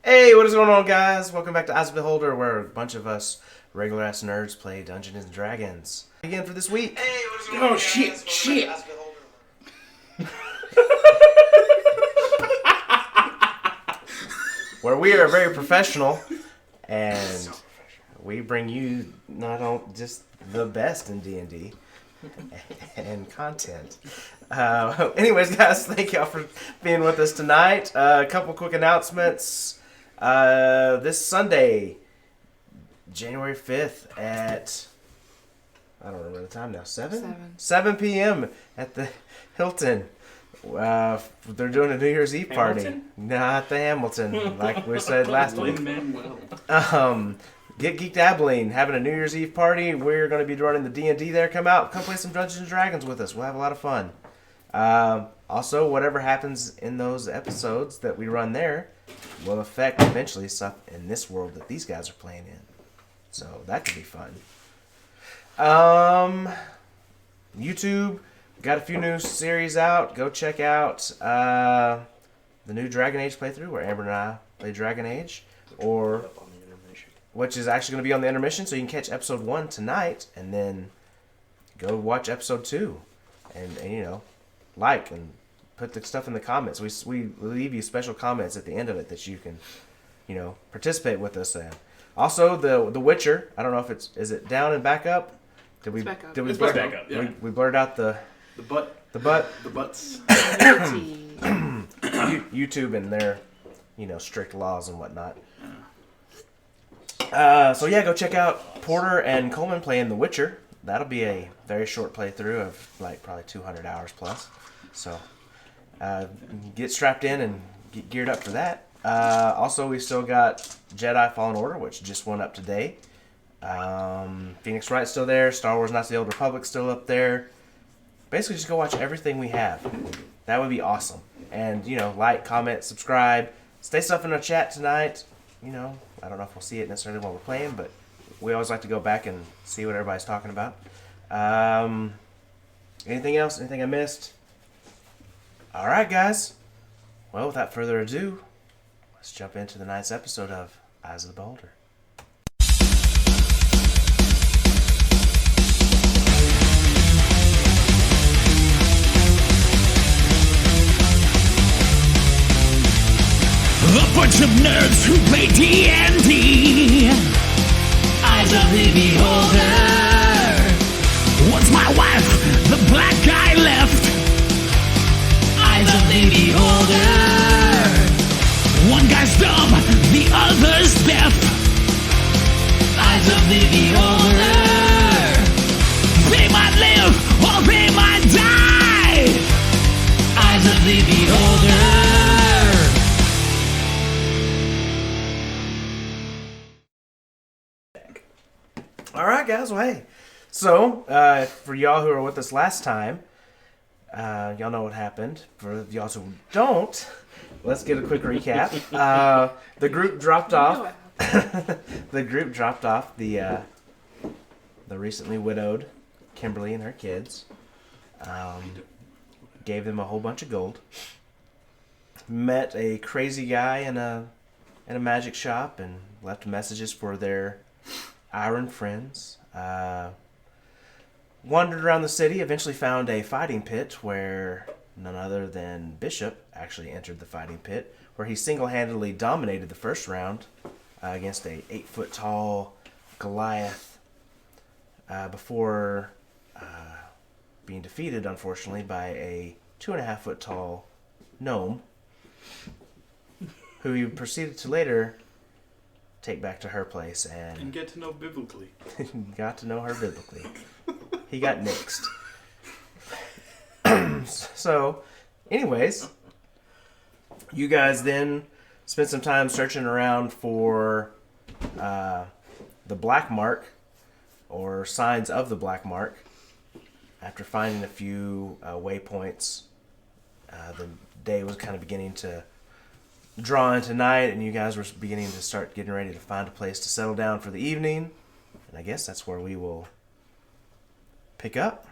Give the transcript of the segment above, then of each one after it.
Hey, what is going on, guys? Welcome back to Eyes of the Beholder, where a bunch of us regular ass nerds play Dungeons and Dragons. Again for this week. Hey, what is going Oh on, shit, guys? shit. Welcome to Eyes of the Beholder. Where we are very professional and we bring you not only just the best in D&D and content. Anyways, guys, thank y'all for being with us tonight. A couple quick announcements. This Sunday, January 5th at, I don't remember the time now, 7 p.m. at the Hilton. They're doing a New Year's Eve party. Hamilton? Not the Hamilton, like we said last week. Lin-Manuel. Get Geek Dabbling, having a New Year's Eve party. We're going to be running the D&D there. Come out, come play some Dungeons and Dragons with us. We'll have a lot of fun. Also, whatever happens in those episodes that we run there will affect eventually stuff in this world that these guys are playing in. So that could be fun. YouTube, got a few new series out. Go check out the new Dragon Age playthrough where Amber and I play Dragon Age, or which is actually going to be on the intermission, so you can catch episode 1 tonight and then go watch episode 2 and you know, like and put the stuff in the comments. We leave you special comments at the end of it that you can, you know, participate with us in. Also, the Witcher, I don't know if is it down and back up? Did we It's back up. did we It's blur, back up, yeah. we blurred out the butt? The butts. YouTube and their, you know, strict laws and whatnot. So yeah, go check out Porter and Coleman playing The Witcher. That'll be a very short playthrough of like probably 200 hours plus. So get strapped in and get geared up for that. Also, we still got Jedi Fallen Order, which just went up today. Phoenix Wright's still there. Star Wars Knights of the Old Republic's still up there. Basically, just go watch everything we have. That would be awesome. And, you know, like, comment, subscribe. Stay stuff in our chat tonight. You know, I don't know if we'll see it necessarily while we're playing, but we always like to go back and see what everybody's talking about. Anything else? Anything I missed? All right, guys. Well, without further ado, let's jump into the night's episode of Eyes of the Beholder. A bunch of nerds who play D&D. Eyes of the Beholder. Once my wife, the black guy left. Eyes of the Beholder. One guy's dumb, the other's deaf. Eyes of the Beholder. They might live or they might die. Eyes of the Beholder. All right, guys. Well, hey. So, for y'all who were with us last time, y'all know what happened. For y'all who don't, let's get a quick recap. The group dropped off. The group dropped off the recently widowed Kimberly and her kids. Gave them a whole bunch of gold. Met a crazy guy in a magic shop and left messages for their iron friends. Wandered around the city, eventually found a fighting pit where none other than Bishop actually entered the fighting pit, where he single-handedly dominated the first round against a 8-foot tall Goliath before being defeated, unfortunately, by a 2.5-foot tall gnome, who he proceeded to later take back to her place And get to know biblically. got to know her biblically. He got nixed. So, anyways, you guys then spent some time searching around for the black mark, or signs of the black mark. After finding a few waypoints, the day was kind of beginning to draw into night, and you guys were beginning to start getting ready to find a place to settle down for the evening. And I guess that's where we will pick up.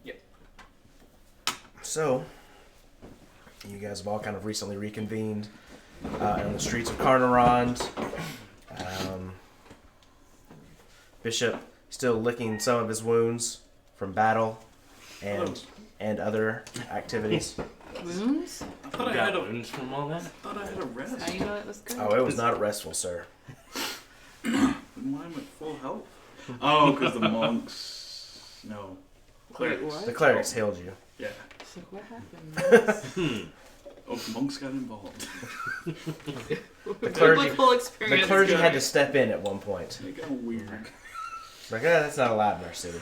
Yep. So, You guys have all kind of recently reconvened in the streets of Carnarond. Bishop still licking some of his wounds from battle and other activities. Wounds? I thought I got had a wounds from all that. rest. How you know it was good? Oh, it was not restful, sir. Then why am I full health? Oh, because the monks. No. Wait, Clerics. what? The clerics healed you. Yeah. So what happened? Oh, monks got involved. The clergy, Biblical the experience. clergy had to step in at one point. They got weird. Like, that's not allowed in our city.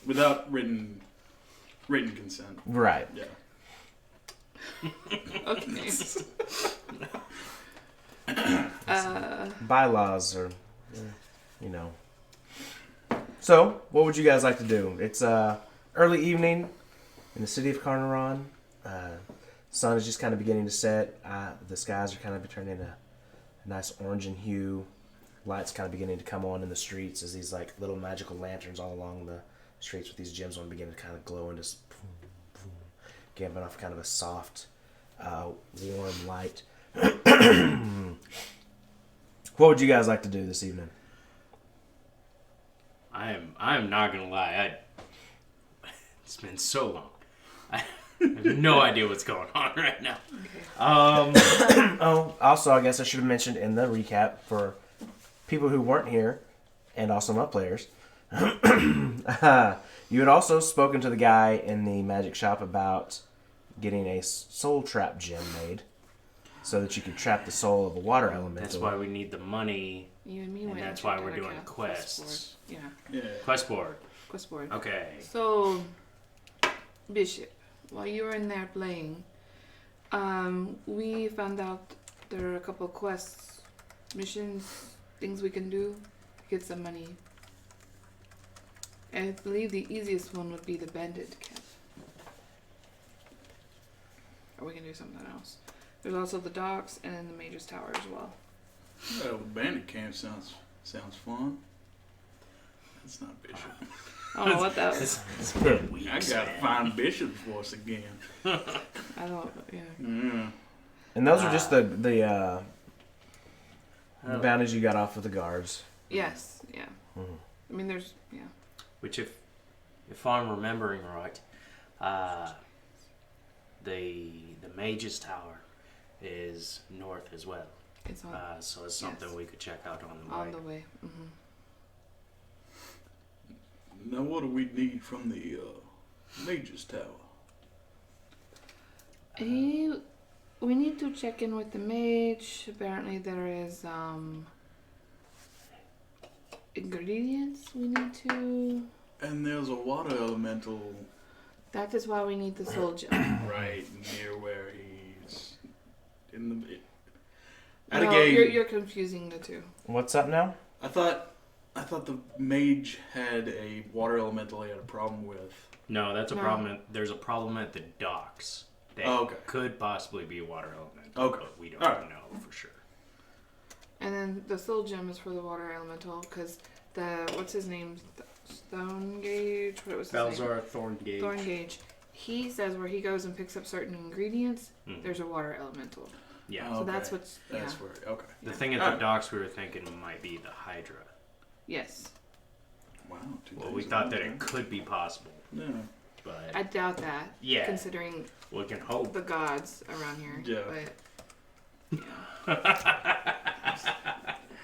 Without written consent. Right. Yeah. Okay. Bylaws are, you know. So, what would you guys like to do? It's early evening in the city of Carnarvon. Sun is just kind of beginning to set. The skies are kind of turning a nice orange in hue. Lights kind of beginning to come on in the streets as these like little magical lanterns all along the streets with these gems on begin to kind of glow and just giving off kind of a soft, warm light. What would you guys like to do this evening? I am not gonna lie. It's been so long. I have no idea what's going on right now. Oh, also, I guess I should have mentioned in the recap for people who weren't here and also my players. You had also spoken to the guy in the magic shop about getting a soul trap gem made so that you could trap the soul of a water elemental. That's why we need the money. You and me And went that's and why checked we're out our doing quest quests. board. Yeah. Quest board. Quest board. Okay. So, Bishop, while you were in there playing, we found out there are a couple quests, missions, things we can do to get some money. And I believe the easiest one would be the Bandit camp. Or we can do something else. There's also the docks and then the Mage's Tower as well. Well, bandit camp sounds fun. That's not Bishop. I don't know what that was. It's been weeks, I gotta man. find Bishop for us again. I don't, yeah. Yeah. And those are just the bounties you got off of the guards. Yes, yeah. Mhm. I mean, there's, yeah. Which, if I'm remembering right, the Mage's Tower is north as well. It's on, So it's something Yes. we could check out on the way. on the way. Mm-hmm. Now, what do we need from the Mage's Tower? We need to check in with the mage. Apparently there is ingredients we need to. And there's a water elemental That is why we need the soul gem. right near where he's in the. At No, a game. you're confusing the two. What's up now? I thought the mage had a water elemental he had a problem with. No, that's a No. problem. There's a problem at the docks. That Oh, okay. could possibly be a water element. Okay. But we don't Alright. know for sure. And then the soul gem is for the water elemental because what's his name? Stone Gauge? What was his name? Balzar Thorngate. Thorn Gauge. He says where he goes and picks up certain ingredients, Mhm. there's a water elemental. Yeah. Oh. So that's Okay. what's That's yeah. where. Okay. The Yeah. thing at Alright. the docks we were thinking might be the Hydra. Yes. Wow. Well, we thought that it could be possible, Yeah. but I doubt that. Yeah. Considering we can hope. the gods around here. Yeah. But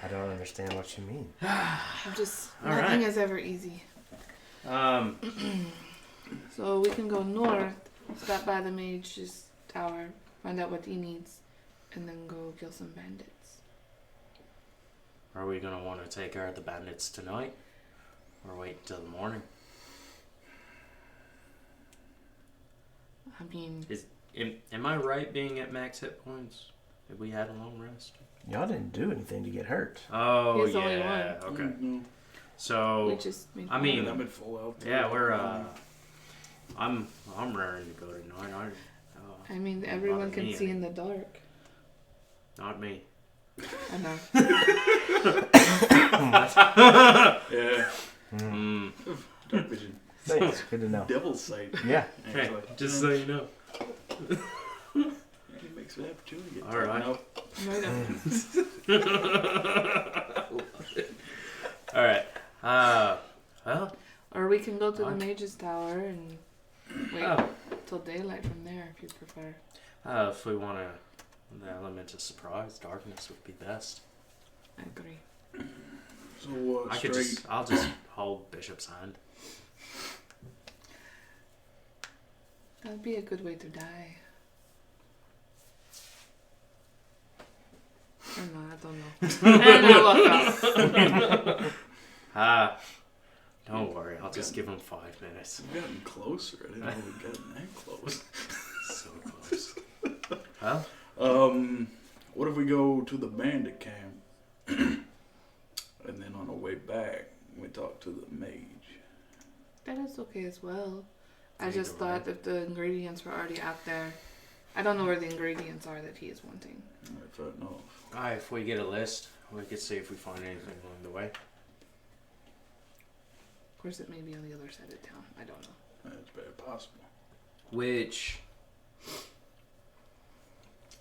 I don't understand what you mean. I'm just All nothing right. is ever easy. Um, So we can go north, stop by the mage's tower, find out what he needs, and then go kill some bandits. are we gonna want to take care of the bandits tonight, or wait till the morning? I mean, Am I right being at max hit points? Have we had a long rest? Y'all didn't do anything to get hurt. Oh He's the only yeah. Okay. Mm-hmm. So we just made I mean- I've been full out. yeah, we're I'm raring to go tonight. I mean, Not everyone can me, see I in the dark. Not me. I know. Yeah. Mm. Dark vision. Thanks. Good to know. Devil's sight. Yeah. Hey, Actually. just so you know. Yeah, he makes an opportunity. to get All right. Nope. Right up. All right. Well. Or we can go to the Fine. Mage's Tower and wait Oh. till daylight from there if you prefer. If we want the element of surprise, darkness would be best. I agree. So I'll just hold Bishop's hand. That'd be a good way to die. Or not, I don't know. And I walk out. Don't worry. I'll just give him 5 minutes. We've gotten closer. I didn't know we'd gotten that close. So close. Well, What if we go to the bandit camp, and then on the way back we talk to the mage? That is okay as well. I Either just thought way. if the ingredients were already out there, I don't know where the ingredients are that he is wanting. Fair enough. alright, if we get a list, we could see if we find anything along the way. Of course, it may be on the other side of town. I don't know. That's very possible. Which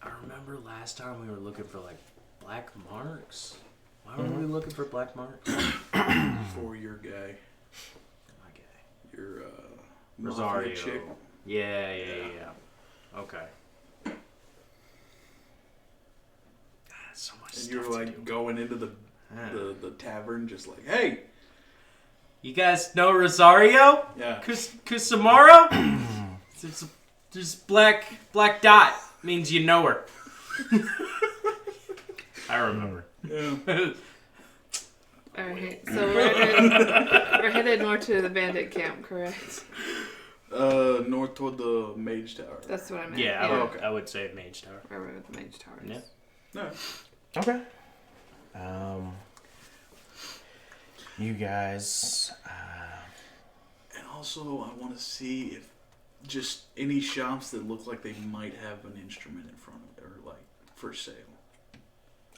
I remember last time we were looking for like black marks. Why were we looking for black marks? For your guy, My guy. your Rosario. mafia chick. Yeah. Okay. So much And stuff you're to like do. going into the Yeah. the tavern, just like, hey, You guys know Rosario? yeah. Kusamaro? There's black dot means you know her. I remember. Yeah. Alright, so we're headed north to the bandit camp, correct? North toward the mage tower. That's what I meant. Yeah, okay. I would say Mage Tower. Where were the mage towers? Yeah. No. Okay. You guys. And also, I want to see if just any shops that look like they might have an instrument in front of it, or like for sale.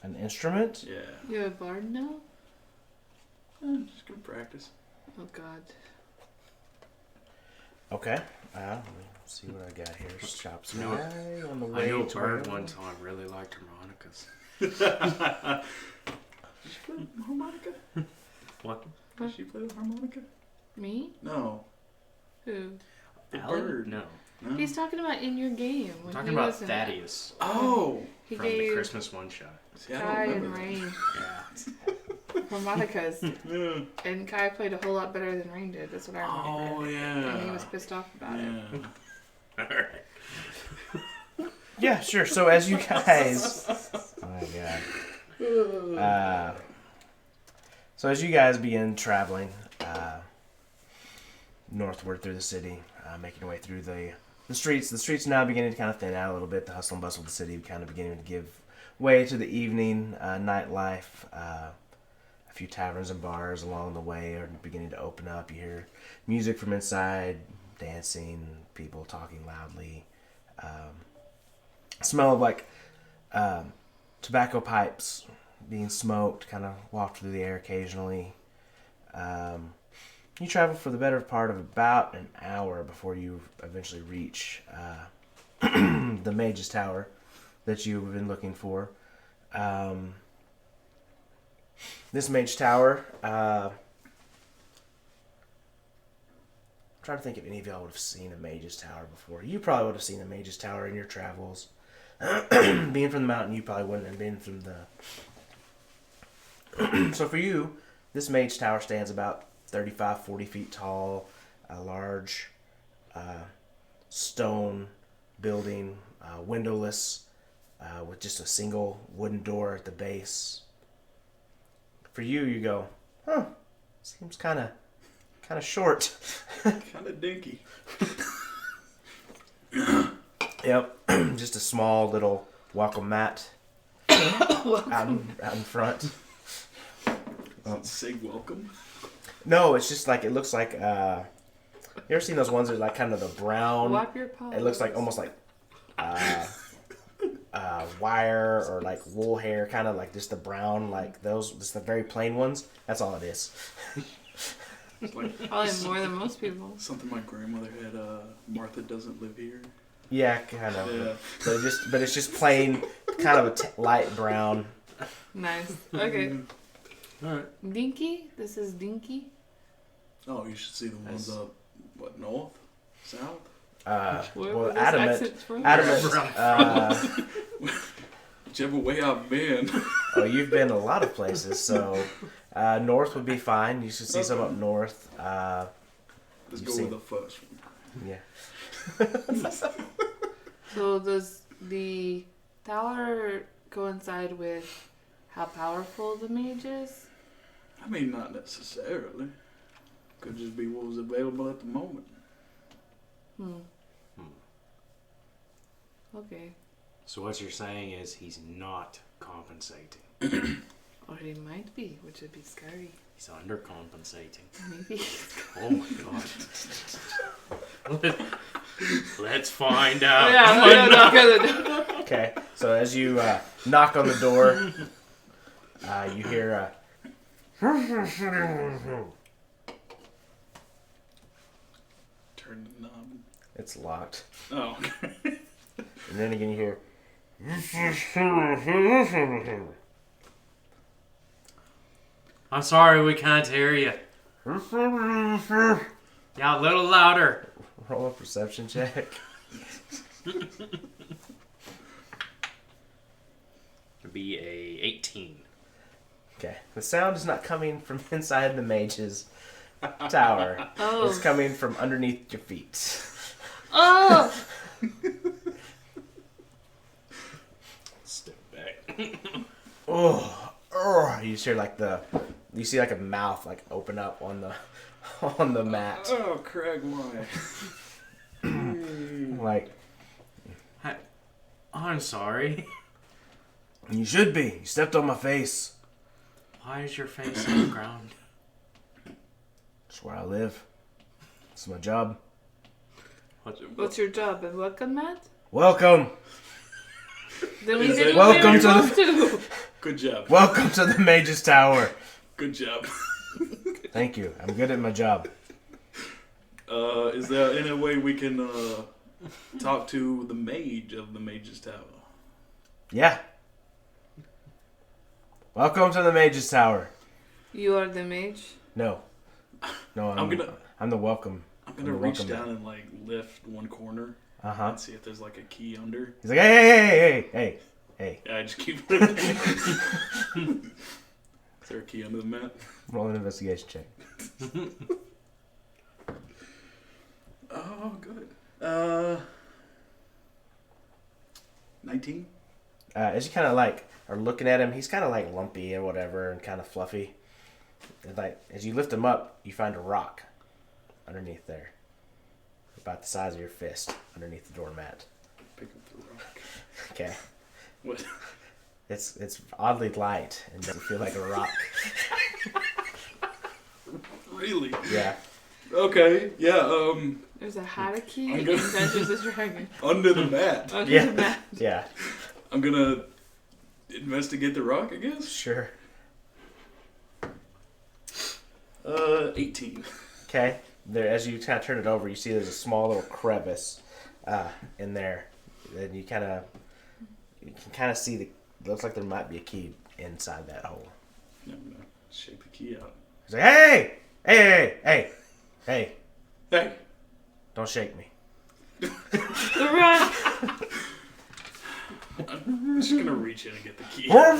An instrument? Yeah. You have a bard now? Just good practice. Oh god. Okay. Let me see what I got here. Shops No. right on the I way know to Bird where- one time really liked harmonicas. Did she play the harmonica? What? Did she play the harmonica? Me? No. Who? The Alan? bird. No. No. He's talking about in your game. I'm When talking he about was in it. Thaddeus Oh. He from the gave Christmas one shot. See, I Kai don't and remember that. Rain Yeah. harmonicas. Yeah. And Kai played a whole lot better than Rain did. That's what I remember. Oh yeah. And he was pissed off about it. Yeah. Alright. Yeah, sure. So as you guys, oh my god. So as you guys begin traveling northward through the city, making your way through the streets now beginning to kind of thin out a little bit. The hustle and bustle of the city kind of beginning to give way to the evening nightlife. A few taverns and bars along the way are beginning to open up. You hear music from inside, dancing, people talking loudly. Smell of like tobacco pipes being smoked kind of waft through the air occasionally. You travel for the better part of about an hour before you eventually reach the Mage's Tower that you've been looking for. This Mage Tower, trying to think if any of y'all would have seen a Mage's Tower before. You probably would have seen a Mage's Tower in your travels. Being from the mountain, you probably wouldn't have been from the... So for you, this Mage Tower stands about 35, 40 feet tall. A large stone building, windowless, with just a single wooden door at the base. For you, you go, huh, seems kind of short. Kind of dinky. Yep, just a small little welcome mat out in front. Sig welcome. No, it's just like, it looks like, you ever seen those ones that are like kind of the brown, Wipe your paws. it looks like almost like wire or like wool hair, kind of like just the brown, like those, just the very plain ones. That's all it is. It's like Probably more than most people. something my grandmother had. Martha doesn't live here. Yeah, kind of. Yeah. But it's just plain, kind of a light brown. Nice. Okay. All right. Dinky? This is Dinky? Oh, you should see the ones Nice. up. What, north, south? Where Well, was this adamant. accent from? Whichever way I've been. Oh, you've been a lot of places, so north would be fine. You should see some up north. Let's You go see- with the first one. Yeah. So does the tower coincide with how powerful the mage is? I mean, not necessarily. Could just be what was available at the moment. Okay. So what you're saying is he's not compensating. Or he might be, which would be scary. He's undercompensating. Maybe. Oh my god. Let's find out. yeah, no. Okay. So as you knock on the door, you hear Turn the knob. it's locked, Oh. and then again you hear. I'm sorry, we can't hear you. Yeah, a little louder. Roll a perception check. It'd be a 18. Okay. The sound is not coming from inside the mage's tower. Oh. It's coming from underneath your feet. Oh! Step back. Oh, you hear you see like a mouth like open up on the mat. Oh, Craig, why? Like I'm sorry. you should be. You stepped on my face. Why is your face on the ground? That's where I live. It's my job. What's your job? And welcome, Matt? Welcome. Then we Is didn't it- Welcome where to we moved to. Good job. Welcome to the mage's tower. Good job. Thank you. I'm good at my job. Is there any way we can talk to the mage of the mage's tower? Yeah. Welcome to the mage's tower. You are the mage? No, I'm the welcome. I'm gonna You're reach welcome, down and like lift one corner Uh-huh. and see if there's like a key under. He's like, hey. Yeah, I just keep. Is there a key under the mat? Roll an investigation check. Oh, good. 19. As you kind of like are looking at him, he's kind of like lumpy and whatever, and kind of fluffy. And like as you lift him up, you find a rock underneath there, about the size of your fist, underneath the doormat. Pick up the rock. Okay, What? it's oddly light and doesn't feel like a rock. Really? Yeah. Okay. Yeah. There's a hierarchy I'm in gonna- Dungeons and Dragons. Under the mat. Okay, Yeah. Matt. Yeah. I'm gonna investigate the rock, I guess. Sure. 18. Okay. There, as you kind of turn it over, you see there's a small little crevice in there, and you can kind of see looks like there might be a key inside that hole. I'm gonna shake the key out. He's like, hey, Hey. don't shake me. The rock! I'm just gonna reach in and get the key. Oh,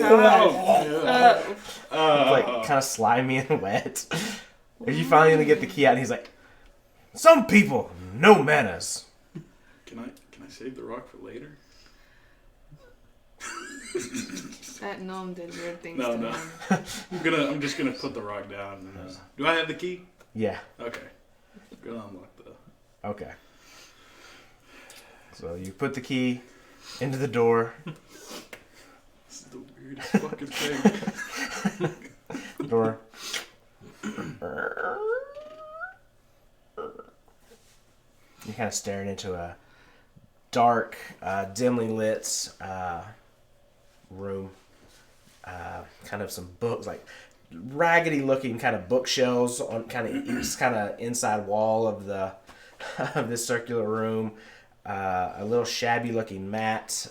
God. It's like kind of slimy and wet. As you finally gonna get the key out, and he's like, "Some people, no manners." Can I save the rock for later? That gnome did weird things No, to no. him. I'm just gonna put the rock down. And do I have the key? Yeah. Okay. Gonna unlock the. Okay. So you put the key into the door. This is the weirdest fucking thing. Door. You're kind of staring into a dark, dimly lit room. Kind of some books, like raggedy looking kind of bookshelves on kind of inside wall of the of this circular room. A little shabby looking mat.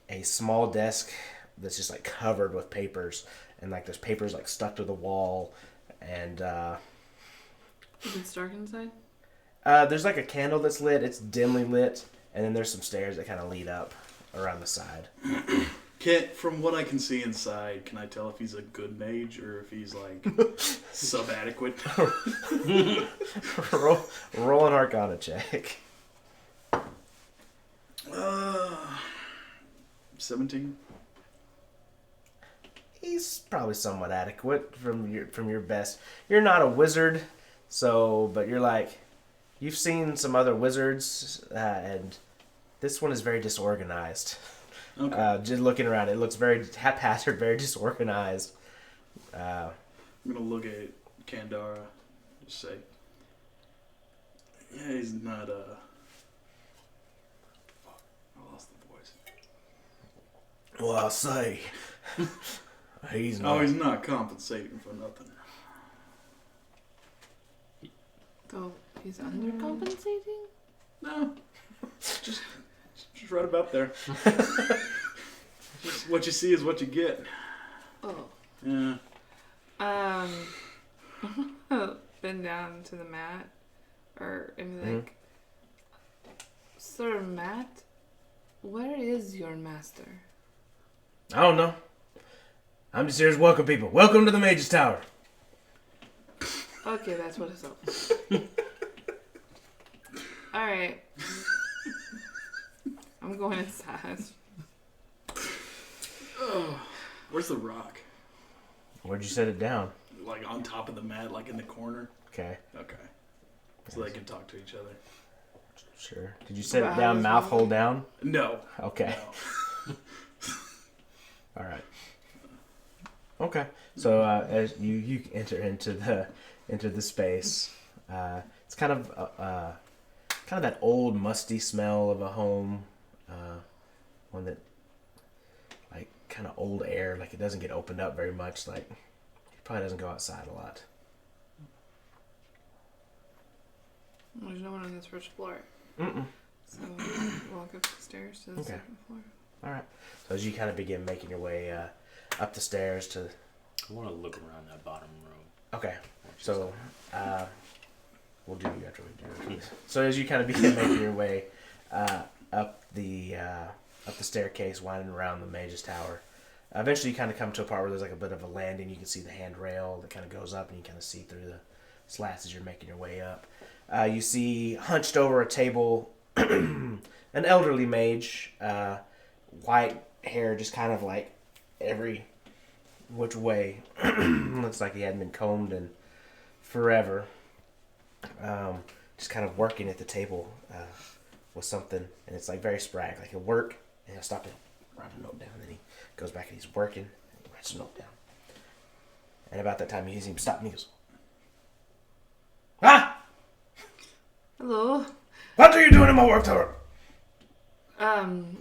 A small desk that's just like covered with papers, and like there's papers like stuck to the wall, and Is it dark inside? there's like a candle that's lit. It's dimly lit, and then there's some stairs that kind of lead up around the side. From what I can see inside, can I tell if he's a good mage or if he's like sub-adequate? Roll an Arcana check. 17. He's probably somewhat adequate from your best. You're not a wizard, but you're like, you've seen some other wizards, and this one is very disorganized. Okay. Just looking around, it looks very haphazard, very disorganized. I'm gonna look at Kandara, just say, yeah, he's not fuck, I lost the voice. Well, I'll say, he's not. Oh, he's not compensating for nothing. So he's undercompensating? No, just right about there. Just what you see is what you get. Oh. Yeah. Bend down to the mat, or and be like, Sir Matt, where is your master? I don't know. I'm just here to welcome people. Welcome to the Mage's Tower. Okay, that's what it's up. Alright. I'm going inside. Oh, where's the rock? Where'd you set it down? Like on top of the mat, like in the corner? Okay, Okay. So they can talk to each other. sure. Did you set But it how down, does mouth one- hole down? No. Okay. No. All right. Okay. So as you enter into the space, it's kind of that old musty smell of a home, one that like kind of old air, like it doesn't get opened up very much. Like he probably doesn't go outside a lot. There's no one on this first floor. Mm-mm. So walk up the stairs to the Okay. second floor. All right. So as you kind of begin making your way up the stairs to, I want to look around that bottom room. okay. So we'll do you after we do it. So as you kind of begin making your way up the staircase, winding around the Mage's Tower, eventually you kind of come to a part where there's like a bit of a landing. You can see the handrail that kind of goes up, and you kind of see through the slats as you're making your way up. You see hunched over a table an elderly mage, white hair just kind of like every which way. Looks like he hadn't been combed in forever. Just kind of working at the table with something, and it's like very sporadic. Like he'll work and he'll stop and write a note down, and then he goes back and he's working and he writes a note down. And about that time, he hears him stop and he goes, "Ah! Hello. What are you doing in my work tower?"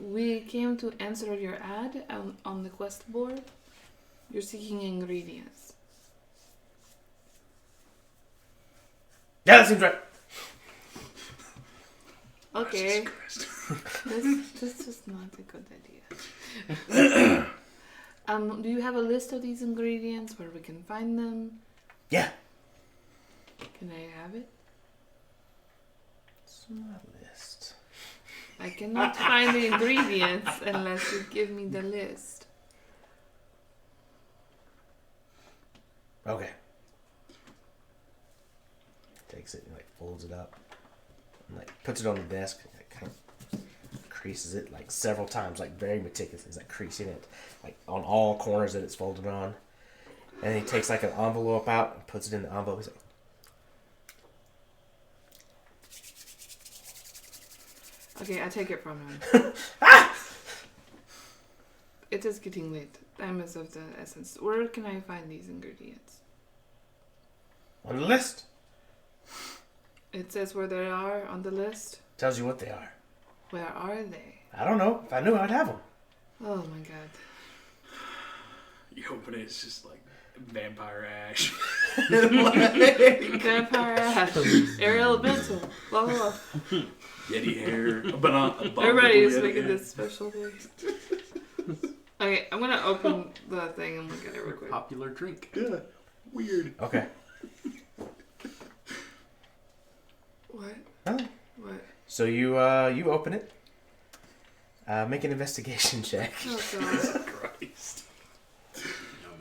We came to answer your ad on the quest board. You're seeking ingredients. Yeah, that seems right. Okay. This is not a good idea. Do you have a list of these ingredients where we can find them? Yeah. Can I have it? It's on my list. I cannot find the ingredients unless you give me the list. Okay. Takes it and like folds it up and like puts it on the desk. Like, kind of creases it like several times, like very meticulously. He's like creasing it like on all corners that it's folded on. And then he takes like an envelope out and puts it in the envelope. He's like, Okay, I take it from him. It is getting late. Time is of the essence. Where can I find these ingredients? on the list. It says where they are on the list. Tells you what they are. Where are they? I don't know. If I knew, I'd have them. Oh my god. You open it, it's just like vampire ash. Vampire ash. Air elemental. Blah, blah, blah. Yeti hair. But Everybody is making this special thing. Okay, I'm gonna open the thing and look at it real quick. Popular drink. Yeah. Weird. Okay. What? Oh. What? So you open it. Make an investigation check. Oh god. Christ.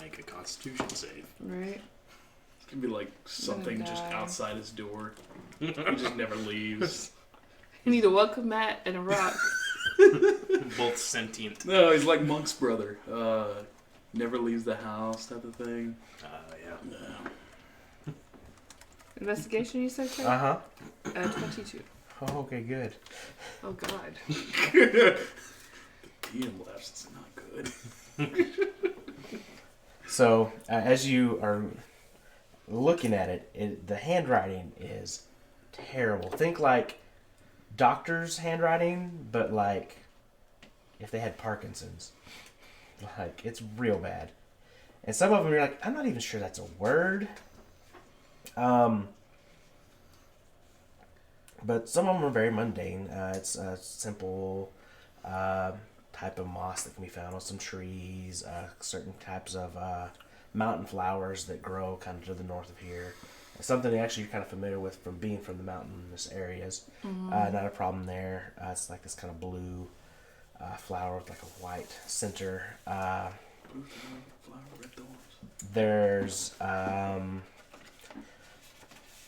Make a Constitution save. Right? It's gonna be like something gonna just die. outside his door. He just never leaves. You need a welcome mat and a rock. Both sentient. No, he's like Monk's brother. Never leaves the house type of thing. Yeah. No. Investigation, you said, Trey? 22. Oh, okay, good. Oh god. DM laughs. It's not good. So as you are looking at it, the handwriting is terrible. Think like doctor's handwriting, but like if they had Parkinson's. Like, it's real bad. And some of them you're like, I'm not even sure that's a word. But some of them are very mundane. It's a simple type of moss that can be found on some trees, certain types of mountain flowers that grow kind of to the north of here. Something that actually you're kind of familiar with from being from the mountainous areas. Not a problem there. It's like this kind of blue flower with like a white center. Blue flower, red thorns. There's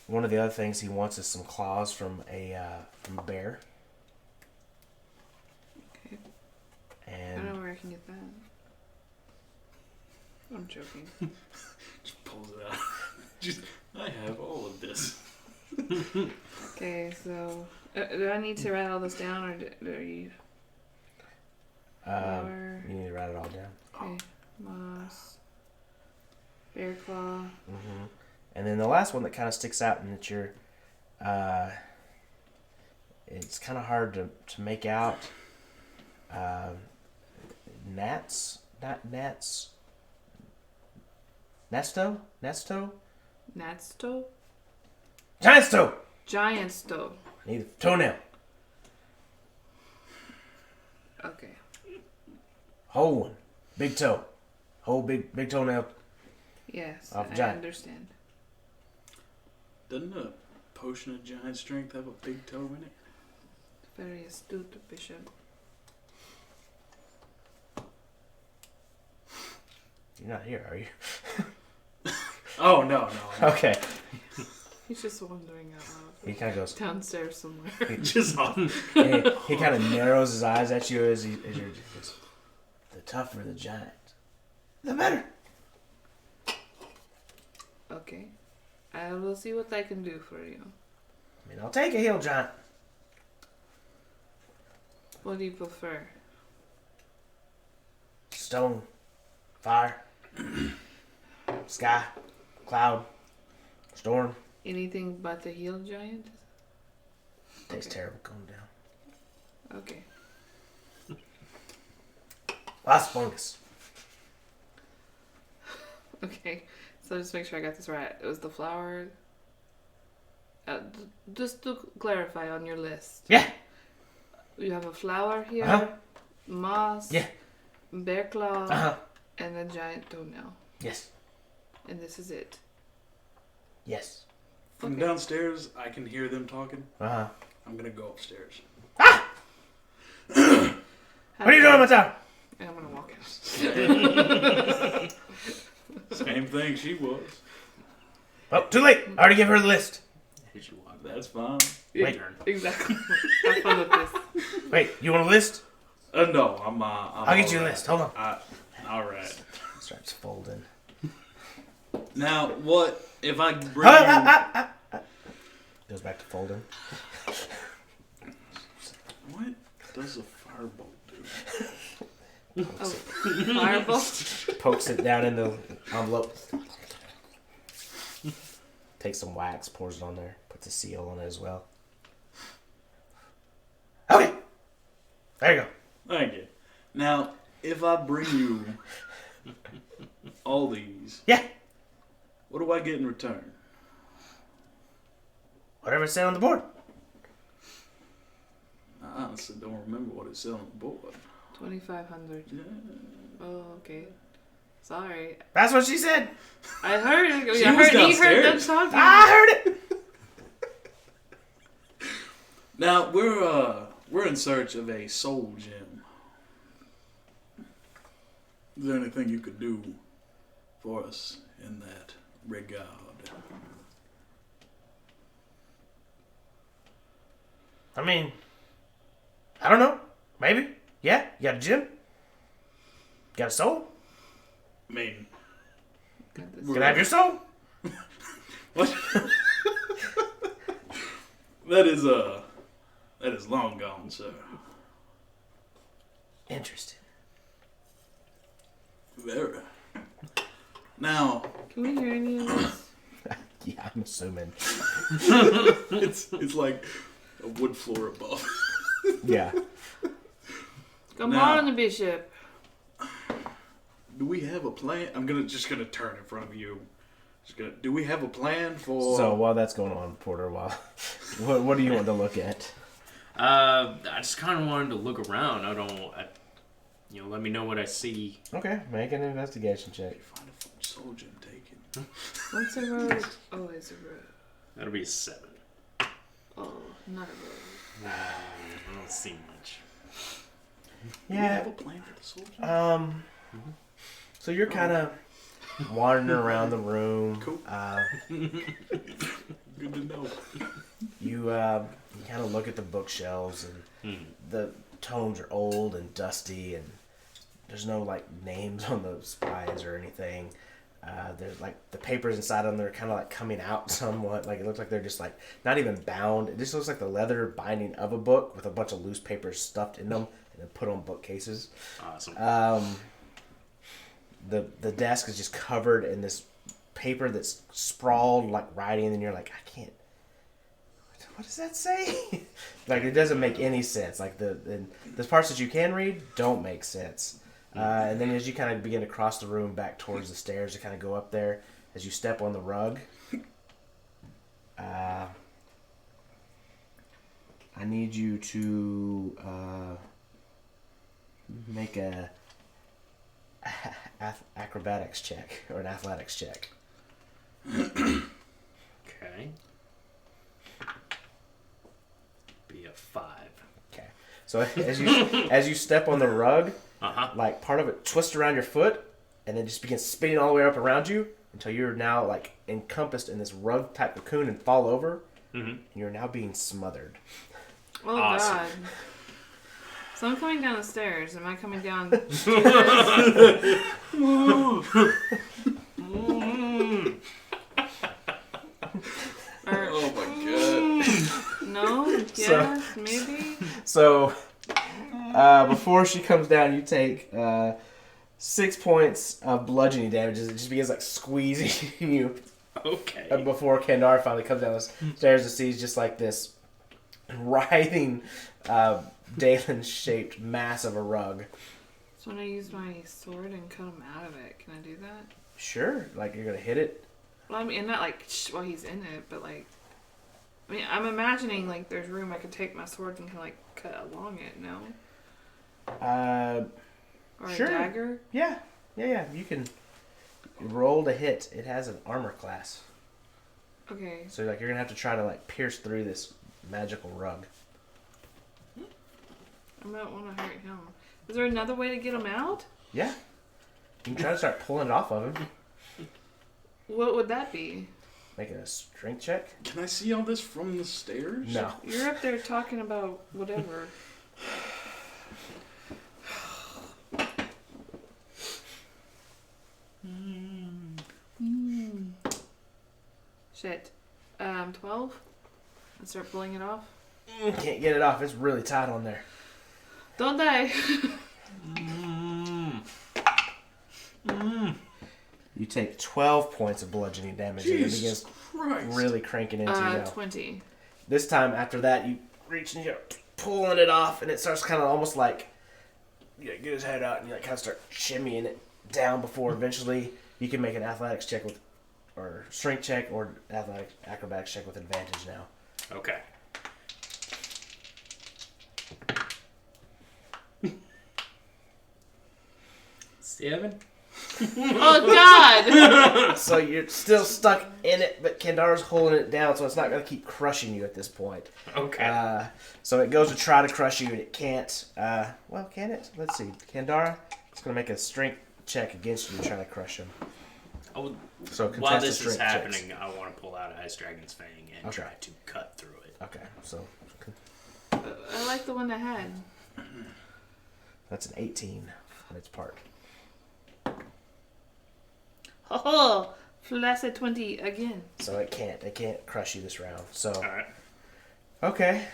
one of the other things he wants is some claws from a bear. Okay. I don't know And where I can get that. I'm joking. Just pulls it out. Just, I have all of this. Okay, so do I need to write all this down, or do you? Flower. you need to write it all down. Okay, moss, bear claw. Mm-hmm. And then the last one that kind of sticks out, and that you're, it's kind of hard to make out. Gnats, not gnats. Nesto, Nesto, Natsto? Giant toe. Giant stove. Need a toenail. Okay. Whole one, big toe, whole big toenail. Yes, Off I giant. understand. Doesn't a potion of giant strength have a big toe in it? Very astute, Bishop. You're not here, are you? Oh, no. Okay. He's just wandering out He kind of goes. downstairs somewhere. Just off. He kind of narrows his eyes at you as you're just. The tougher the giant, the better. Okay. I will see what I can do for you. I mean, I'll take a hill giant. What do you prefer? Stone, fire, sky, cloud, storm. Anything but the heel giant? Tastes Okay. terrible going down. Okay. Lots of fungus. Okay. So just make sure I got this right. It was the flower. Just to clarify on your list. Yeah. You have a flower here, Uh-huh. moss, Yeah. bear claw, Uh-huh. and a giant toenail. Yes. And this is it. Yes. From Okay. downstairs, I can hear them talking. Uh-huh. I'm gonna go upstairs. What are you doing in my town? And I'm gonna walk out. Same thing she was. Oh, too late. I already gave her the list. As you walk That's fine. Wait. Exactly. Have fun with this. Wait, you want a list? No, I'm I'll get you a alright. list. Hold on. Alright. Starts folding. Now, what if I bring you... Goes back to folding. What does a firebolt do? Oh, fireball. Pokes it down in the envelope. Takes some wax, pours it on there, puts a seal on it as well. Okay. There you go. Thank you. Now, if I bring you All these. Yeah. What do I get in return? Whatever it said on the board. I honestly don't remember what it said on the board. 2,500. Yeah. Oh, okay. Sorry. That's what she said. I heard it. She I was heard, he heard them downstairs. talking. I heard it. Now we're in search of a soul gem. Is there anything you could do for us in that regard? I mean, I don't know. Maybe. Yeah. You got a gym? Got a soul? I mean, Can I have your soul? what? That is long gone, sir. Interesting. Very. Now, Can we hear any of this? Yeah, I'm assuming. it's like a wood floor above. Yeah. Come Now- on, Bishop. Do we have a plan? I'm just gonna turn in front of you. Do we have a plan for? So while that's going on, Porter, what do you want to look at? I just kind of wanted to look around. Let me know what I see. Okay, make an investigation check. Find a French soul gem taken. What's a road? Oh, it's a road. That'll be a 7. Oh, not a road. I don't see much. Do we have a plan for the soul gem? So you're kind of wandering around the room. Cool. Good to know. You kind of look at the bookshelves, and the tomes are old and dusty, and there's no like names on the spines or anything. There's like the papers inside of them, they're kind of like coming out somewhat. Like it looks like they're just like not even bound. It just looks like the leather binding of a book with a bunch of loose papers stuffed in them and then put on bookcases. Awesome. The desk is just covered in this paper that's sprawled like writing, and you're like, I can't. What does that say? Like it doesn't make any sense. Like the parts that you can read don't make sense. And then as you kind of begin to cross the room back towards the stairs to kind of go up there, as you step on the rug, I need you to make a acrobatics check or an athletics check. Okay. Be a 5. Okay. So as you step on the rug, like part of it twists around your foot, and then just begins spinning all the way up around you until you're now like encompassed in this rug type cocoon and fall over, and you're now being smothered. Oh, Awesome. God. So I'm coming down the stairs. Am I coming down? Or, Oh my god. no? Yes? Maybe? So before she comes down, you take 6 points of bludgeoning damage as it just begins like squeezing you. Okay. And before Kendar finally comes down the stairs and sees just like this writhing Dalen-shaped mass of a rug. So when I use my sword and cut him out of it, can I do that? Sure, like you're gonna hit it. Well, I mean, not like while he's in it, but like, I mean, I'm imagining like there's room I could take my sword and kind of like cut along it, no? Or Sure. a dagger? Yeah. You can roll to hit. It has an armor class, Okay. so like you're gonna have to try to like pierce through this magical rug. I might want to hurt him. Is there another way to get him out? Yeah. You can try to start pulling it off of him. What would that be? Make a strength check. Can I see all this from the stairs? No. You're up there talking about whatever. Shit. 12? And start pulling it off? Can't get it off. It's really tight on there. Don't die. You take 12 points of bludgeoning damage and it begins Jesus Christ. really cranking into you now. 20. This time after that, you reach and you're pulling it off, and it starts kind of almost like you get his head out and you like kind of start shimmying it down before eventually You can make an athletics check with, or strength check, or athletic acrobatics check with advantage now. Okay. Seven. Oh God! So you're still stuck in it, but Kendara's holding it down, so it's not going to keep crushing you at this point. Okay. So it goes to try to crush you, and it can't. Well, can it? Let's see. Kendara is going to make a strength check against you to try to crush him. So While this is strength happening, checks. I want to pull out Ice Dragon's Fang and Okay. try to cut through it. Okay, so I like the one I had. that's an 18 on its part. Oh, flaccid 20 again. So it can't crush you this round. So All right. okay,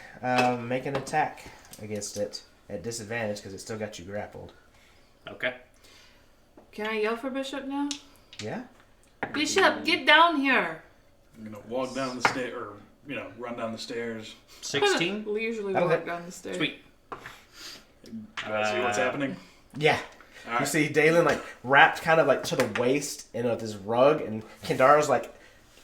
make an attack against it at disadvantage because it still got you grappled. Okay. Can I yell for Bishop now? Yeah. Bishop, get down here! I'm gonna walk down the stair, or run down the stairs. 16. We usually Okay. walk down the stairs. Sweet. See what's happening. Yeah. All You right. see Dalen like wrapped kind of like to the waist in this rug, and Kendara's like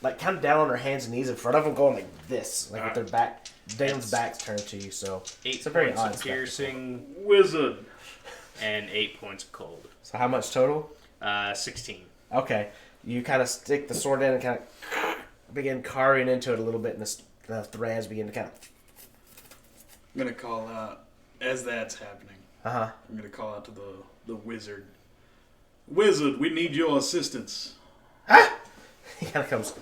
kind of down on her hands and knees in front of him, going like this, like with their back. Dalen's back's turned to you, so 8 it's a very points odd of spectacle. piercing Wizard. and 8 points of cold. So how much total? 16. Okay, you kind of stick the sword in and kind of begin carving into it a little bit, and the threads begin to kind of. I'm gonna call out as that's happening. I'm gonna call out to the wizard. Wizard, we need your assistance. He kind of comes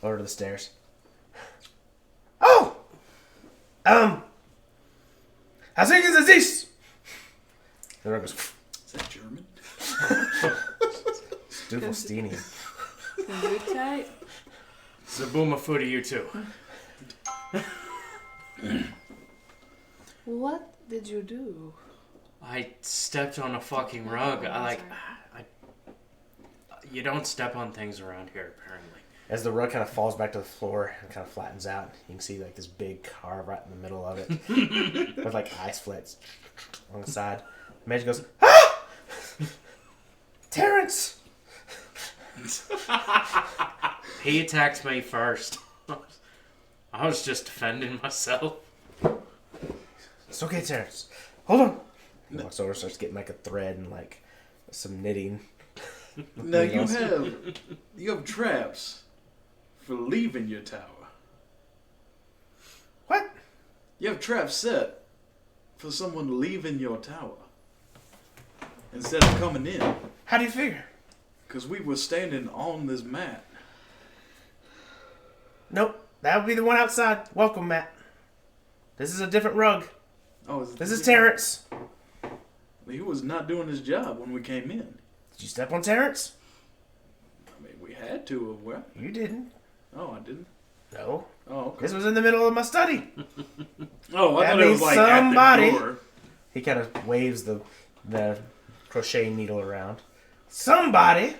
over to the stairs. Oh, I think it's this. The rug goes. Is that German? Stuffelsteinian. Gesundheit? Zaboomafoo to you too. What did you do? I stepped on a fucking rug. You don't step on things around here, apparently. As the rug kind of falls back to the floor and kind of flattens out, you can see like this big carve right in the middle of it with like ice flits on the side. Magic goes, ah! Terrence! He attacked me first. I was just defending myself. It's okay, Terrence. Hold on. He walks over, starts getting like a thread and like some knitting. Now you have traps for leaving your tower. What? You have traps set for someone leaving your tower instead of coming in. How do you figure? Because we were standing on this mat. Nope. That would be the one outside. Welcome, Matt. This is a different rug. Oh, This is Terrence. He was not doing his job when we came in. Did you step on Terrence? I mean, we had to. Well, You didn't. oh, I didn't. No. Oh, okay. This was in the middle of my study. Oh, I That thought it was means like somebody- at the door. He kind of waves the crochet needle around. Somebody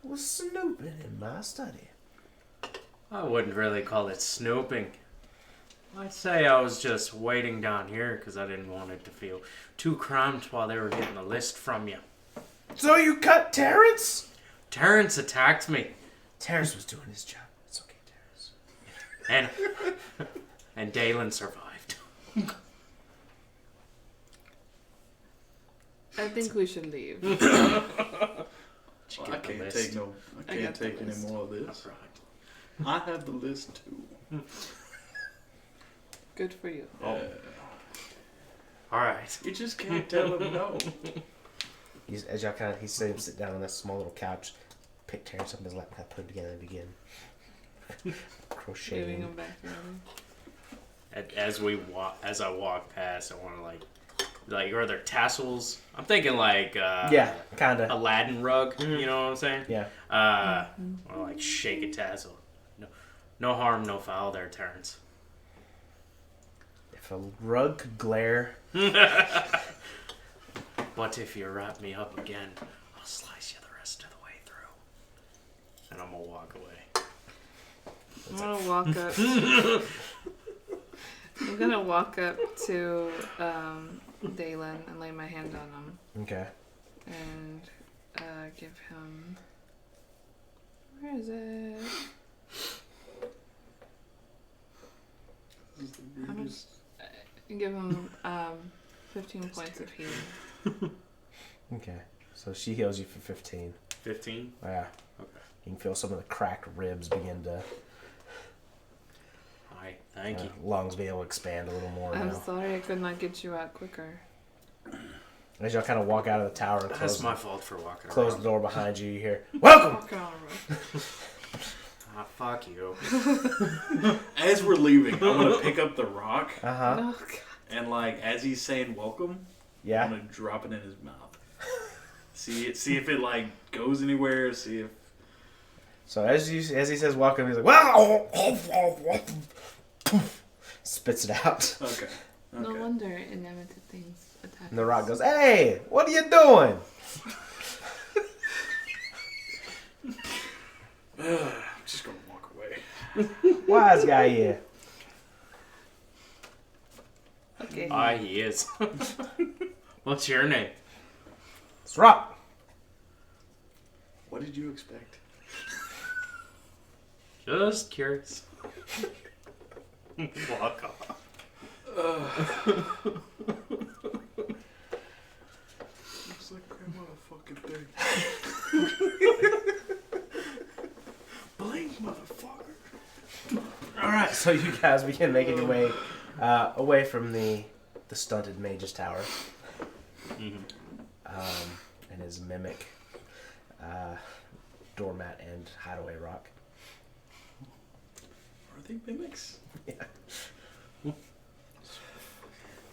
was snooping in my study. I wouldn't really call it snooping. I'd say I was just waiting down here because I didn't want it to feel too cramped while they were getting a list from you. So you cut Terrence? Terrence attacked me. Terrence was doing his job. It's okay, Terrence. And Dalen survived. I think we should leave. Well, I get the can't list? take I I can't got the take any list. more of this. Right. I have the list too. Good for you. All right. You just can't tell him no. As y'all he saw him sit down on this small little couch, pick Terrence up in his lap, kind of put him together and begin Giving crocheting. them back together. As I walk past, I want to like, are there tassels? I'm thinking like Yeah, kind of. Aladdin rug. You know what I'm saying? Yeah. Or like shake a tassel. No harm, no foul there, Terrence. If a rug could glare, But if you wrap me up again, I'll slice you the rest of the way through. And I'm gonna walk away. I'm gonna walk up. I'm gonna walk up to Dalen and lay my hand on him okay. and give him. Where is it? How much? Give him 15 points of healing. Okay. So she heals you for 15. 15? Yeah. Okay. You can feel some of the cracked ribs begin to... Hi, thank you. Lungs be able to expand a little more I'm now. sorry I could not get you out quicker. As y'all kind of walk out of the tower and That's my fault for walking close around. the door behind you, you hear, "Welcome!" Walk on a road. Ah, fuck you. As we're leaving, I want to pick up the rock Uh-huh. Oh, God. and like as he's saying welcome, I'm Yeah. gonna drop it in his mouth. See if it like goes anywhere. See if So as he says welcome, he's like, "Wow!" Spits it out. okay. No wonder inanimate things attack. And the rock goes, "Hey, what are you doing?" I'm just gonna walk away. Wise guy here. Okay. Ah, he is. What's your name? It's Rock. What did you expect? Just curious. Walk off. Looks like grandma fucking thing. Blink, motherfucker. All right, so you guys begin making your way away from the stunted mage's tower, and his mimic, doormat, and hideaway rock. Are they mimics? Yeah.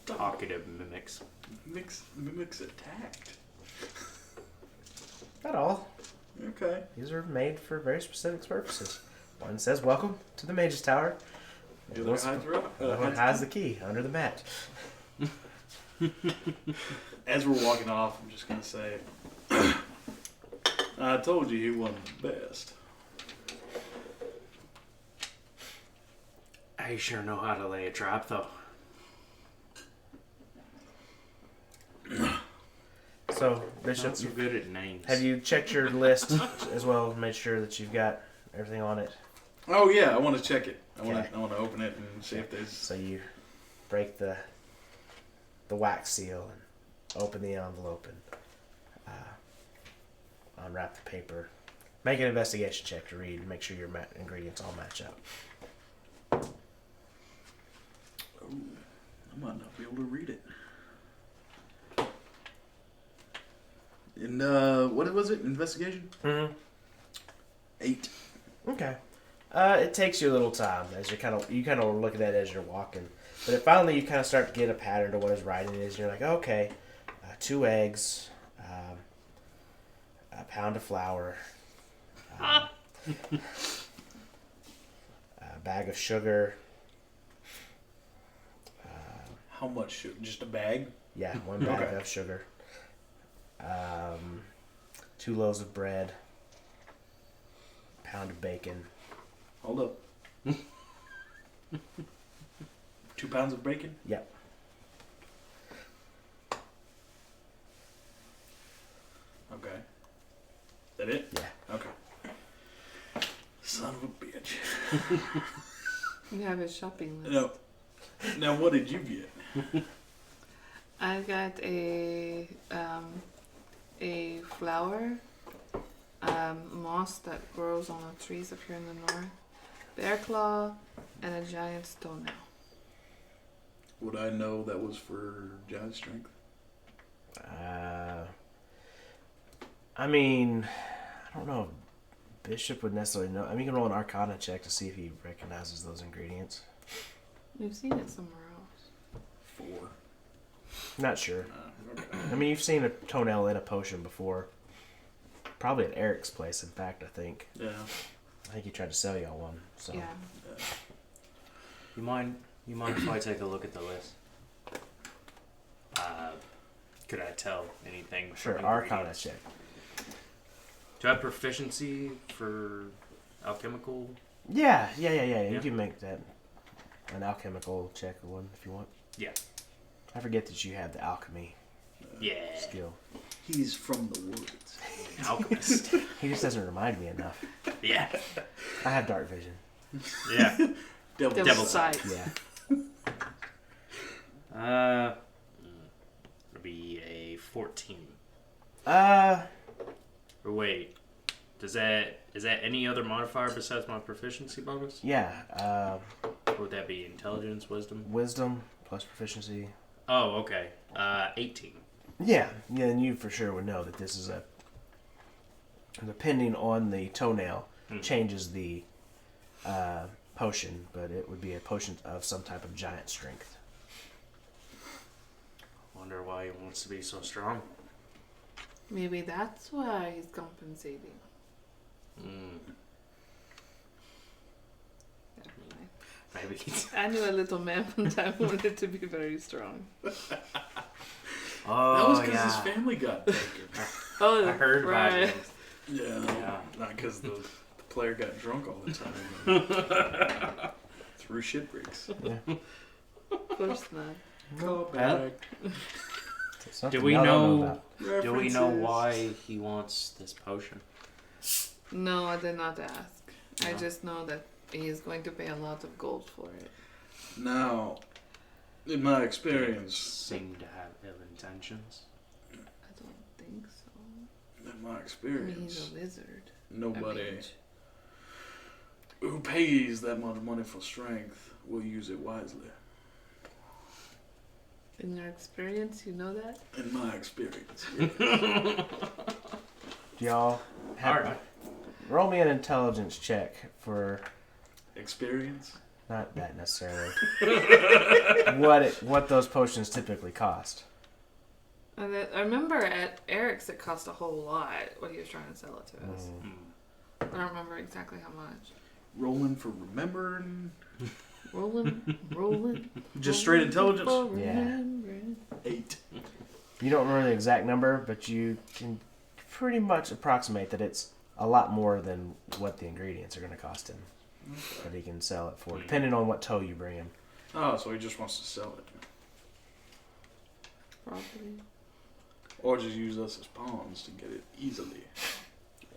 Talkative mimics. Mimics attacked. Not all. Okay. These are made for very specific purposes. One says, "Welcome to the mage's tower." The other hides rock. The other one has the key under the mat. As we're walking off, I'm just gonna say, I told you he wasn't the best. I sure know how to lay a trap, though. So, Bishop, Not so good at names. have you checked your list as well to make sure that you've got everything on it? Oh yeah, I want to check it. I Okay. want to open it and see if there's. So you break the wax seal and open the envelope and unwrap the paper. Make an investigation check to read and make sure your ingredients all match up. I might not be able to read it. And what was it? Investigation? Mm-hmm. 8. Okay. It takes you a little time as you kind of looking at it as you're walking, but finally you kind of start to get a pattern to what his writing is. And you're like, okay, 2 eggs, a pound of flour, a bag of sugar. How much sugar? Just a bag? Yeah, 1 bag Okay. of sugar. 2 loaves of bread. A pound of bacon. Hold up. 2 pounds of bacon? Yep. Okay. Is that it? Yeah. Okay. Son of a bitch. You have a shopping list. No. Now, what did you get? I got a flower, moss that grows on the trees up here in the north, bear claw, and a giant's toenail. Would I know that was for giant strength? I mean, I don't know if Bishop would necessarily know. I mean, you can roll an Arcana check to see if he recognizes those ingredients. We've seen it somewhere else. 4. Not sure. Okay. I mean, you've seen a toenail in a potion before. Probably at Eric's place, in fact, I think. Yeah. I think he tried to sell y'all one. So. Yeah. You mind if I take a look at the list? Could I tell anything? Sure, from Arcana ingredients? check. Do I have proficiency for alchemical? Yeah. You Yeah. can make that an alchemical check one if you want. Yeah. I forget that you have the alchemy Yeah. skill. He's from the woods. Alchemist. He just doesn't remind me enough. Yeah. I have dark vision. Yeah. Devil's sight. Yeah. It'll be a 14. Uh, Or wait, is that any other modifier besides my proficiency bonus? yeah. Or would that be intelligence, wisdom? Wisdom plus proficiency. Oh, okay. 18. Yeah, and you for sure would know that this is depending on the toenail, changes the potion, but it would be a potion of some type of giant strength. Wonder why he wants to be so strong. Maybe that's why he's compensating. Mm, Never mind. maybe. I knew a little man one time wanted to be very strong. Oh, That was because yeah. his family got taken. Oh, I heard about right. it. Yeah. Not because the player got drunk all the time. Threw shit bricks. Of course not. Call Well, back. Something Do we y'all don't know? about. Do we know References. why he wants this potion? No, I did not ask. I No. just know that he's going to pay a lot of gold for it. Now, in my experience, Seem to have ill intentions. I don't think so. in my I mean, experience, he's a lizard. a nobody mage. who pays that much money for strength will use it wisely. In your experience, you know that? In my experience. Y'all have, Alright. roll me an intelligence check for Experience? not that necessarily. what those potions typically cost. And I remember at Eric's it cost a whole lot what he was trying to sell it to us. I don't remember exactly how much. Rolling for remembering? Rolling. Just straight intelligence? for Yeah. remembering. 8. You don't remember the exact number, but you can pretty much approximate that it's a lot more than what the ingredients are going to cost him. That he can sell it for, depending on what toe you bring him. Oh, so he just wants to sell it. Probably. Or just use us as pawns to get it easily.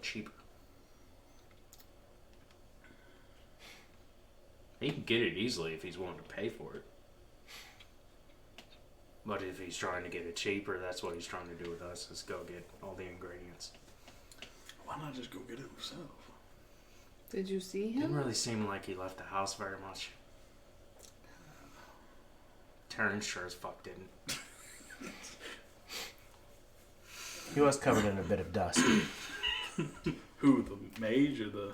Cheap. He can get it easily if he's willing to pay for it. But if he's trying to get it cheaper, that's what he's trying to do with us, is go get all the ingredients. Why not just go get it himself? Did you see Didn't him? really seem like he left the house very much. Terrence sure as fuck didn't. He was covered in a bit of dust. Who, the mage or the...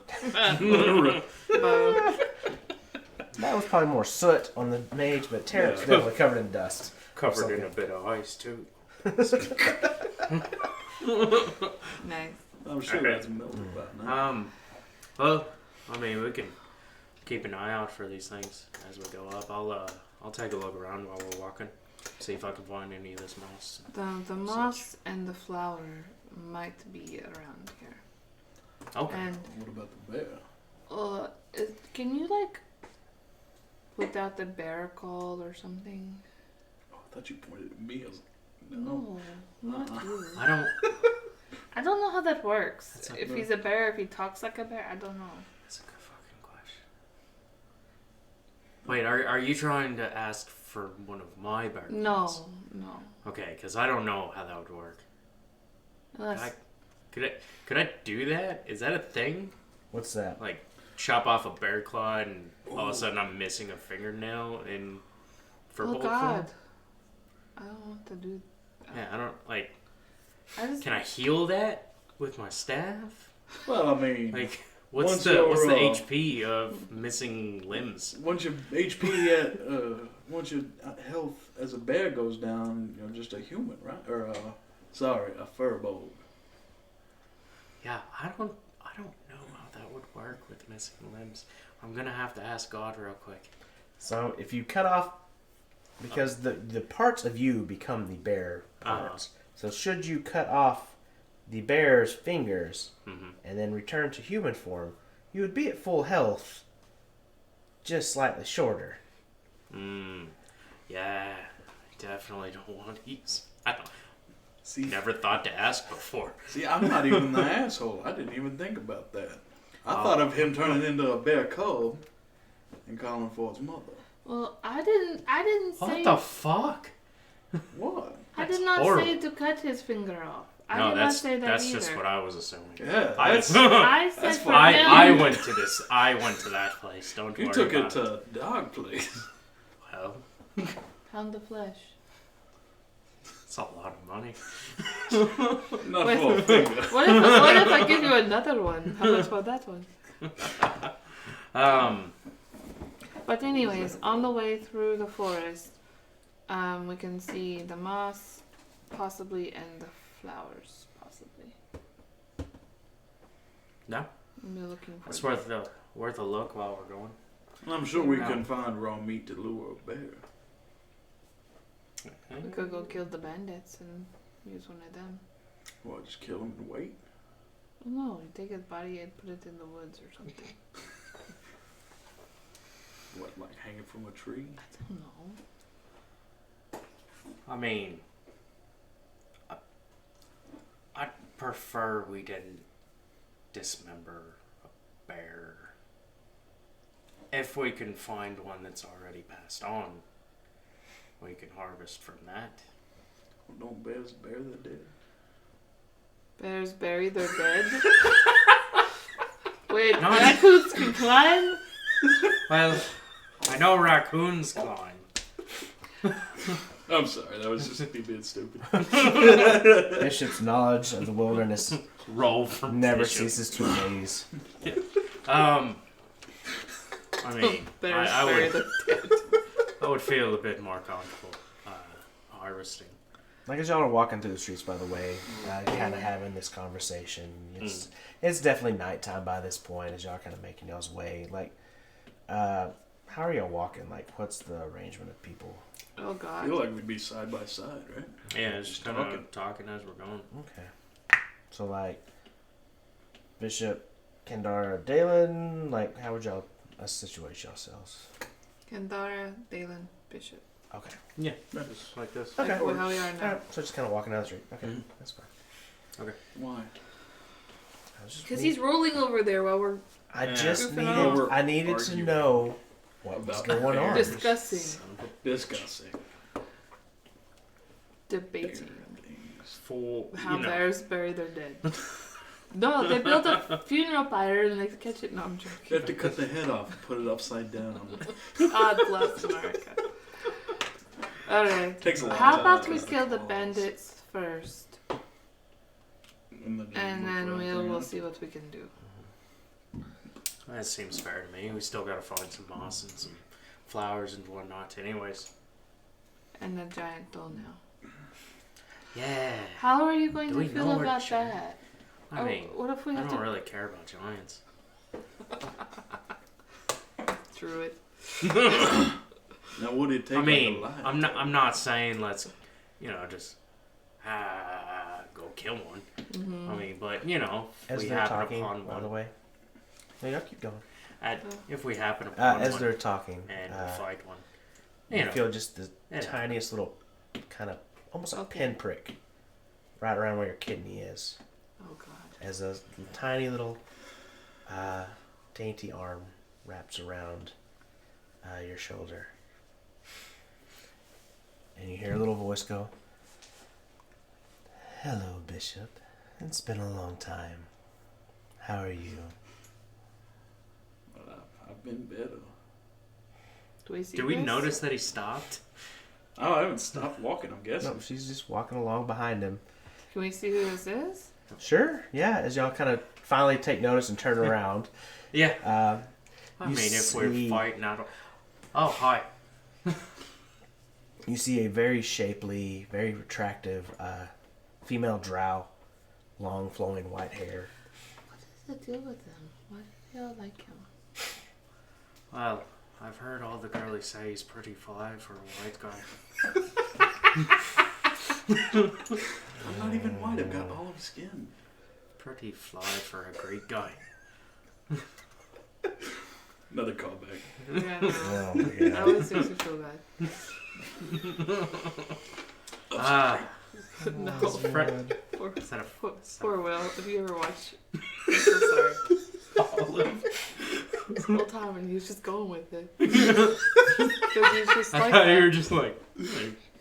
That was probably more soot on the mage, but Terrence definitely covered in dust. Covered in a bit of ice, too. Nice. I'm sure Okay. that's melted by now. Well, I mean, we can keep an eye out for these things as we go up. I'll take a look around while we're walking, see if I can find any of this moss. The moss and the flower might be around here. Okay. And What about the bear? can you like put out the bear call or something? Oh, I thought you pointed at me. I was like, no. No, not you. I don't. I don't know how that works. That's a- If he's a bear, if he talks like a bear, I don't know. That's a good fucking question. Wait, are you trying to ask for one of my bear claws? No. Okay, because I don't know how that would work. Unless Could I do that? Is that a thing? What's that? Like, chop off a bear claw and all of a sudden I'm missing a fingernail in for oh bullet God, form? I don't want to do. Yeah, I don't like. I just Can I heal that with my staff? Well, I mean, Like, what's Once the you're, HP of missing limbs? once your HP at, once your health as a bear goes down, you're just a human, right? Or, sorry, a furbolg. Yeah, I don't know how that would work with missing limbs. I'm gonna have to ask God real quick. So if you cut off, because the parts of you become the bear parts. So should you cut off the bear's fingers and then return to human form, you would be at full health, just slightly shorter. Yeah, I definitely don't want to use. I See, Never thought to ask before. see, I'm not even the asshole. I didn't even think about that. I thought of him turning into a bear cub and calling for his mother. Well, I didn't say. What the fuck? What? I That's did not horrible. say to cut his finger off. I No, did that's not say that that's either. just what I was assuming. Yeah, I, that's, I said That's for fine. him. I went to this. I went to that place. Don't you worry took it about to a dog place. Well, Pound the flesh. it's a lot of money. Not Wait. for a finger. What if I give you another one? How much for that one? But anyways, on the way through the forest, we can see the moss, possibly, and the flowers, possibly. No, We're looking for. it's them. worth a look while we're going. I'm sure we No. can find raw meat to lure a bear. We could go kill the bandits and use one of them. What, just kill him and wait? No, you take his body and put it in the woods or something. What, like hanging from a tree? I don't know. I mean, I'd prefer we didn't dismember a bear. If we can find one that's already passed on, we can harvest from that. Well, don't bears bear the dead? Bears bury their dead. Wait, No. raccoons can climb? Well, I know raccoons climb. I'm sorry, that was just me being stupid. Bishop's knowledge of the wilderness Roll from never Bishop. ceases to amaze. I mean, Bears I bury would, their dead. I would feel a bit more comfortable harvesting. Like as y'all are walking through the streets, by the way, kind of having this conversation. It's definitely nighttime by this point as y'all kind of making y'all's way. Like, how are y'all walking? Like, what's the arrangement of people? Oh I god. feel like we'd be side by side, right? Yeah, it's just kind of talking as we're going. Okay. So like, Bishop, Kendara, Dalen, like, how would y'all situate yourselves? Kendara, Dalen, Bishop. Okay. Yeah, Right. just like this. Okay. Like how we are now. Alright, so just kind of walking down the street. Okay, Mhm. that's fine. Why? I was just Because he's rolling over there while we're I Yeah. just Goofing needed. off. We're I needed to arguing know what was about going on. bears. discussing, Son of a Discussing. debating Things. fool. how You know. bears bury their dead. No, they built a funeral pyre and they catch it. No, I'm You joking. have to cut the head off and put it upside down. God bless America. Alright. Takes a long How time about to we cut the kill the claws. bandits first, And then, and then we'll see what we can do. That seems fair to me. We still gotta find some moss and some flowers and whatnot, anyways. And a giant doll now. Yeah. How are you going Do to we know feel where about to check? that? I mean, what if we I have don't to really care about giants. through it? Now, would it take I mean, like a lie? I'm not saying let's, just go kill one. Mm-hmm. I mean, but if As we they're happen talking, upon by one, the way. No, y'all keep going. if we happen upon As one they're talking, and we fight one, you feel just the Yeah. tiniest little, kind of almost a Okay. pinprick, right around where your kidney is, Oh god. as a tiny little, dainty arm wraps around your shoulder, and you hear a little voice go, "Hello, Bishop. It's been a long time. How are you?" Well, I've been better. Do we see do we this? notice that he stopped? Oh, I haven't stopped walking, I'm guessing. No, she's just walking along behind him. Can we see who this is? Sure, yeah. As y'all kind of finally take notice and turn around, Yeah. I you mean, if see- we're fighting, I don't. Oh, hi. you see a very shapely, very attractive female drow, long flowing white hair. What is the deal with them? Why do they all like him? Well, I've heard all the girlies say he's pretty fly for a white guy. I'm not even white, I've got olive skin. Pretty fly for a Greek guy. Another callback. Yeah, no. Oh, That yeah. always makes me feel bad. No. Fred. Poor, Is that a poor Will. If you ever watch, I'm so sorry. Olive? This whole time, and he was just going with it. Because he's just I like thought you were that. just like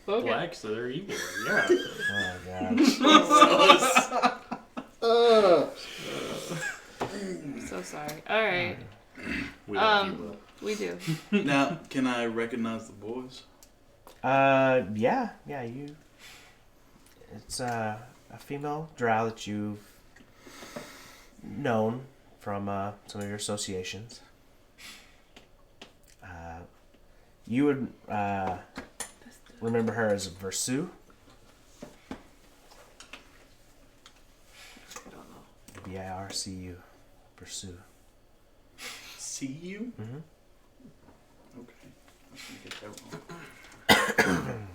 Okay. black, so they're evil. Yeah. Oh I'm so sorry. All right. We love you, Will. We do. Now, can I recognize the boys? god. Yeah. You. It's a female drow that you've known from some of your associations. You would remember her as Versu. I don't know. Bircu. Versu. See you? Mm-hmm. Okay. I can get that wrong.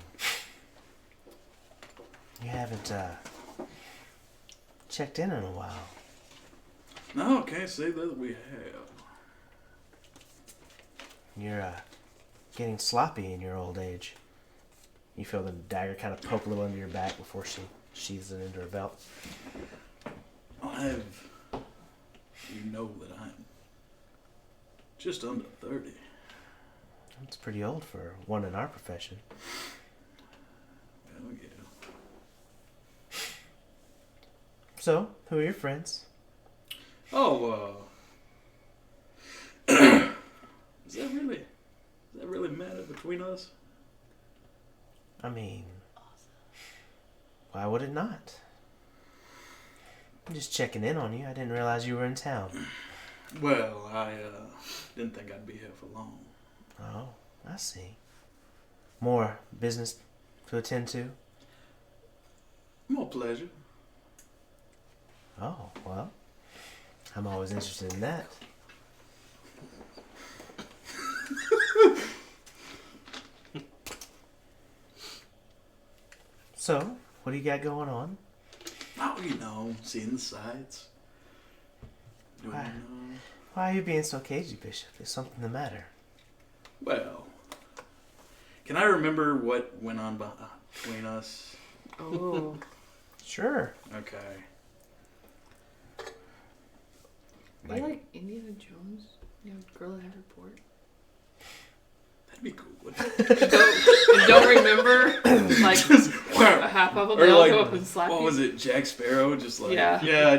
You haven't checked in a while. No, can't say that we have. You're getting sloppy in your old age. You feel the dagger kind of poke a little under your back before she sheathes it into her belt. You know that I'm just under 30. That's pretty old for one in our profession. Well, yeah. So, who are your friends? Oh, does that really matter between us? I mean, why would it not? I'm just checking in on you. I didn't realize you were in town. Well, I didn't think I'd be here for long. Oh, I see. More business to attend to? More pleasure. Oh, well, I'm always interested in that. So, what do you got going on? Oh, seeing the sights. Doing, Why? Why are you being so cagey, Bishop? Is something the matter? well, can I remember what went on between us? Oh. Sure. Okay. Are you like Indiana Jones? You know, girl at every port. That'd be cool. don't remember like a half of them. Or They all like, go up and slap what you. was it, Jack Sparrow? Just like, Yeah. I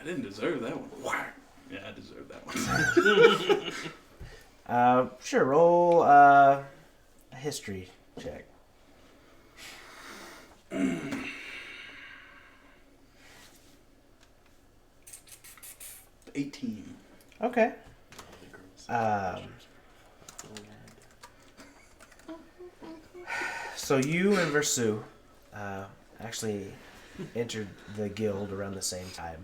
didn't deserve that one. Yeah, I deserve that one. Sure. Roll a history check. 18. Okay. So you and Versu actually entered the guild around the same time.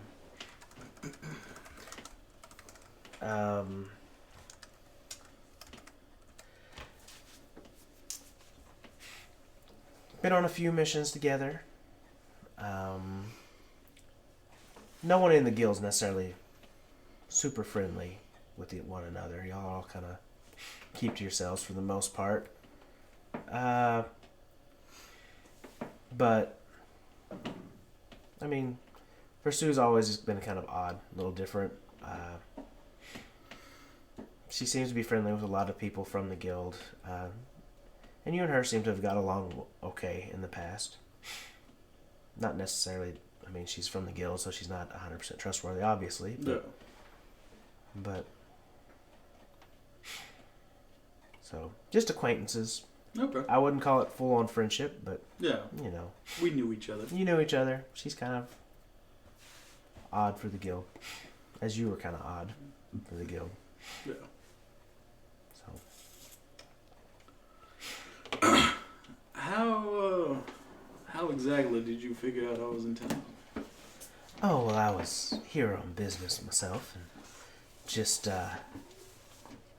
Been on a few missions together. No one in the guild's necessarily super friendly with one another. Y'all all kind of keep to yourselves for the most part. But I mean, Versu's always been kind of odd, a little different. She seems to be friendly with a lot of people from the guild, and you and her seem to have got along okay in the past. Not necessarily. I mean, she's from the guild, so she's not 100% trustworthy, obviously. No. But so just acquaintances. Okay. I wouldn't call it full-on friendship, but Yeah. you know, We knew each other. you know each other. She's kind of odd for the guild, as you were kind of odd for the guild. Yeah. So How exactly did you figure out I was in town? oh well, I was here on business myself, and just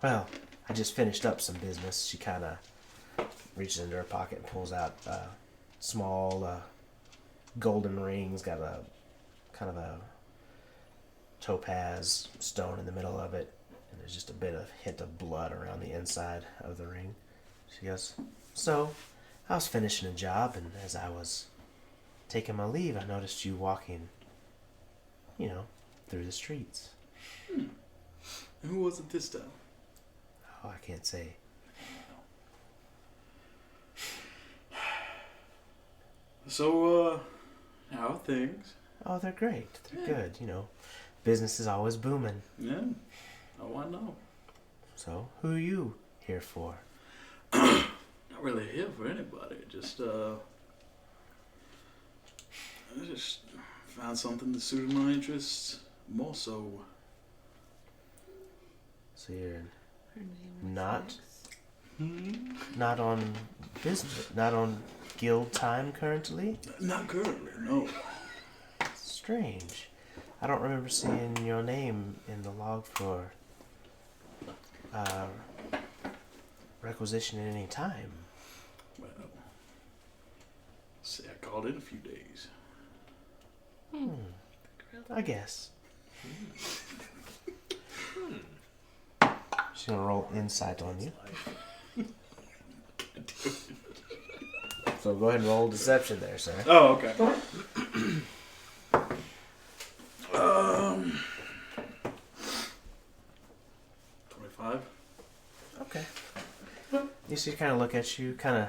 well, I just finished up some business. She kind of reaches into her pocket and pulls out small golden rings. Got a kind of a topaz stone in the middle of it, and there's just a bit of hint of blood around the inside of the ring. She goes, so I was finishing a job, and as I was taking my leave, I noticed you walking, through the streets. Who was it this time? Oh, I can't say. So, how are things? Oh, they're great. They're good, Business is always booming. Yeah. Oh, I know. So, who are you here for? Not really here for anybody. I just found something that suited my interests more so. So you're Her name was Not- Alex. not on business, not on guild time currently? Not currently, no. Strange. I don't remember seeing your name in the log for requisition at any time. Well, see, I called in a few days. I guess. She's gonna roll insight on you. So go ahead and roll deception there, sir. Oh, okay. 25. Okay. You see, kind of look at you, kind of.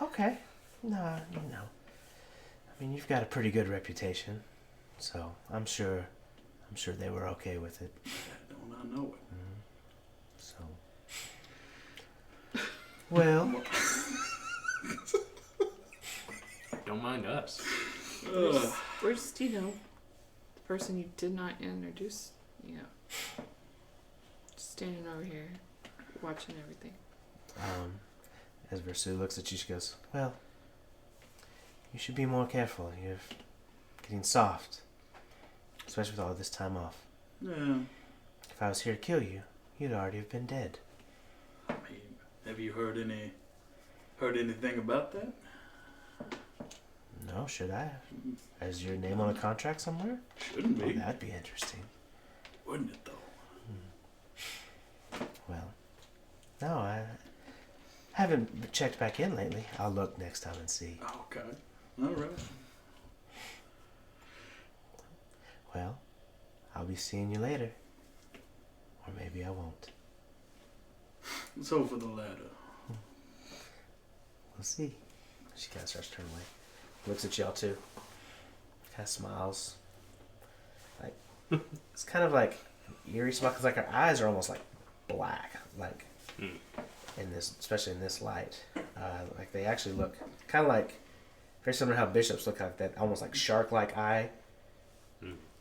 Okay. No, I mean, you've got a pretty good reputation, so I'm sure they were okay with it. Don't I know it? So. Well, Don't mind us. We're just, the person you did not introduce, just standing over here, watching everything. as Versu looks at you, she goes, "Well, you should be more careful. You're getting soft, especially with all this time off. Yeah. If I was here to kill you, you'd already have been dead." I mean, have you heard anything about that? No, should I? Is your name on a contract somewhere? Shouldn't Oh, be. that'd be interesting. Wouldn't it, though? Well, no, I haven't checked back in lately. I'll look next time and see. Okay. All right. Well, I'll be seeing you later. Or maybe I won't. Let's hope for the latter. We'll see. She kind of starts turning away. Looks at y'all too. Kind of smiles. Like, it's kind of like eerie smile, because like her eyes are almost like black. Like, in this, especially in this light. Like they actually look kind of like, very similar to how bishops look, like that almost like shark-like eye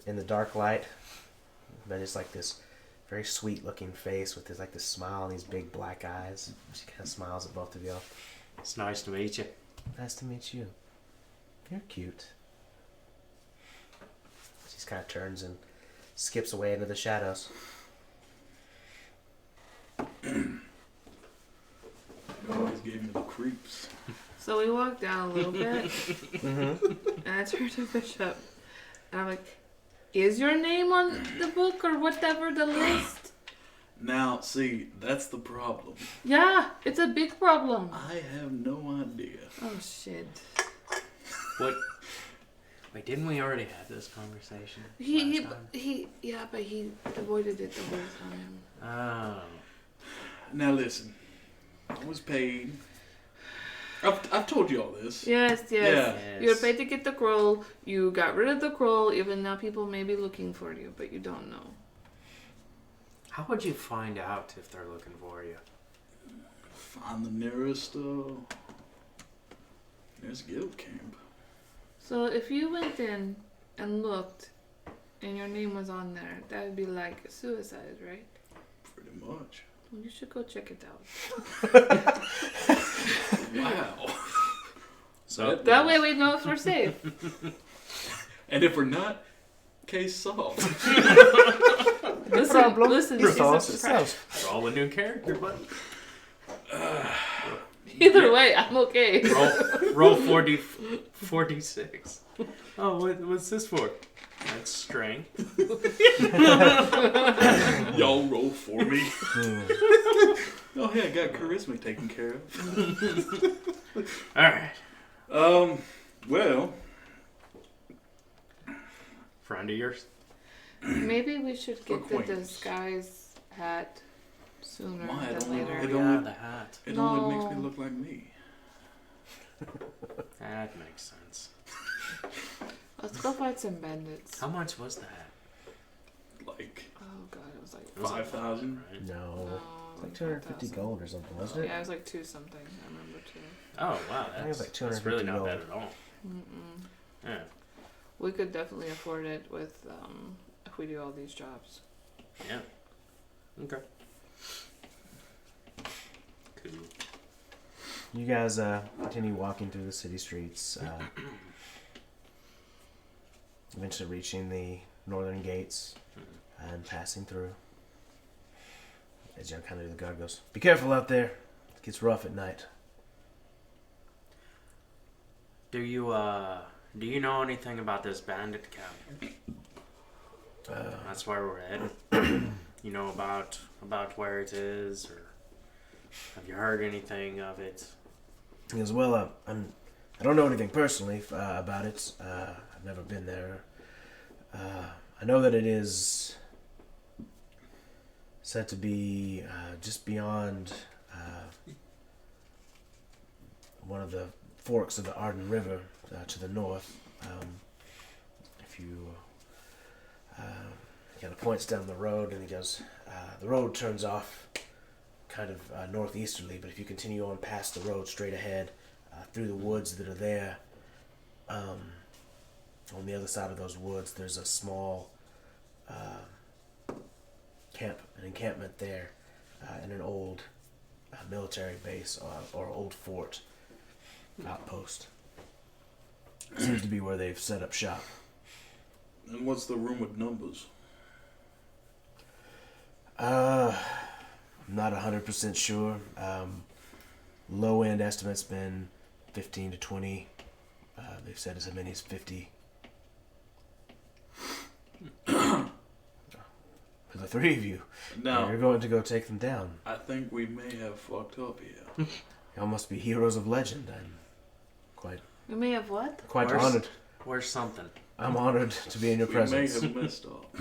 in the dark light. But it's like this very sweet-looking face with this like this smile and these big black eyes. She kind of smiles at both of y'all. It's nice to meet you. Nice to meet you. You're cute. She just kind of turns and skips away into the shadows. Always gave me the creeps. So we walked down a little bit, and I turned to Bishop, and I'm like, "Is your name on the book or whatever, the list?" Now, see, that's the problem. Yeah, it's a big problem. I have no idea. Oh shit. What? Wait, didn't we already have this conversation He last time? but he avoided it the whole time. Oh. Now listen, I was paid. I've told you all this. Yes. Yeah. You were paid to get the scroll. You got rid of the scroll. Even now, people may be looking for you, but you don't know. How would you find out if they're looking for you? Find the nearest guild camp. So if you went in and looked, and your name was on there, that would be like suicide, right? Pretty much. Well, you should go check it out. Wow. So That way we know if we're safe. And if we're not, case solved. Listen, she's a Solves surprise. itself. roll a new character, bud. Either way, I'm okay. Roll 46. Oh, what's this for? That's strength. Y'all roll for me. Oh, hey, I got charisma taken care of. All right. Well, Friend of yours? Maybe we should get the Acquaintance. disguise hat sooner Why? than later. It Yeah, only- the hat. It only makes No. me look like me. That makes sense. Let's go fight some bandits. How much was the hat? Like Oh god, it was like It was like 5,000? right? No. no, It's like 250 5,000. gold or something, wasn't it? Yeah, it was like 2 something. I remember too. Oh wow, think it was that's, like that's really 250 not gold. bad at all. Mm-mm. Yeah. We could definitely afford it with if we do all these jobs. Yeah. Okay. Cool. You guys continue walking through the city streets, eventually reaching the northern gates and passing through. As you kind of the guard goes, "Be careful out there. It gets rough at night." Do you know anything about this bandit camp? That's where we're headed. You know about where it is, or have you heard anything of it? He goes, "Well, I don't know anything personally about it. I've never been there. I know that it is said to be just beyond one of the forks of the Arden River to the north. If you he kind of points down the road, and he goes, the road turns off kind of northeasterly, but if you continue on past the road straight ahead through the woods that are there, on the other side of those woods there's a small an encampment there, and an old military base or old fort outpost. Seems to be where they've set up shop." And what's the room with numbers? I'm not 100% sure. Low end estimates been 15 to 20. They've said as many as 50. For the three of you, Now, you're going to go take them down. I think we may have fucked up here. Y'all must be heroes of legend. I'm quite We may have what? Where's- honored. Where's something? I'm honored to be in your We presence. may have messed up.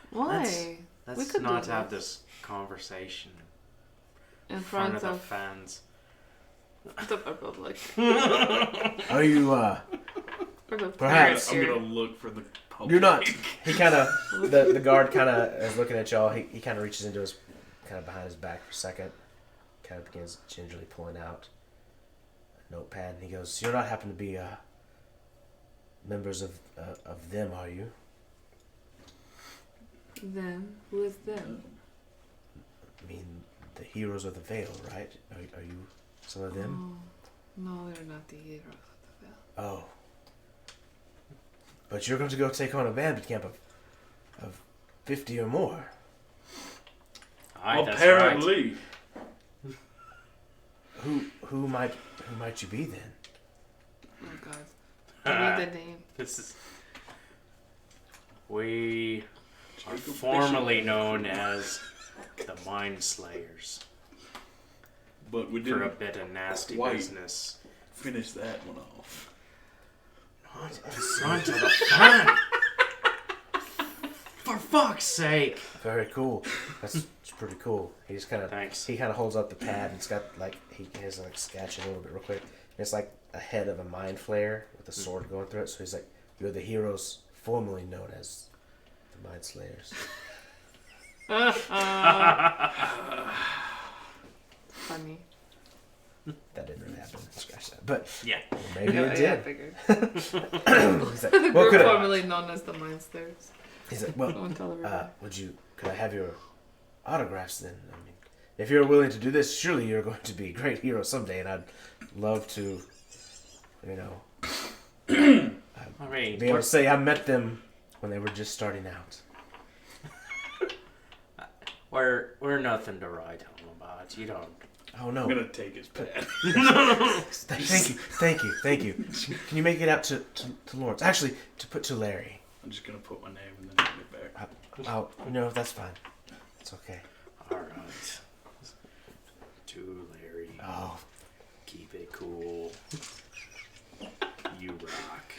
Why? Let's could not do have that. this conversation In in front of the of fans. the public. Are you, Or the Perhaps. parents I'm here. gonna look for the public. you're not, he kind of, the guard kind of is looking at y'all. He kind of reaches into his, kind of behind his back for a second, kind of begins gingerly pulling out a notepad, and he goes, "You're not happen to be, members of them, are you?" Them? Who is them? I mean, the heroes of the Vale, right? Are you some of them? Oh, no, we're not the heroes of the Vale. Oh. But you're going to go take on a bandit camp of 50 or more. Aye, that's right. Apparently. Who might you be then? Oh god. I need the name. This is. We are Jacob formerly Bishop. known as the Mind Slayers But we for a didn't bit of nasty quite. business. finish that one off. Run to the front! For fuck's sake! Very cool. It's pretty cool. He just kind of Thanks. He kind of holds up the pad. And it's got like he has like sketch it a little bit real quick. It's like a head of a mind flayer with a sword going through it. So he's like, "You're the heroes formerly known as the Mind Slayers." Funny. That didn't really happen. Scratch that. But Yeah. maybe Yeah, it yeah, I did. figured. He's like, The "Well, group could I?" formerly known as the Mindsters. He's like, "Well, Don't tell everybody. could I have your autographs then? I mean, if you're willing to do this, surely you're going to be a great hero someday, and I'd love to, you know, I mean, be able to say I met them when they were just starting out." we're nothing to write home about. You don't. Oh no! I'm gonna take his pad. Thank you. Can you make it out to Lawrence? Actually, to put to Larry. I'm just gonna put my name and then give it back. Oh no, that's fine. It's okay. Alright. To Larry. Oh, Keep it cool. You rock.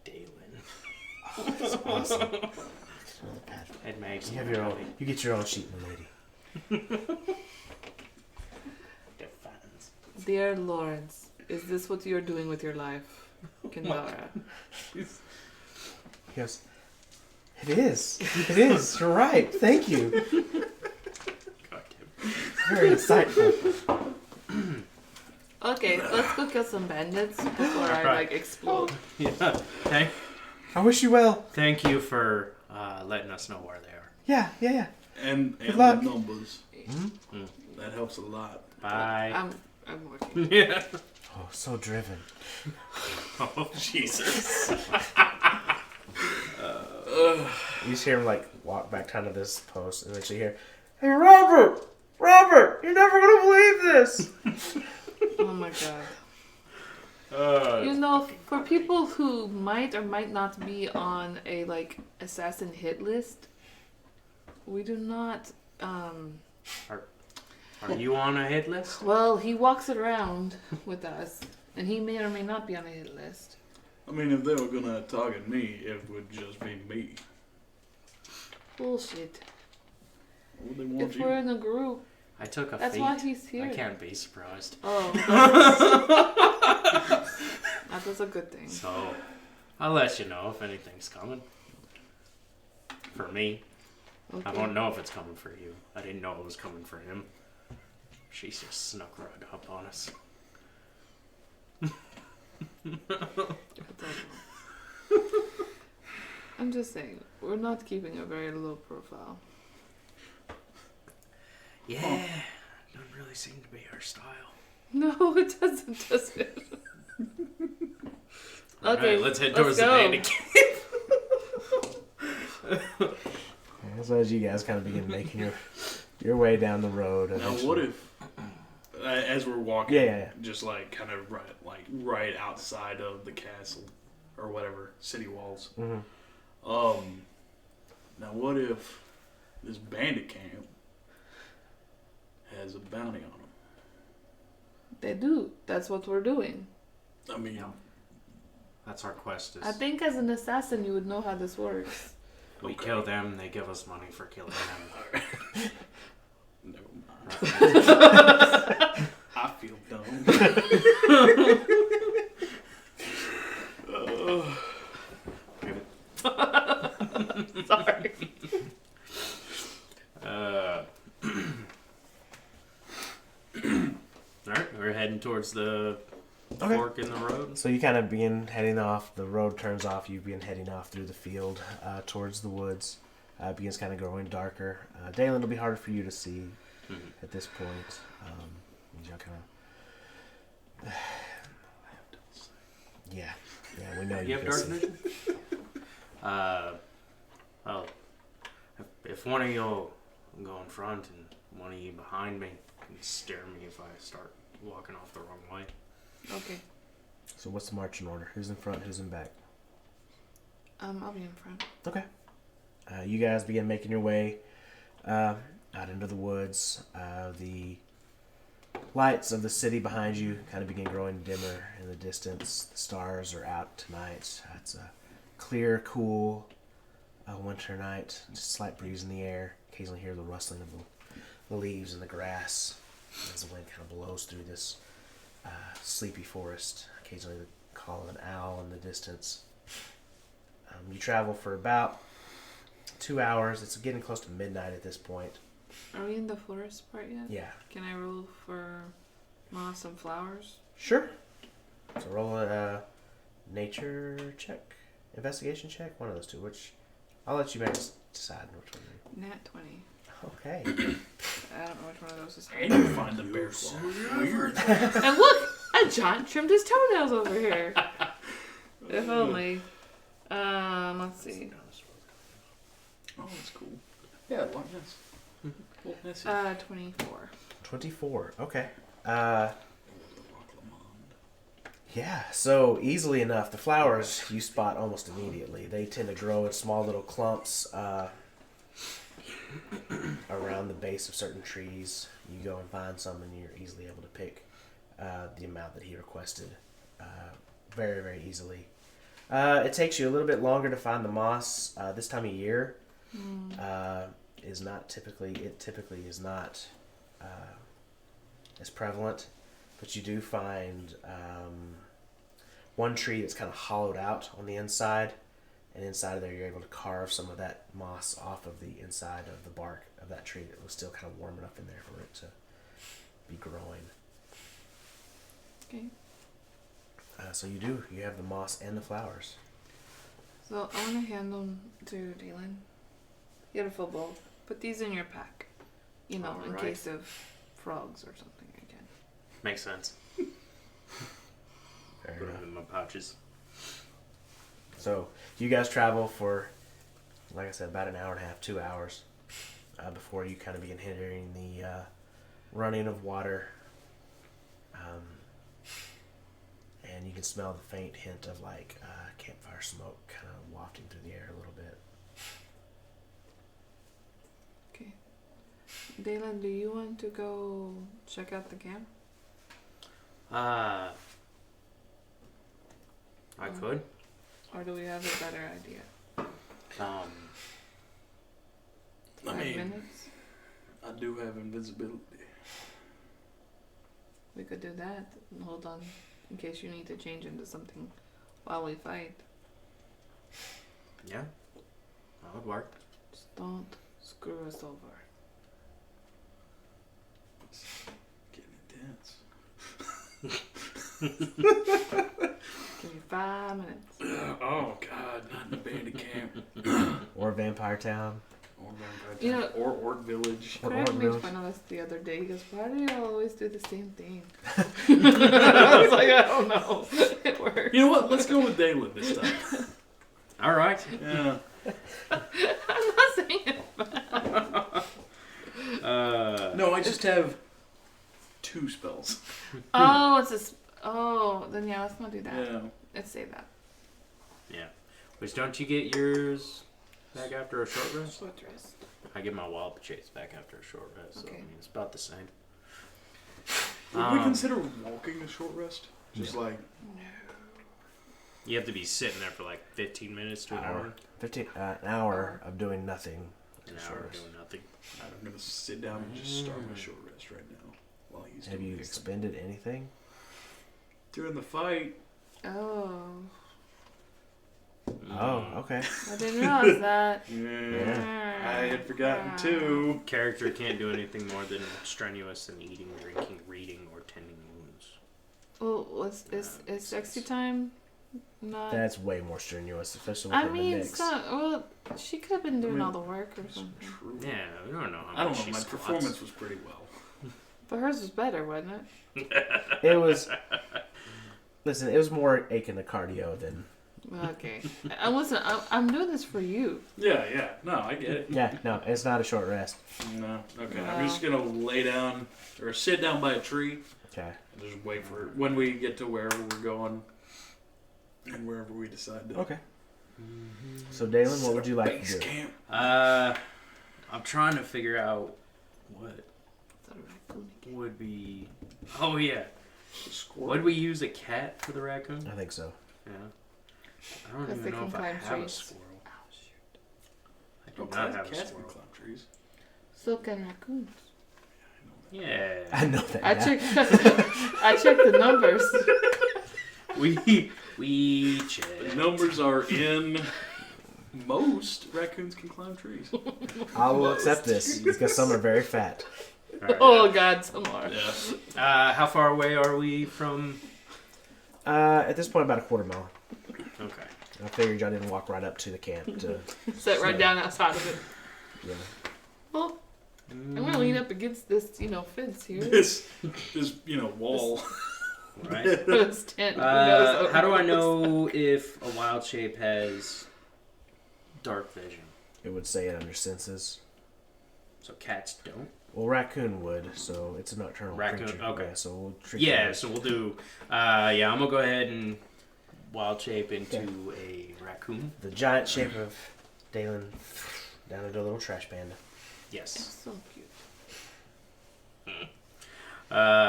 Dalen. Awesome. It makes You me have your own. happy. You get your own sheet, my lady. Defense. Dear lords, is this what you're doing with your life, Kindara? He goes, it is. It is. You're right. Thank you. Very insightful. Okay, let's go kill some bandits before I explode. Yeah. Thank, I wish you well. thank you for letting us know where they are. Yeah. And the luck. numbers. That helps a lot. Bye. I'm working. Yeah. Oh, so driven. Oh, Jesus. You just hear him like walk back down to this post, and then you hear, "Hey, Robert, you're never gonna believe this." Oh my god. You know, for people who might or might not be on a assassin hit list, we do not. Are you on a hit list? Well, he walks around with us, and he may or may not be on a hit list. I mean, if they were gonna target me, it would just be me. Bullshit. Would they want If you? we're in a group, I took a that's feat. why he's here. I can't be surprised. Oh, that was a good thing. So, I'll let you know if anything's coming. For me. Okay. I won't know if it's coming for you. I didn't know it was coming for him. She's just snuck right up on us. I'm just saying, we're not keeping a very low profile. Yeah. Doesn't really seem to be our style. No, it doesn't, does it? Okay, Alright, let's head towards the go. bandit So as you guys kind of begin making your way down the road. Now, eventually- what if, as we're walking, Yeah. just kind of right outside of the castle or whatever city walls. Mhm. Now what if this bandit camp has a bounty on them? They do. That's what we're doing. I mean, Yeah. That's our quest. Is I think as an assassin, you would know how this works. we Okay. kill them, they give us money for killing them. never mind. I feel dumb. Sorry. Alright, we're heading towards the Okay. fork in the road. So you kind of begin heading off. The road turns off. You begin heading off through the field towards the woods. It begins kind of growing darker. Dayland will be harder for you to see at this point. You kind of, yeah, we know You have can dark see. vision? Well, if one of you go in front and one of you behind me can stare me if I start walking off the wrong way. Okay. So what's the marching order? Who's in front? Who's in back? I'll be in front. Okay. You guys begin making your way out into the woods. The lights of the city behind you kind of begin growing dimmer in the distance. The stars are out tonight. It's a clear, cool winter night. Just a slight breeze in the air. Occasionally hear the rustling of the leaves and the grass as the wind kind of blows through this sleepy forest. Occasionally the call of an owl in the distance. You travel for about 2 hours. It's getting close to midnight at this point. Are we in the forest part yet? Yeah. Can I roll for moss and flowers? Sure. So roll a nature check, investigation check, one of those two. Which I'll let you guys decide which one. Nat 20. Okay. I don't know which one of those is. And you find the bear claw. Weird. And look! A giant trimmed his toenails over here. If only. Let's see. Oh, that's cool. Yeah, like this. Well, that's it. 24. 24. Okay. Yeah, so easily enough, the flowers you spot almost immediately. They tend to grow in small little clumps around the base of certain trees. You go and find some, and you're easily able to pick the amount that he requested very, very easily. It takes you a little bit longer to find the moss this time of year. Is not typically is not as prevalent, but you do find one tree that's kind of hollowed out on the inside, and inside of there you're able to carve some of that moss off of the inside of the bark of that tree that was still kind of warm enough in there for it to be growing. Okay. So you have the moss and the flowers. So I want to hand them to Dylan. Get a full bowl. Put these in your pack. You know, in Alright. case of frogs or something again. Makes sense. Fair Put enough. them in my pouches. So you guys travel for, like I said, about an hour and a half, 2 hours, before you kind of begin hearing the running of water, and you can smell the faint hint of like campfire smoke kind of wafting through the air a little bit. Okay. Dylan, do you want to go check out the camp? I could. Or do we have a better idea? I 5 mean, minutes? I do have invisibility. We could do that. And hold on. In case you need to change into something while we fight. Yeah, that would work. Just don't screw us over. It's getting intense. Give me 5 minutes. Oh God, not in a bandit camp Or Vampire Town. or vampire You town, know- or Orc Village. Or Craig made Village. fun of us the other day. He goes, why do you always do the same thing? I was like, I don't know. It works. You know what? Let's go with Dalen this time. All right. Yeah. I'm not saying it. No, I just have 2 spells. Oh, it's a... Oh, then yeah, let's not do that. Yeah. Let's say that. Yeah. Which don't you get yours back after a short rest? Short rest. I get my wild chase back after a short rest, so I Okay. mean, it's about the same. Would we consider walking a short rest? Just like You have to be sitting there for like 15 minutes to an hour. 15 an hour of doing nothing. An Short hour rest. doing nothing. I'm gonna sit down and just start my short rest right now while he's Have doing you his thing. expended anything? During the fight. Oh. Oh, okay. I didn't realize that. Yeah. I had forgotten too. Character can't do anything more than strenuous and eating, drinking, reading, or tending wounds. Well, is sexy time not... That's way more strenuous, especially with I the mean, mix. it's not... Well, she could have been doing all the work or It's something. true. Yeah, we don't know how I much don't know. she My squats. performance was pretty well. But hers was better, wasn't it? It was. Listen, it was more aching the cardio than. Okay. Listen, I'm doing this for you. Yeah. No, I get it. Yeah, no, it's not a short rest. No. Okay. Wow. I'm just gonna lay down or sit down by a tree Okay. and just wait for when we get to wherever we're going and wherever we decide to. Okay. So, Dalen, what would you like Base to do? camp. I'm trying to figure out what It's a raccoon again. would be. Oh yeah, The squirrel. would we use a cat for the raccoon? I think so. Yeah. I don't 'Cause even they know can if I climb have a trees. squirrel. Oh, shoot. I do Oh, not have a cats can squirrel. climb trees. So can raccoons. Yeah. I know that. I now. checked. I checked the numbers. We The check. numbers are in. Most raccoons can climb trees. I will accept this because some are very fat. All right. Oh God, some are. Yeah. How far away are we from? At this point, about a quarter mile. Okay. I figured y'all didn't walk right up to the camp to. Sit right down outside of it. Yeah. Well, I'm gonna lean up against this, fence here. This wall. Right. This tent. Who knows How do I what it know if a wild shape has dark vision? It would say it under senses. So cats don't. Well, raccoon would, so it's a nocturnal Raccoon, creature. okay. Yeah, so we'll trick Yeah, you. so we'll do. I'm gonna go ahead and wild shape into a raccoon. The giant shape of Dalen down into a little trash panda. Yes. So cute.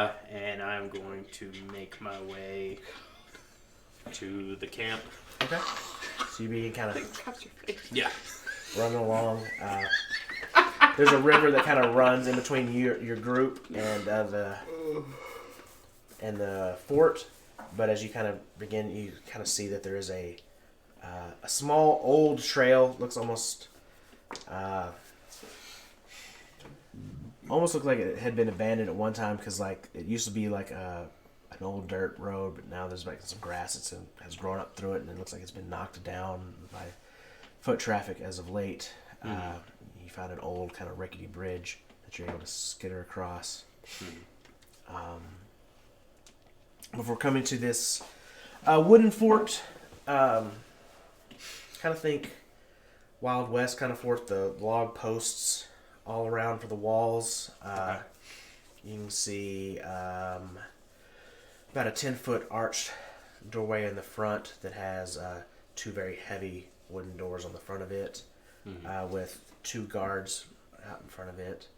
And I'm going to make my way to the camp. Okay. So you begin kind of Catch your face. Yeah. running along. There's a river that kind of runs in between your group and the fort. But as you kind of begin, you kind of see that there is a small old trail. Looks almost looked like it had been abandoned at one time because like it used to be like an old dirt road, but now there's like some grass has grown up through it, and it looks like it's been knocked down by foot traffic as of late. You found an old kind of rickety bridge that you're able to skitter across. Before coming to this wooden fort, kind of think Wild West kind of fort, the log posts all around for the walls. You can see about a 10-foot arched doorway in the front that has 2 very heavy wooden doors on the front of it, with 2 guards out in front of it.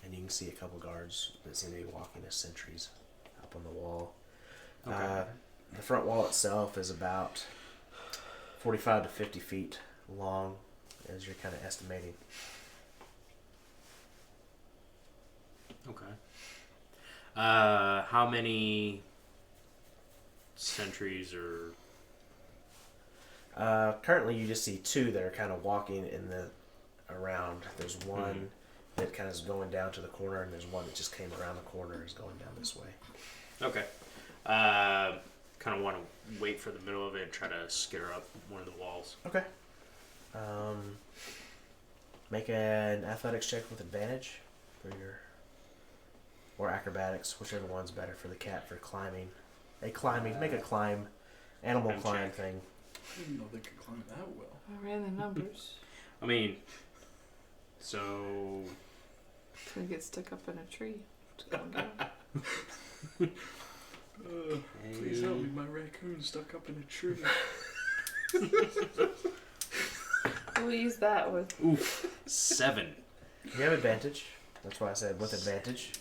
And you can see a couple guards that seem to be walking as sentries up on the wall. Okay. The front wall itself is about 45 to 50 feet long, as you're kind of estimating. Okay. How many sentries or... Currently, you just see 2 that are kind of walking around. There's one that kind of is going down to the corner, and there's one that just came around the corner and is going down this way. Okay. Kind of want to wait for the middle of it and try to skitter up one of the walls. Okay. Make an athletics check with advantage for or acrobatics, whichever one's better for the cat for climbing. Make a climb, animal Climb climb check. thing. I didn't know they could climb that well. I ran the numbers. I mean, so... Gonna get stuck up in a tree. Just going down. Please help me, my raccoon stuck up in a tree. We'll use that with. Oof. 7. You have advantage. That's why I said with advantage.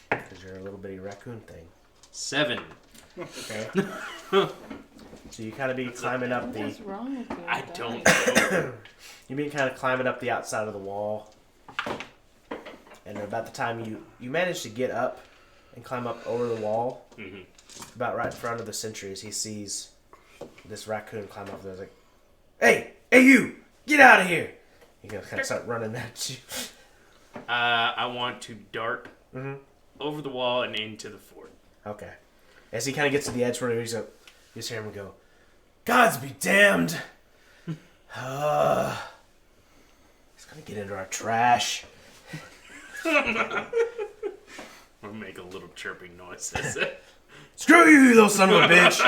Because you're a little bitty raccoon thing. 7. Okay. So you kind of be climbing up the... What's wrong with you? I Dying. don't know. You've been kind of climbing up the outside of the wall. And about the time you manage to get up and climb up over the wall, about right in front of the sentries, he sees this raccoon climb up there. He's like, hey, you, get out of here. He's going to kind of start running at you. I want to dart over the wall and into the fort. Okay. As he kind of gets to the edge where he's like, you just hear him go, gods be damned. He's going to get into our trash. Or make a little chirping noise. Screw you little son of a bitch.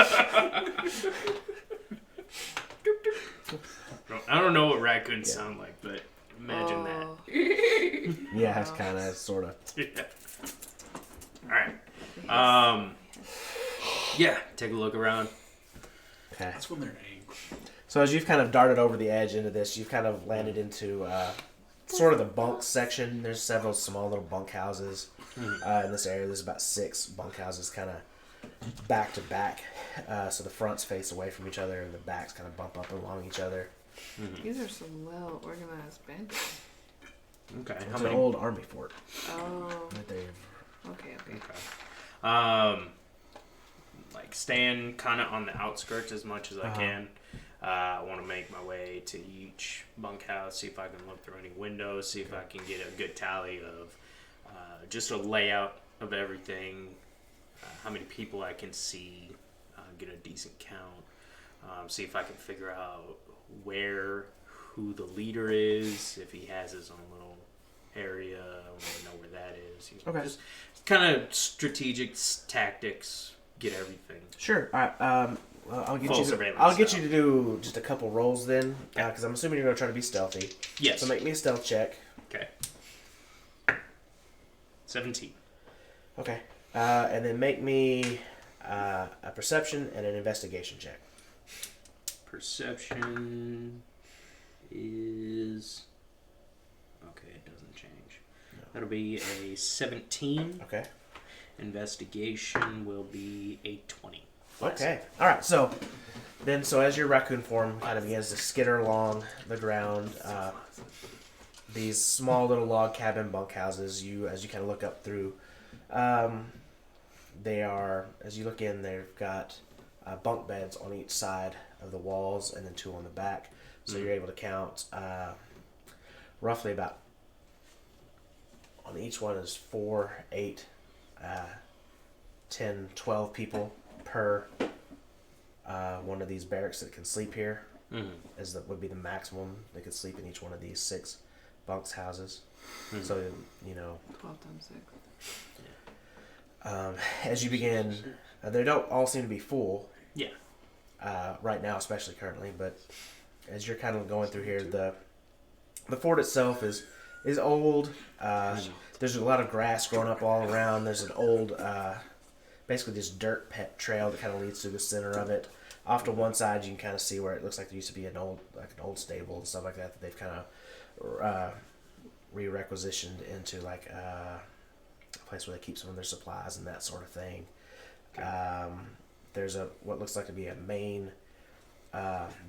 I don't know what raccoons sound like, but imagine that. Yeah, it's kind of, sort of. Yeah. Alright. Yeah, take a look around. Okay. That's when they're angry. So as you've kind of darted over the edge into this, you've kind of landed into sort of the bunk section. There's several small little bunk houses in this area. There's about 6 bunk houses kind of back to back. So the fronts face away from each other and the backs kind of bump up along each other. These are some well organized bandits. Okay. It's an old army fort. Oh. Right there. Okay. Like staying kind of on the outskirts as much as I can. I want to make my way to each bunkhouse, see if I can look through any windows, see if I can get a good tally of just a layout of everything, how many people I can see, get a decent count, see if I can figure out who the leader is, if he has his own little area, I want to know where that is. Okay. Just kind of strategic tactics, get everything. Sure. All right. Well, I'll get Full you. surveillance I'll get style. you to do just a couple rolls then, because I'm assuming you're gonna try to be stealthy. Yes. So make me a stealth check. Okay. 17. Okay. And then make me a perception and an investigation check. Perception is... Okay, it doesn't change. That'll be a 17. Okay. Investigation will be a 20. Okay. All right. So as your raccoon form kind of begins to skitter along the ground, these small little log cabin bunkhouses, as you kind of look up through, they are, as you look in, they've got bunk beds on each side of the walls and then 2 on the back. So you're able to count roughly about, on each one is 4, 8, 10, 12 people per one of these barracks that can sleep here. Would be the maximum they could sleep in each one of these 6 bunks houses. So 12 times 6. as you begin, they don't all seem to be full. Yeah. Right now, especially currently, but as you're kind of going through here, the fort itself is old. There's a lot of grass growing up all around. There's an old, basically this dirt pet trail that kind of leads to the center of it. Off to one side, you can kind of see where it looks like there used to be an old stable and stuff like that they've kind of re-requisitioned into like a place where they keep some of their supplies and that sort of thing. Okay. There's what looks like to be a main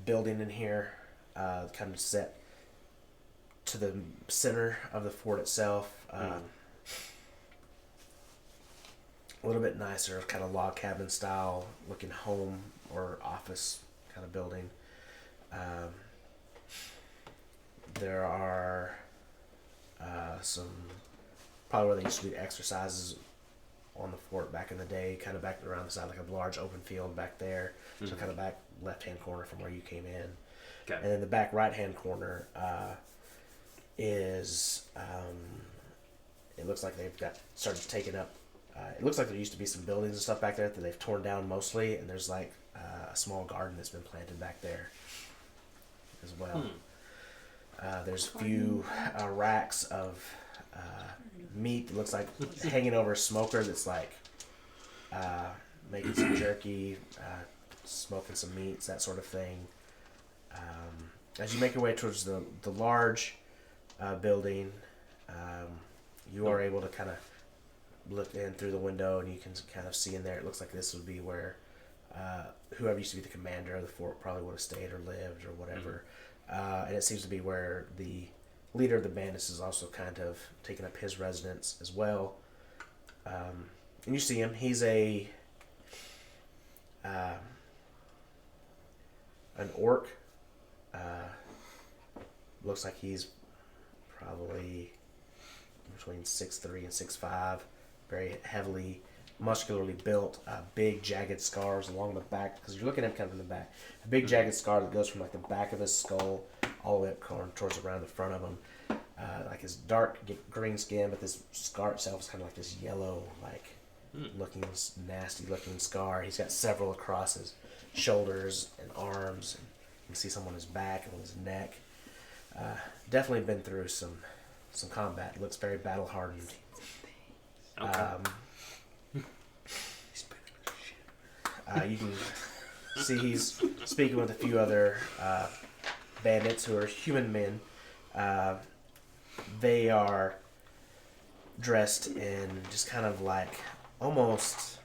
building in here, kind of set to the center of the fort itself. A little bit nicer, kind of log cabin style looking home or office kind of building. There are some, probably where they used to do exercises on the fort back in the day, kind of back around the side, like a large open field back there. So kind of back left-hand corner from where you came in. Okay. And then the back right-hand corner is, it looks like they've started taking up, it looks like there used to be some buildings and stuff back there that they've torn down mostly, and there's like a small garden that's been planted back there as well. There's a few racks of meat that looks like hanging over a smoker that's like making some jerky, smoking some meats, that sort of thing. As you make your way towards the large building, you are able to kind of look in through the window and you can kind of see in there. It looks like this would be where whoever used to be the commander of the fort probably would have stayed or lived or whatever. And it seems to be where the leader of the bandits is also kind of taking up his residence as well. And you see him. He's an orc. Looks like he's probably between 6'3" and 6'5". Very heavily, muscularly built. Big jagged scars along the back, because you're looking at him kind of in the back. A big jagged scar that goes from like the back of his skull all the way up towards around the front of him. Like his dark green skin, but this scar itself is kind of like this yellow, like looking nasty looking scar. He's got several across his shoulders and arms, and you can see some on his back and on his neck. Definitely been through some combat. Looks very battle hardened. You can see he's speaking with a few other bandits who are human men. They are dressed in just kind of like almost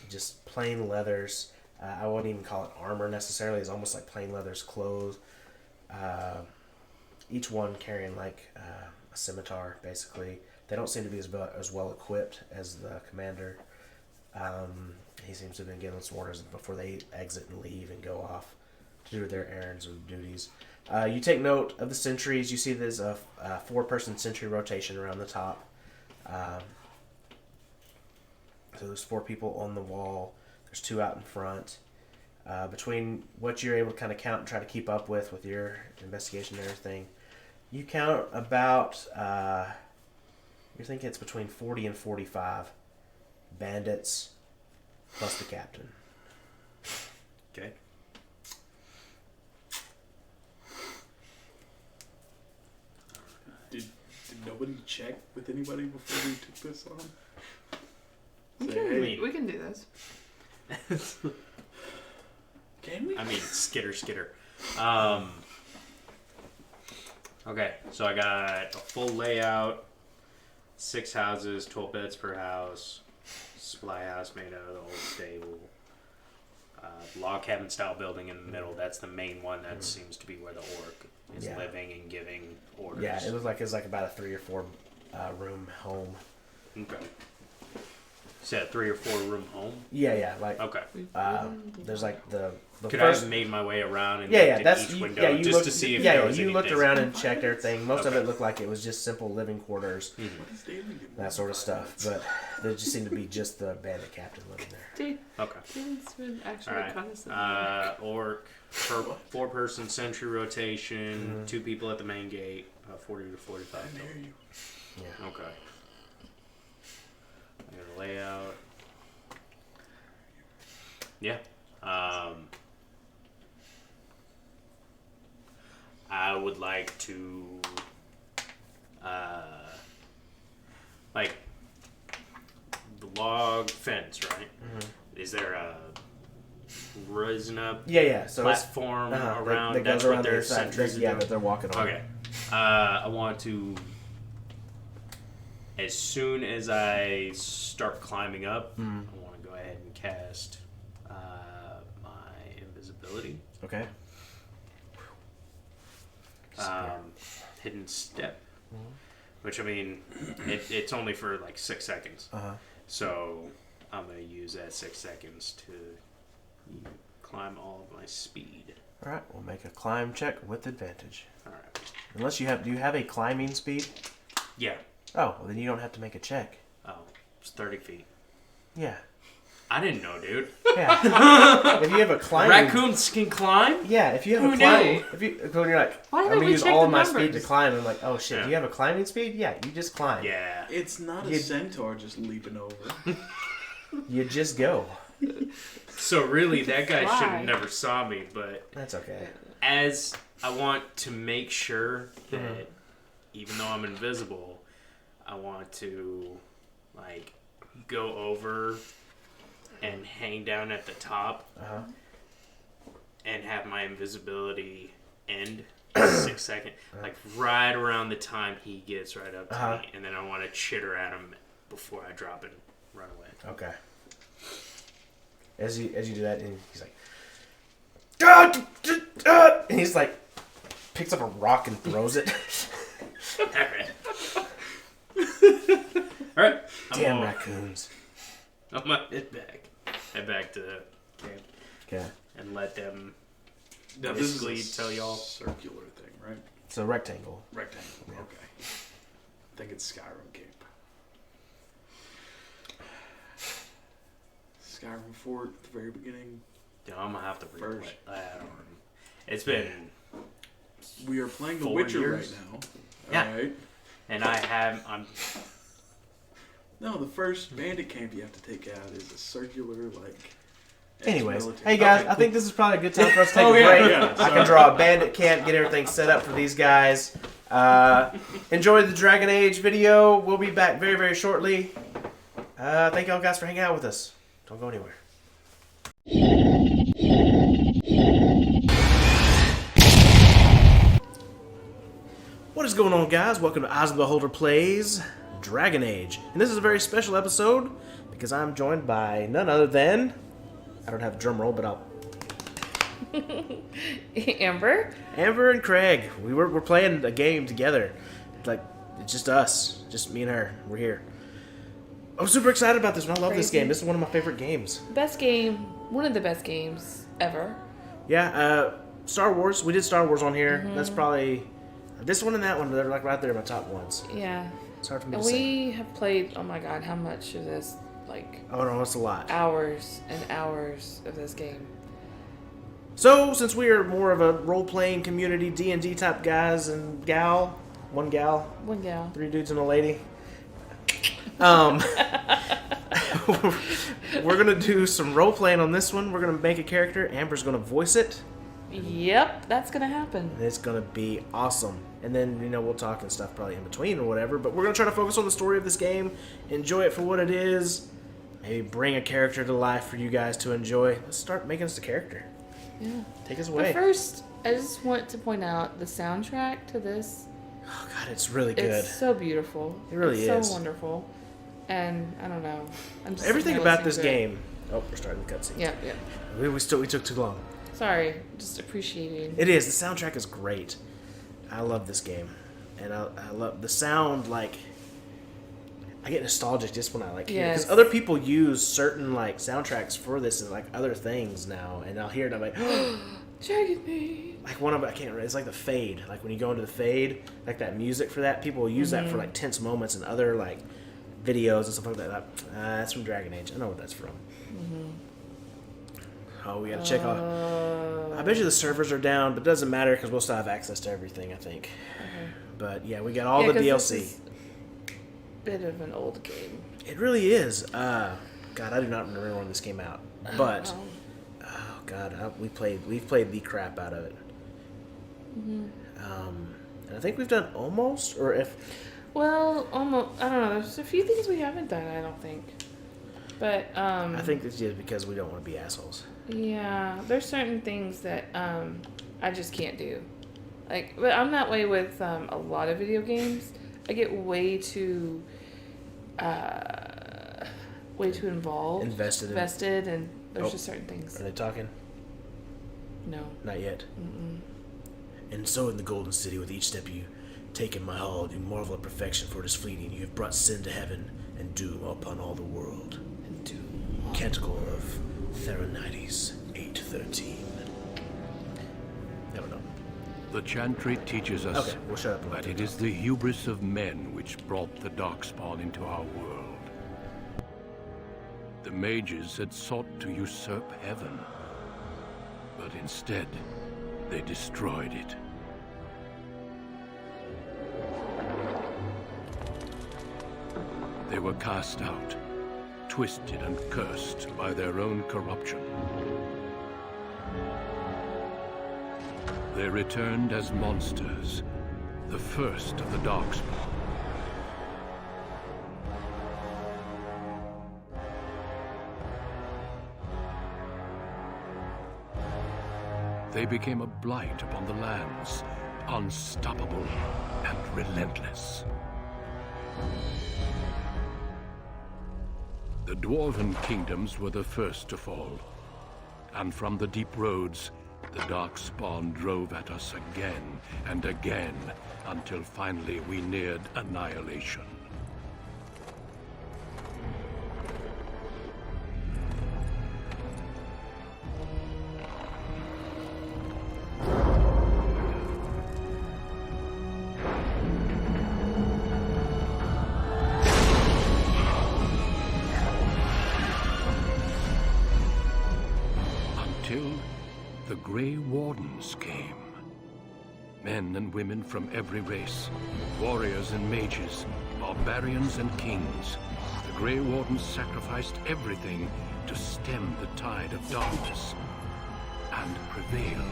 just plain leathers. I wouldn't even call it armor necessarily. It's almost like plain leathers clothes. Each one carrying like a scimitar, basically. They don't seem to be as well equipped as the commander. He seems to have been given some orders before they exit and leave and go off to do their errands or duties. You take note of the sentries. You see there's a 4-person sentry rotation around the top. So there's 4 people on the wall. There's 2 out in front. Between what you're able to kind of count and try to keep up with your investigation and everything, you count about, you think it's between 40 and 45 bandits plus the captain. Okay. Did nobody check with anybody before we took this on? We can do this. Can we? I mean, skitter. Okay, so I got a full layout, 6 houses, 12 beds per house, supply house made out of the old stable, log cabin style building in the middle. That's the main one. That seems to be where the orc is Yeah. living and giving orders. Yeah, it was like about a 3 or 4 room home. Okay. Is that a 3 or 4 room home? Yeah, like Okay. there's like the Could first. I have made my way around and Yeah, looked at that's each you, window yeah. You just looked, to see if yeah, there was you anything? looked around and checked everything. Most of Okay. it looked like it was just simple living quarters, What is David doing? that sort of stuff. But there just seemed to be just the bandit captain living there. Dude, Okay. David's been actually All right. reconnaissance. Orc, 4-person sentry rotation, 2 people at the main gate, 40 to 45. I dare you. Yeah. Okay. I got a layout. Yeah. I would like to, like, the log fence, right? Is there a risen up Yeah. So it's platform that around? goes That's around what their their side. sentries are Yeah, doing? that they're walking on. Okay. I want to, as soon as I start climbing up, I want to go ahead and cast my invisibility. Okay. Hidden step. Which, I mean, it's only for like 6 seconds. So I'm going to use that 6 seconds to climb all of my speed. All right, we'll make a climb check with advantage. All right. Unless you have, do you have a climbing speed? Yeah. Oh, well, then you don't have to make a check. Oh, it's 30 feet. Yeah. I didn't know, dude. Yeah. If you have a climbing... Raccoons can climb? Yeah, if you have Who a climb... knew? If you, when you're like, Why I'm haven't going to we use checked all the of my speed to numbers? climb, I'm like, oh shit, Yeah. do you have a climbing speed? Yeah, you just climb. Yeah. It's not a You- centaur just leaping over. You just go. So really, that guy should Why? have never saw me, but That's okay. as I want to make sure that even though I'm invisible, I want to like go over and hang down at the top and have my invisibility end 6 seconds, like right around the time he gets right up to me, and then I want to chitter at him before I drop and run away. Okay. As you do that, and he's like, "Ah!" And he's like, picks up a rock and throws it. All right. Damn raccoons. I'm gonna head back to the camp, Okay. and let them Now, this is basically a tell y'all. circular thing, right? So rectangle. Rectangle. Okay. I think it's Skyrim Camp. Skyrim Fort at the very beginning. Yeah, I'm gonna have to replay. First. I don't. It's been, We are playing The 4 Witcher years? right now. Yeah. Alright. and I'm. No, the first bandit camp you have to take out is a circular, like. Anyways, ex-military- hey guys, Okay, I think this is probably a good time for us to take Oh, a yeah, break. yeah, I can draw a bandit camp, get everything set up for these guys. Enjoy the Dragon Age video. We'll be back very, very shortly. Thank y'all guys for hanging out with us. Don't go anywhere. What is going on, guys? Welcome to Eyes of the Beholder Plays Dragon Age. And this is a very special episode because I'm joined by none other than... I don't have a drum roll, but I'll... Amber? Amber and Craig. We're playing a game together. Like, it's just us. Just me and her. We're here. I'm super excited about this one. I love this Crazy. game. This is one of my favorite games. Best game, one of the best games ever. Yeah, Star Wars. We did Star Wars on here. That's probably... This one and that one, they're like right there in my top ones. Yeah. It's hard for me And to say. we have played, oh my god, how much of this? Like, Oh no, it's a lot. hours and hours of this game. So, since we are more of a role-playing community, D&D type guys and gal, one gal, One gal. 3 dudes and a lady, we're gonna do some role-playing on this one. We're gonna make a character. Amber's gonna voice it, Yep, that's gonna happen. and it's gonna be awesome. And then, we'll talk and stuff probably in between or whatever, but we're gonna try to focus on the story of this game, enjoy it for what it is, maybe bring a character to life for you guys to enjoy. Let's start making us a character. Yeah. Take us But away. first, I just want to point out the soundtrack to this. Oh god, it's really good. It's so beautiful. It really it's is. so wonderful. And I don't know. I'm just Everything sitting about there this listening game, Oh, we're starting the cutscene. Yeah, yeah. We took too long. Sorry, just appreciating. It is. The soundtrack is great. I love this game, and I love the sound. Like, I get nostalgic just when I like hear it, because other people use certain like soundtracks for this and like other things now, and I'll hear it and I'm like, Dragon Maid. like one of I can't remember. It's like the fade. Like when you go into the fade, like that music for that, people will use that for like tense moments and other like videos and stuff like that. That's from Dragon Age. I know what that's from. Oh, we gotta check out. I bet you the servers are down, but it doesn't matter because we'll still have access to everything, I think. But yeah, we got all the DLC. This is a bit of an old game. It really is. God, I do not remember when this came out, but oh god, we've played the crap out of it. And I think we've done almost, or if. Well, almost. I don't know. There's a few things we haven't done. I don't think. But I think it's just because we don't want to be assholes. Yeah, there's certain things that I just can't do. Like, but I'm that way with a lot of video games. I get way too involved, invested, and there's just certain things. Are they talking? No, not yet. And so in the Golden City, with each step you take in my hall, you marvel at perfection, for it is fleeting. You have brought sin to heaven and doom upon all the world. And doom. Canticle of Theronides 8:13. Never know. The chantry teaches us Okay, we'll shut up and let that you it is the hubris of men which brought the Darkspawn into our world. The mages had sought to usurp heaven, but instead they destroyed it. They were cast out, twisted and cursed by their own corruption. They returned as monsters, the first of the Darkspawn. They became a blight upon the lands, unstoppable and relentless. The Dwarven kingdoms were the first to fall, and from the deep roads, the Darkspawn drove at us again and again, until finally we neared annihilation. The Grey Wardens came. Men and women from every race, warriors and mages, barbarians and kings. The Grey Wardens sacrificed everything to stem the tide of darkness and prevail.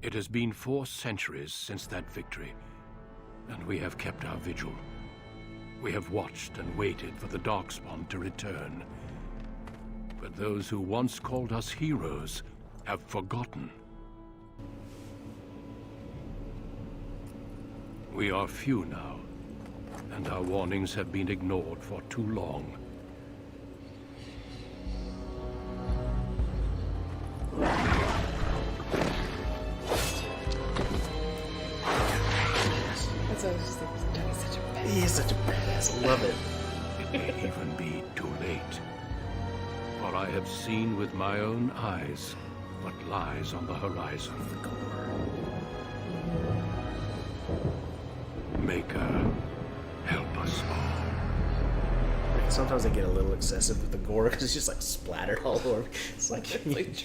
It has been 4 centuries since that victory, and we have kept our vigil. We have watched and waited for the Darkspawn to return. But those who once called us heroes have forgotten. We are few now, and our warnings have been ignored for too long. He is such a badass. I love it. It may even be too late. For I have seen with my own eyes what lies on the horizon. Maker, help us all. Sometimes I get a little excessive with the gore because it's just like splattered all over. It's like, tripping.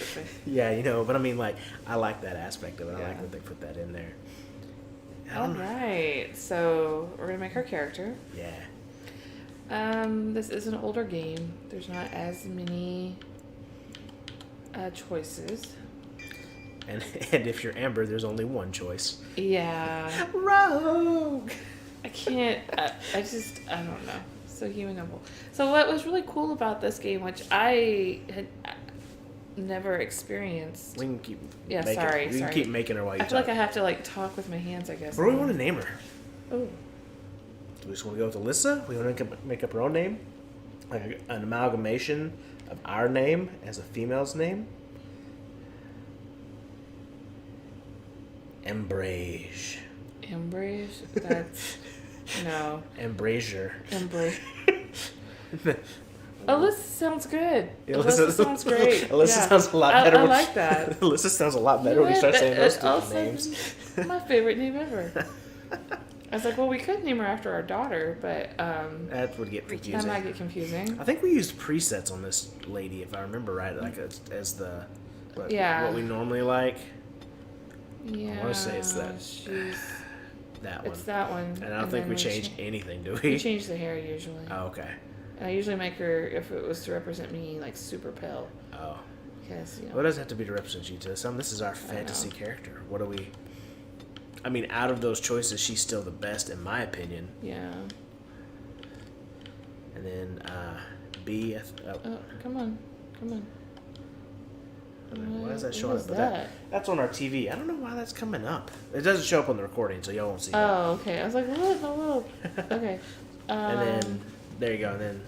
Yeah, you know, but I mean, like, I like that aspect of it. I like that they put that in there. All right, so we're gonna make our character. Yeah. This is an older game. There's not as many choices. And if you're Amber, there's only one choice. Yeah. Rogue. I can't. I don't know. So human noble. So what was really cool about this game, which I had never experienced. We can keep. Yeah, making, sorry. We can keep making her while you I feel talk. like I have to like talk with my hands, I guess. What do we want to name her? Oh. Do we just want to go with Alyssa? We want to make up her own name, like an amalgamation of our name as a female's name. Embrage. Embrage? That's... no. Embrasier. Embrage. Alyssa sounds good. Alyssa sounds great. Alyssa sounds a lot better. I like that. Alyssa sounds a lot better when we start saying those stupid names. My favorite name ever. I was like, well, we could name her after our daughter, but That would get that confusing. might get confusing. I think we used presets on this lady, if I remember right, like as the what we normally like. Yeah. I want to say it's that She's, that one. it's that one. And I don't think we changed anything, do we? We change the hair usually. Oh, okay. And I usually make her, if it was to represent me, like super pale. Oh. Because, you know. Well, it doesn't have to be to represent you to some. This is our fantasy character. What do we? I mean, out of those choices, she's still the best in my opinion. Yeah. And then B. Oh, come on. Come on. Why is that What showing is up? But that? that's on our TV. I don't know why that's coming up. It doesn't show up on the recording, so y'all won't see that. Oh, okay. I was like, what? Okay. And then there you go. And then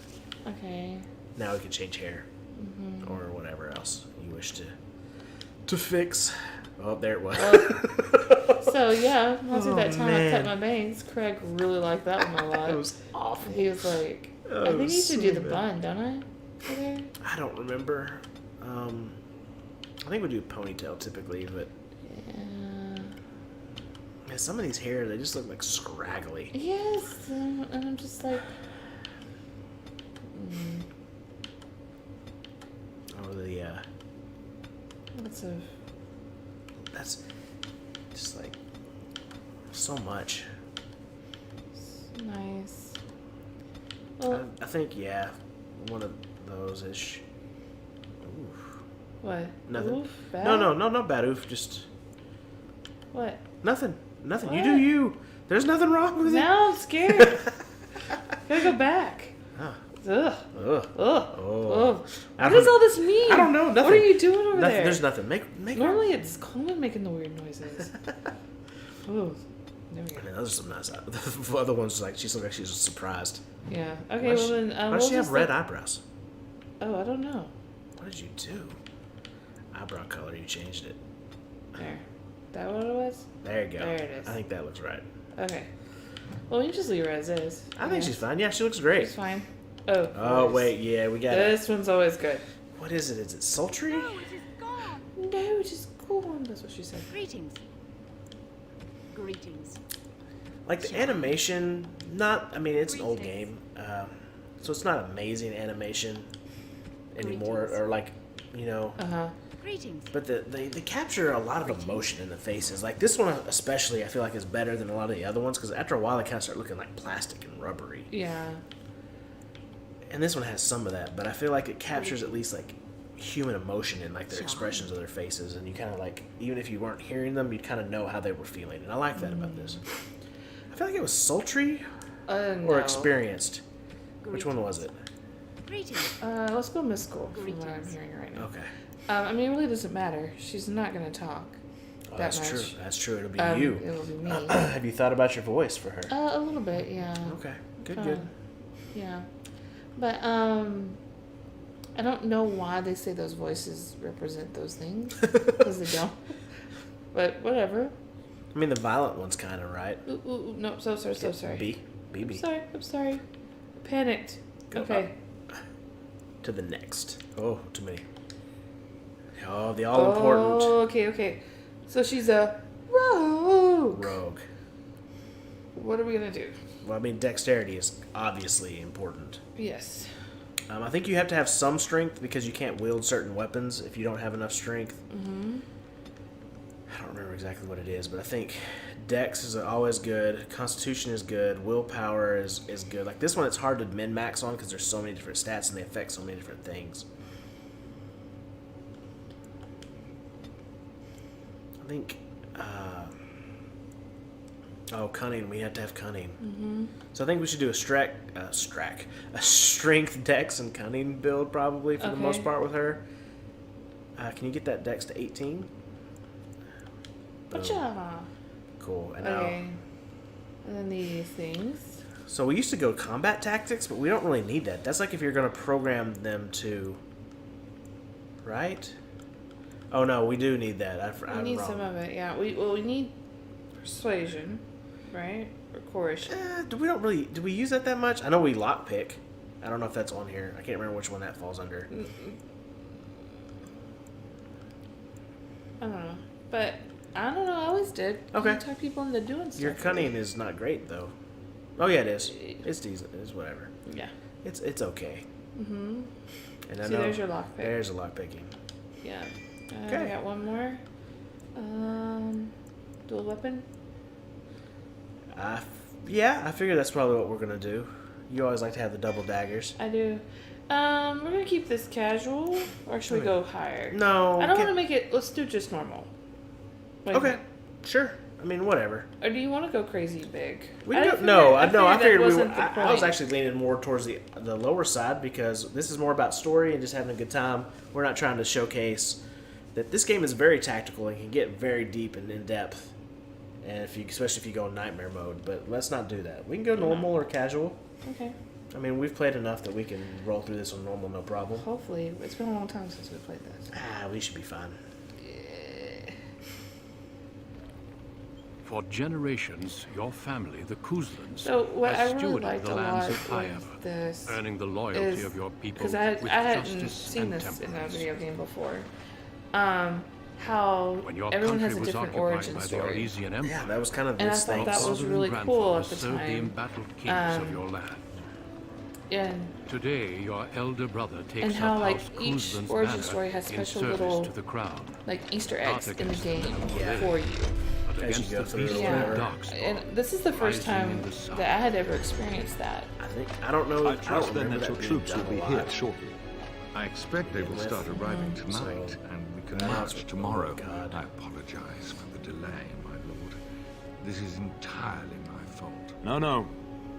Okay. now we can change hair Mm-hmm. or whatever else you wish to fix. Oh, there it was. So, yeah, once at that time man. I cut my bangs, Craig really liked that one a lot. It was awful. He was like, Oh, I think it you was should so do the bad. bun, don't I? Okay. I don't remember. I think we do ponytail typically, but Yeah. man, some of these hair they just look like scraggly. Yes, and I'm just like, Or the lots of, that's just like so much. nice. Well, I think one of those ish. Oof. what? Nothing. Oof, bad? No, not bad. Oof, just What? nothing. You What? do you. There's nothing wrong with it. Now I'm scared. Gotta go back. Ah. Ugh. Ugh. Ugh. Oh. Ugh. I What don't- does all this mean? I don't know. Nothing. What are you doing over Nothing. there? There's nothing. Make. Normally it's Coleman making the weird noises. Ooh. There we go. I mean, those are some nice. The other one's like she looked like she was surprised. Yeah. Okay. Why Well then. Why We'll does she have just red look- eyebrows? Oh, I don't know. What did you do? Eyebrow color. You changed it. There. That what it was? There you go. There it is. I think that looks right. Okay. Well, you just leave her as is. I think she's fine. Yeah, she looks great. She's fine. Oh. Oh course. wait, yeah, we got it. This one's always good. What is it? Is it sultry? No, it is gone. No, just go on. That's what she said. Greetings. Greetings. Like the animation, not. I mean, it's an old game, so it's not amazing animation anymore, or like, you know. Uh huh. Greetings. But they capture a lot of emotion in the faces. Like this one especially, I feel like is better than a lot of the other ones because after a while they kind of start looking like plastic and rubbery. Yeah. And this one has some of that, but I feel like it captures at least like human emotion in like their expressions of their faces, and you kind of like even if you weren't hearing them, you'd kind of know how they were feeling, and I like that about this. I feel like it was sultry No. or experienced. Which one was it? Greetings. Let's go Miss School from what I'm Greetings. hearing right now. Okay. I mean, it really doesn't matter. She's not gonna talk. Oh, that that's much. true. That's true. It'll be It'll you. be me. Have you thought about your voice for her? A little bit, yeah. Okay. Good. Yeah. But I don't know why they say those voices represent those things because they don't. But whatever. I mean, the violent one's kind of right. Ooh, no, so sorry. B. BB. I'm sorry. Panicked. Go Okay. up. To the next. Oh, too many. Oh, the all important Oh, okay. So she's a rogue. rogue. What are we gonna do? Well, I mean, dexterity is obviously important. Yes. I think you have to have some strength because you can't wield certain weapons if you don't have enough strength. Mm-hmm. I don't remember exactly what it is, but I think dex is always good. Constitution is good. Willpower is good. Like this one, it's hard to min-max on because there's so many different stats and they affect so many different things. I think. Cunning. We have to have cunning. Mm-hmm. So I think we should do a strength, dex, and cunning build probably for the most part with her. Can you get that dex to 18? Gotcha. Cool. And Okay. And then these things. So we used to go combat tactics, but we don't really need that. That's like if you're going to program them to, right? Oh no, we do need that. We need some of it. Yeah. We need persuasion, right? Or coercion. Do we use that much? I know we lockpick. I don't know if that's on here. I can't remember which one that falls under. I don't know, but I don't know. I always did. Okay. You talk people into doing stuff. Your cunning is not great though. Oh yeah, it is. It's decent. It's whatever. Yeah. It's okay. Mhm. And I See, know there's your lockpick. There's a lockpicking. Yeah. Okay. I got one more. Dual weapon. Yeah, I figure that's probably what we're gonna do. You always like to have the double daggers. I do. We're gonna keep this casual, or should we go higher? No. I don't want to make it. Let's do just normal. Wait a Okay. minute. Sure. I mean, whatever. Or do you want to go crazy big? We I can go, figured- no, I I figured we were. wasn't the I was point. actually leaning more towards the lower side because this is more about story and just having a good time. We're not trying to showcase that this game is very tactical and can get very deep and in depth. And especially if you go in nightmare mode, but let's not do that. We can go normal or casual. Okay. I mean, we've played enough that we can roll through this on normal, no problem. Hopefully, it's been a long time since we played this. We should be fine. For generations, your family, the Kuzlans, So what I has really stewarded liked the a lands lot of Higher, with this earning the loyalty is of your people because I with hadn't justice seen and this in a temperance. video game before. How When your everyone country has a was different occupied origin by the story. Orlesian Empire, Yeah, that was kind of And I this thought thing. that was fathers and really cool at grandfathers the served the time. embattled kings of your land. And Today, your elder brother takes And how, up like, House each Kuzlan's origin banner story has in special service little- to the crown. like Easter eggs in the game Yeah. for you. But As you against go the through it or beastly whatever. darkspawn, And this is the first rising time in the sun. that I had ever experienced that. I don't know. I don't trust then remember that your being troops done will be a here lot. shortly. I expect they will start arriving tonight, So, and we can that march was- tomorrow. oh, God. I apologize for the delay, my lord. This is entirely my fault. No.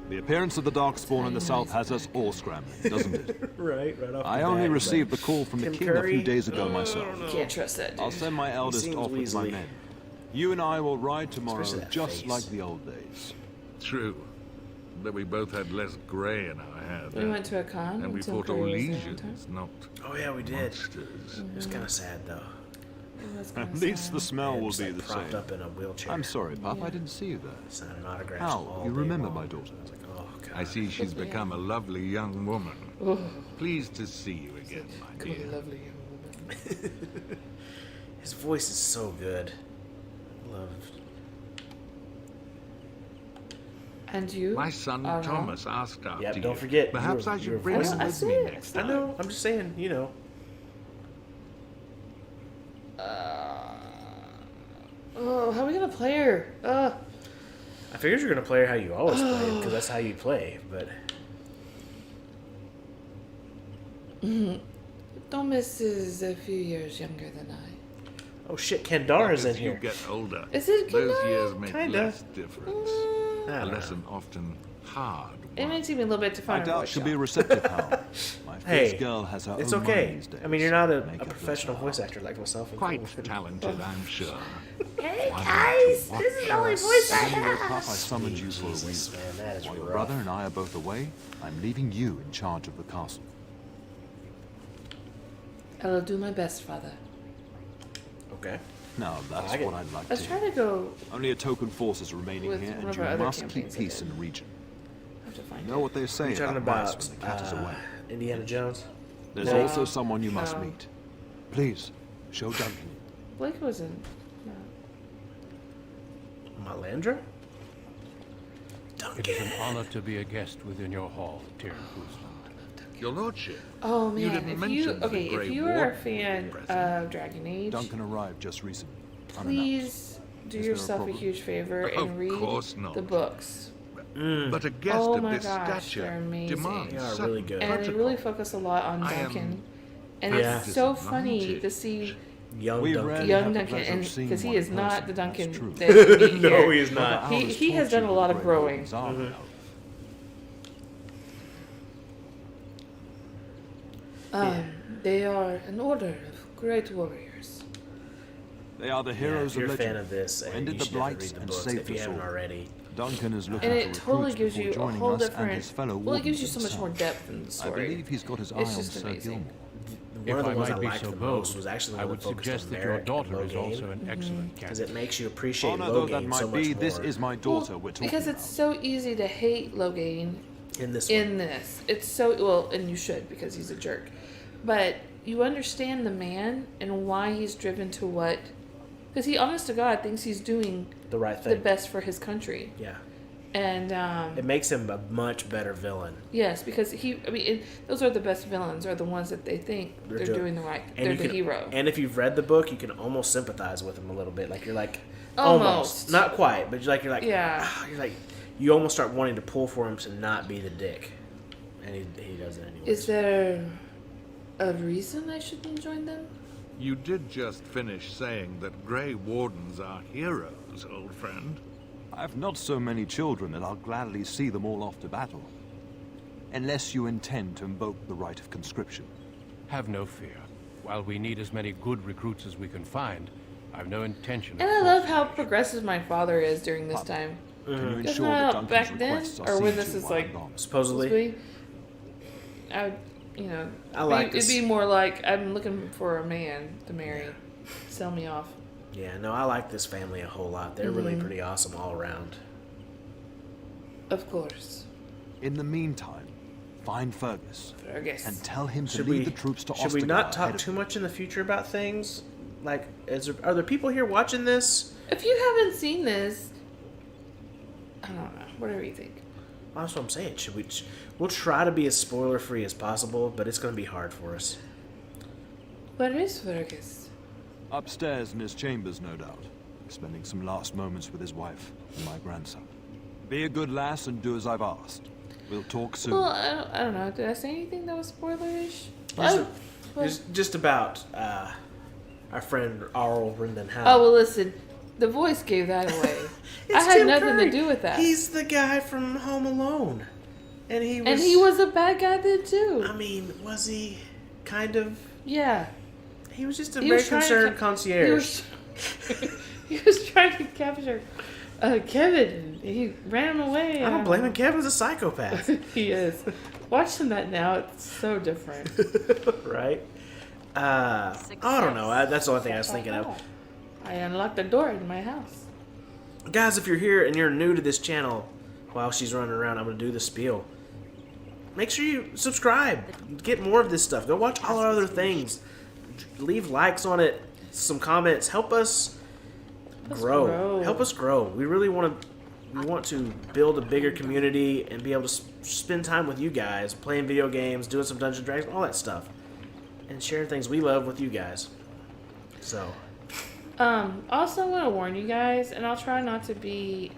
The appearance of the Darkspawn in the south has us all scrambling, doesn't it? Right off I the only bat, received the but- call from the Tim king a few Curry? days ago myself. Can't trust that dude. I'll send my eldest seems off with my weaselly. men. You and I will ride tomorrow Especially that just face. like the old days. True, but we both had less grey in our hair. We then, went to a con. and we Tim fought Curry was there one time. Orlesians, not Oh yeah, we did. monsters. It was kind of sad though. It was At kinda least sad. the smell Yeah, will just, be like, the propped same. up in a wheelchair. I'm sorry, Pop, Yeah. I didn't see you there. Signing autographs How? all You day remember long. my daughter? I was like, oh god. I see she's become a lovely young woman. Pleased to see you again, my Come on, dear. lovely young woman. His voice is so good. Love. And you? My son Uh-huh. Thomas asked after Yep, you. don't forget, Perhaps you're- I should you're bring voicing him I with see me it. next I time. know. I'm just saying. You know. Oh, how are we gonna play her? I figured you're gonna play her how you always play because that's how you play. But Thomas is a few years younger than I. oh shit, Kendara's in As you here. get older, Is it those Kendara? years make Kinda. less difference. I A don't know. lesson often hard. It won. may take me a little bit to I find a doubt voice she'll shot. be receptive, Hal. My Hey, first girl has her it's own money okay. these days. I mean, you're not a Make her professional bless her voice heart. actor like myself. I'm Quite cool with it. talented, I'm sure. Hey Why guys, not? this is the only voice I Anyway, have. Pop, I summoned you for a Jesus, reason. man, that is While your rough. brother and I are both away, I'm leaving you in charge of the castle. I will do my best, Father. Okay. Now, that's like it. what I'd like Let's to try hear. to go. Only a token force is remaining With here, one and of you our other must keep campaigns I peace did. in the region. I have to find You know what they say You're talking about mice about when the cat is away. Indiana Jones. There's No. also someone you must No. meet. Please, show Duncan. Blake was in. No. Malandra. It is an honor to be a guest within your hall, Tyrion Kuzlan. Your lordship. Oh man, You didn't if mention you the okay, Grey if you are a Warden fan present. of Dragon Age, Duncan arrived just recently. unannounced. please do Is there a yourself a problem? huge favor and Of read course not. the books. But a guest Oh of my this gosh, stature they're amazing. demands They are certain really good. And they really protocol. focus a lot on I am Duncan. And Yeah. it's so funny to see Young We've Duncan. rarely Young had the Duncan, pleasure and of seeing because he one is in not person, the Duncan that's true. that we meet No, here. he is not. Whether ours He has taught done you a lot the of Grey growing. Wardens are now. They are an order of great warriors. They are the Yeah, heroes if you're a of fan legend. of this, who and ended you the should definitely blights read the and books saved if you us haven't all. already. Duncan is looking And for it totally recruits gives before you a joining whole us and different. his fellow Well, it gives you wardens so much more himself. depth in the I story. believe he's got his eye It's on just Sir amazing. Gilmore. One of the If I ones I might be liked so the bold, most was actually the I one would that focused suggest on that your Merrick and daughter is also Logain, an excellent because candidate. it makes you appreciate Honor though that Logain might so be, much this more is my daughter we're talking Because about. it's so easy to hate Logain in this one. in this. It's so well, and you should because he's a jerk. But you understand the man and why he's driven to what. Because he, honest to God, thinks he's doing The right the thing. best for his country. Yeah. And It makes him a much better villain. yes, because those are the best villains, are the ones that they think they're doing the right. And They're you the can- hero. And if you've read the book, you can almost sympathize with him a little bit. Like you're like Almost. not quite, but you're like Yeah. you're like you almost start wanting to pull for him to not be the dick, and he does it anyway. Is there a reason I shouldn't join them? You did just finish saying that Grey Wardens are heroes, old friend. I've not so many children that I'll gladly see them all off to battle. Unless you intend to invoke the right of conscription. Have no fear. While we need as many good recruits as we can find, I've no intention of And I love forcing how you. progressive my father is during this time. Can you Because ensure that not Duncan's back then, requests are or seen when to this is while like, I'm gone? Supposedly, I would, I like it'd this. be more like I'm looking for a man to marry, sell me off. Yeah, no, I like this family a whole lot. They're really pretty awesome all around. Of course, In the meantime, find Fergus Fergus. and tell him to Should lead we the troops to should we Ostagar not ahead talk of too him. much in the future about things? Like, are there people here watching this? If you haven't seen this, I don't know. Whatever you think. Well, that's what I'm saying. We'll try to be as spoiler free as possible, but it's going to be hard for us. Where is Fergus? Upstairs in his chambers, no doubt. Spending some last moments with his wife and my grandson. Be a good lass and do as I've asked. We'll talk soon. Well, I don't know. Did I say anything that was spoilerish? Just about our friend Arl Rindenham. Oh well, listen. The voice gave that away. I It's had Tim nothing Curry. to do with that. He's the guy from Home Alone, and he was a bad guy then too. I mean, was he kind of? Yeah. He was just a He very was trying to concerned ca- concierge. He was trying to capture Kevin. He ran him away. I don't blame him. Kevin's a psychopath, He is. Watching that now, it's so different. right? I don't know. That's the only thing I was thinking of. I unlocked the door in my house. Guys, if you're here and you're new to this channel, while she's running around, I'm going to do the spiel. Make sure you subscribe. Get more of this stuff. Go watch all our other things. Leave likes on it, some comments. Help us grow. Help us grow. We really want to build a bigger community and be able to spend time with you guys, playing video games, doing some Dungeons & Dragons, all that stuff. And sharing things we love with you guys. So... Also, I want to warn you guys, and I'll try not to be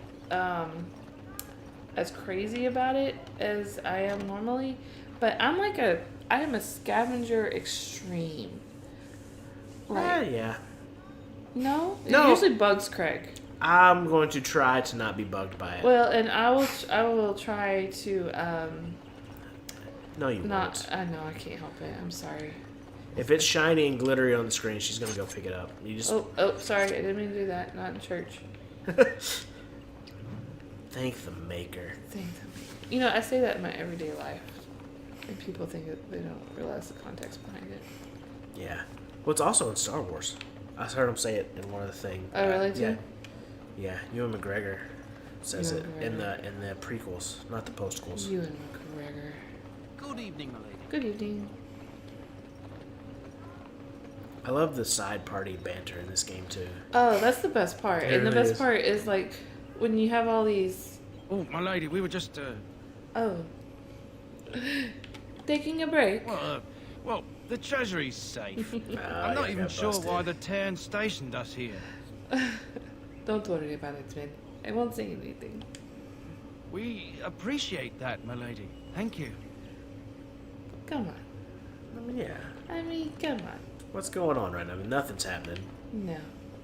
as crazy about it as I am normally, but I am a scavenger extreme. yeah. No? It No. usually bugs Craig. I'm going to try to not be bugged by it. Well, and I will try to No, you not. won't. I know I can't help it. I'm sorry. If it's shiny and glittery on the screen, she's gonna go pick it up. You just Oh, sorry. I didn't mean to do that. Not in church. thank the maker. You know, I say that in my everyday life, and people think that they don't realize the context behind it. Yeah. Well, it's also in Star Wars. I heard him say it in one of the things. Oh, really? Yeah. Too? Yeah. Ewan McGregor says Ewan it in the prequels, not the postquels. Ewan McGregor. Good evening, my lady. Good evening. I love the side party banter in this game too. Oh, that's the best part. It And the really best is. part is like when you have all these. Oh, my lady, we were just, Oh. Taking a break. well, the treasury's safe. I'm yeah, not even got sure busted. why the town stationed us here. Don't worry about it, man. I won't say anything. We appreciate that, my lady. Thank you. Come on. I mean, yeah. I mean, come on. What's going on right now? I mean, nothing's happening. No.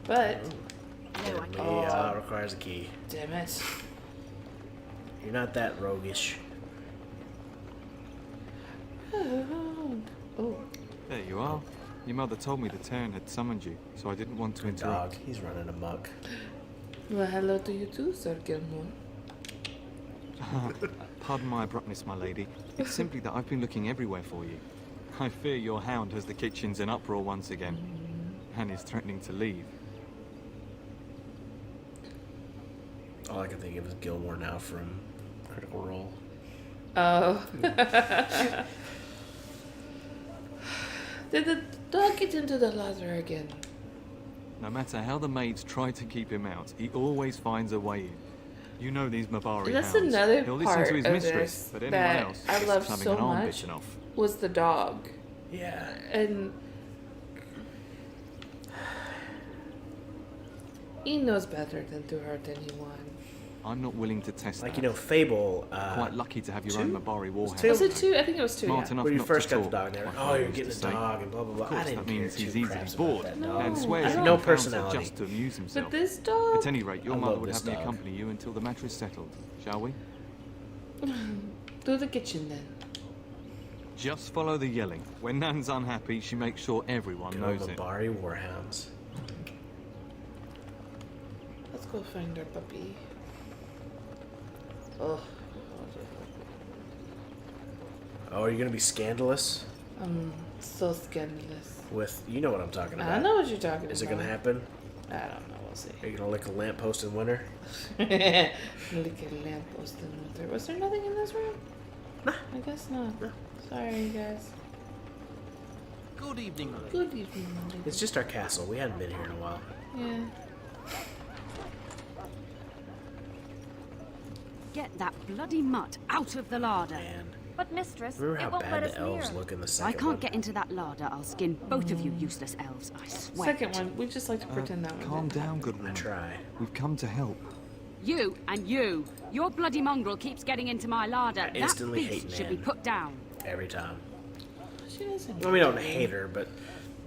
But No, I It can't. requires a key. damn it. You're not that roguish. Oh. There you are. Your mother told me the Terran had summoned you, so I didn't want to Dog, interrupt. he's running amok. Well, hello to you too, Sir Gilmore. Pardon my abruptness, my lady. It's simply that I've been looking everywhere for you. I fear your hound has the kitchens in uproar once again, and is threatening to leave. All I can think of is Gilmore now from Critical Role. Oh. Did the dog get into the ladder again? No matter how the maids try to keep him out, he always finds a way in. You know these Mabari That's hounds. another He'll listen part to his of mistress, this but anyone that else I is love having so an arm much. bitten off. Was the dog. Yeah. And he knows better than to hurt anyone. I'm not willing to test Like, that. you know, Fable. Quite lucky to have your own two? Mabari warhound. two? Was it two? I think it was two. Smart Yeah. enough When you not first to got the talk, dog, they're my like, father oh, you're used getting to a say. dog, and blah, blah, blah. Of course, I didn't that means care he's two easily craps bored about that No, dog. and swears I he don't- No found it personality. just to amuse himself. But this dog. At any rate, your I mother love would this have me dog. accompany you until the matter is settled, shall we? To the kitchen then. Just follow the yelling. When Nan's unhappy, she makes sure everyone Good knows old it. Mabari Warhounds. Let's go find our puppy. Oh. Oh, are you gonna be scandalous I'm so scandalous. with? You know what I'm talking about. I know what you're talking about. Is it gonna happen? I don't know. We'll see. Are you gonna lick a lamppost in winter? Look at lamppost in winter. Was there nothing in this room? Nah. I guess not. No. Sorry, you guys. Good evening, my lady. Good evening, Monday. It's just our castle. We hadn't been here in a while. Yeah. Get that bloody mutt out of the larder. Man, But mistress, remember it how won't let bad us the elves near. look in the If I second can't one? get into that larder, I'll skin both of you useless elves, I swear. Second one, we just like to pretend that one. Calm didn't down, happen. good I woman. try. We've come to help. You and you. Your bloody mongrel keeps getting into my larder. I That instantly beast hate should be Nan. put down. Every time. She doesn't. Well, we don't hate her, but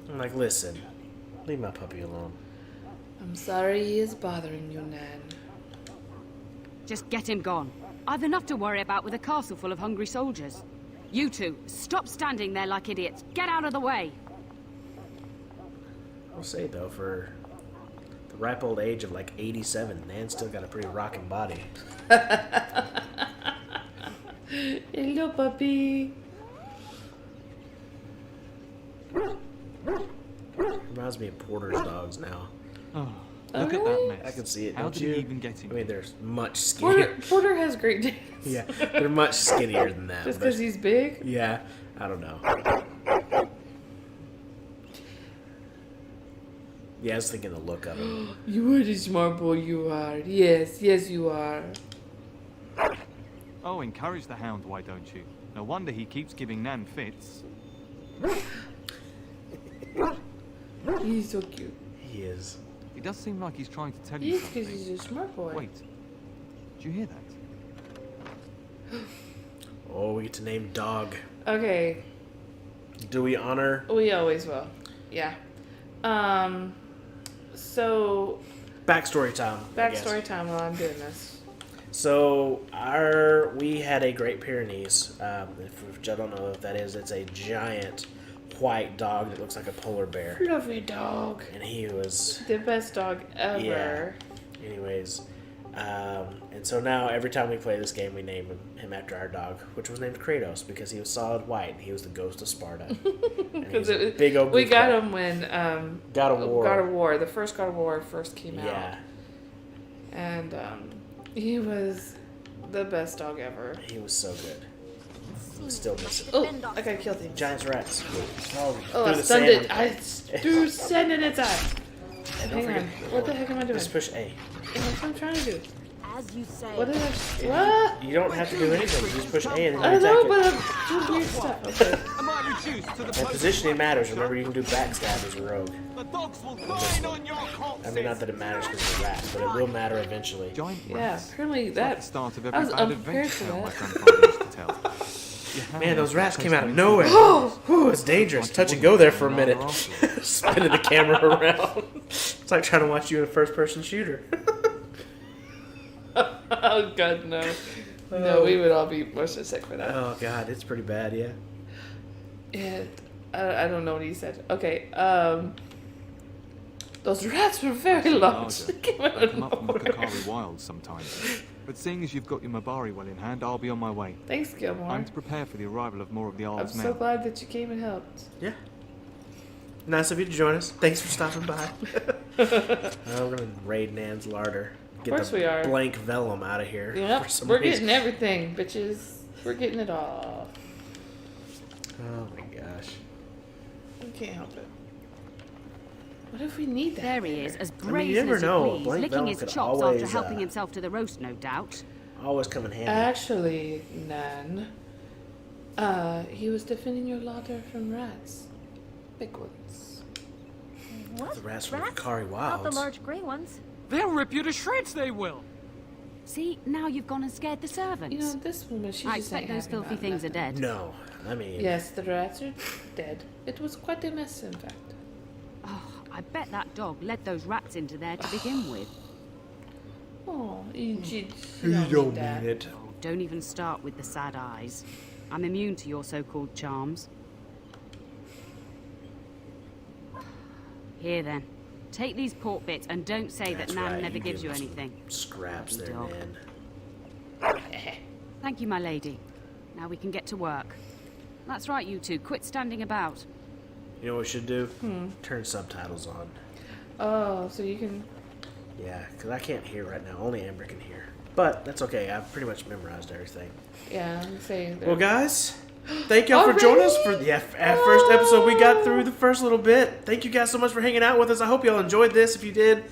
I'm like, listen, leave my puppy alone. I'm sorry he is bothering you, Nan. Just get him gone. I've enough to worry about with a castle full of hungry soldiers. You two, stop standing there like idiots. Get out of the way. I'll say though, for the ripe old age of like 87, Nan's still got a pretty rocking body. Hello, puppy. Reminds me of Porter's dogs now. Oh, look at really? that mess. I can see it. How don't did you? he even get in? I mean, they're much skinnier. Porter has great days. Yeah, they're much skinnier than that. Just but- because he's big? Yeah, I don't know. Yeah, I was thinking the look of him. You are the smart boy you are. Yes, yes you are. Oh, encourage the hound, why don't you? No wonder he keeps giving Nan fits. He's so cute. He is. It does seem like he's trying to tell you Yes, because something. he's a smart boy. Wait, did you hear that? Oh, we get to name dog. Okay, Do we honor? we always will. Yeah. So, Backstory time. I guess. backstory time while I'm doing this. So we had a Great Pyrenees. If you don't know what that is, it's a giant white dog that looks like a polar bear, Lovely dog. and he was The best dog ever. Yeah. Anyways, and so now every time we play this game, we name him after our dog, which was named Kratos because he was solid white and he was the ghost of Sparta. And he Because was a big old we got goofball. him when God of War. God of War, the first God of War first came out. Yeah, And he was the best dog ever. he was so good. Still miss it. Oh, I gotta kill things. Giants, rats. Oh, Oh, through I the stunned sand. it. I threw sand in its eye. Don't Hang forget- on. What the heck am I doing? Just push A. That's what I'm trying to do. As you say. What did I... What? You don't have to do anything. You just push A and I then you don't know, attack but it. I'm doing weird stuff. Okay. Am I reduced to the And positioning matters. Remember, you can do backstab as a rogue. The dogs will dine on your corpses. I mean, not that it matters because it's a rat, but it will matter eventually. Giant Yeah, rats. apparently It's like that... the start of I every was bad unprepared adventure for tale my that. grandfather used to tell. your hand. Man, those rats came out of Tasting nowhere. inside. Ooh, it's dangerous. Touch and go there for a minute. Spinning the camera around. It's like trying to watch you in a first-person shooter. Oh God, no. No, we would all be more so sick for that. Oh God, it's pretty bad, yeah. Yeah, I don't know what he said. Okay, those rats were very large. They came out They of come up from the nowhere. Kakari Wilds sometimes. But seeing as you've got your Mabari well in hand, I'll be on my way. Thanks, Gilmore. I'm to prepare for the arrival of more of the I'm Arl's men. so glad that you came and helped. Yeah. Nice of you to join us. Thanks for stopping by. We're gonna raid Nan's larder. Get course the we are. blank vellum out of here. Yep, for some we're reason. getting everything, bitches. We're getting it all. Oh my gosh. We can't help it. What if we need that? There he is, later? as you brazen never as you know. please, Blank licking Vellum his could chops after always, helping himself to the roast, no doubt. Always come in handy. Actually, Nan, he was defending your larder from rats. Big ones. What? The rats from the Rats? Kakari Not the Wilds. large grey ones. They'll rip you to shreds, they will. See, now you've gone and scared the servants. You know, this woman, she I just expect ain't those happy filthy about things are nothing. dead. No, I mean. Yes, the rats are dead. It was quite a mess, in fact. Oh, I bet that dog led those rats into there to begin with. Oh, you You don't mean it. Oh, don't even start with the sad eyes. I'm immune to your so-called charms. Here then, take these pork bits and don't say That's that Nan right, never you gives give you him some anything. Scraps there, Dog. man. Thank you, my lady. Now we can get to work. That's right, you two. Quit standing about. You know what we should do? Turn subtitles on. Oh, so you can... Yeah, because I can't hear right now. Only Amber can hear. But that's okay. I've pretty much memorized everything. Yeah, I'm saying... Well, guys, thank y'all for joining us for the first episode. We got through the first little bit. Thank you guys so much for hanging out with us. I hope y'all enjoyed this. If you did,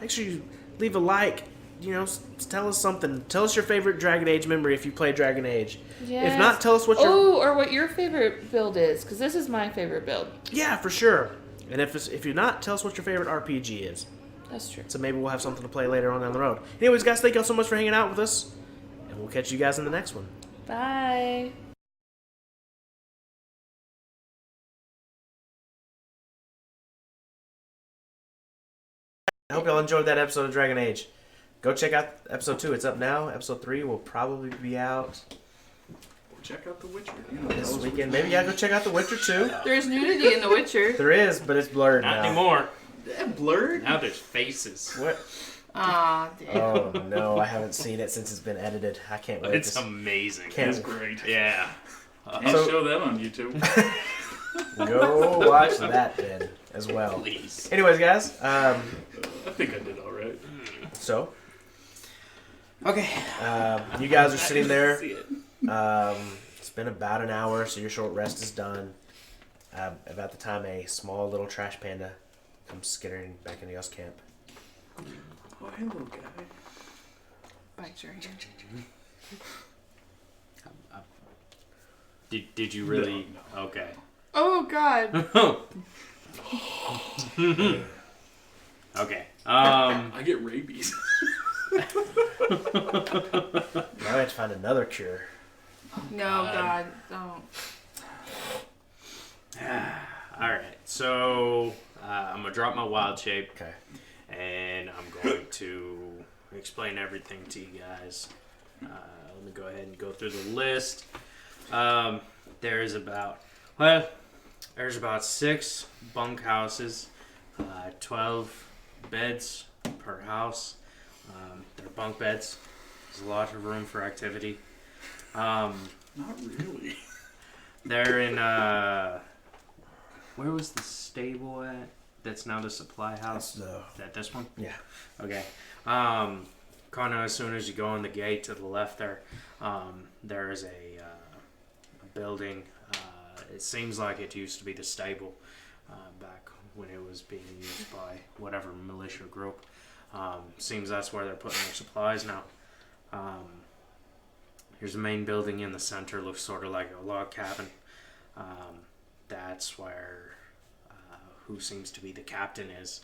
make sure you leave a like. You know, tell us something. Tell us your favorite Dragon Age memory if you play Dragon Age. Yes. If not, tell us what your... Oh, or what your favorite build is, because this is my favorite build. Yeah, for sure. And if you're not, tell us what your favorite RPG is. That's true. So maybe we'll have something to play later on down the road. Anyways, guys, thank y'all so much for hanging out with us. And we'll catch you guys in the next one. Bye. I hope y'all enjoyed that episode of Dragon Age. Go check out episode 2. It's up now. Episode 3 will probably be out Or check out The Witcher. this weekend. Maybe go check out The Witcher 2. There's nudity in The Witcher. There is, but it's blurred Not now. anymore. That blurred? Now there's faces. What? Aw, damn. Oh no, I haven't seen it since it's been edited. I can't wait. It's amazing. Can't- That's great. Yeah. Can't So- show that on YouTube. Go watch that then as well. Please. Anyways, guys, I think I did all right. so Okay. you guys are sitting there. See it. It's been about an hour, so your short rest is done. About the time a small little trash panda comes skittering back into y'all's camp. Oh, hey, little guy. Bite your hand. Did you really? No. Okay. Oh, God. Okay. I get rabies. Now I have to find another cure. No, God, don't. All right. So I'm gonna drop my wild shape, Okay. and I'm going to explain everything to you guys. Let me go ahead and go through the list. There's about 6 bunkhouses, 12 beds per house. They're bunk beds. There's a lot of room for activity. Not really. They're in where was the stable at? That's now the supply house. That this one? Yeah. Okay. Kind of as soon as you go in the gate to the left there, there is a building. It seems like it used to be the stable back when it was being used by whatever militia group. Seems that's where they're putting their supplies now. Here's the main building in the center. Looks sort of like a log cabin. That's where who seems to be the captain is.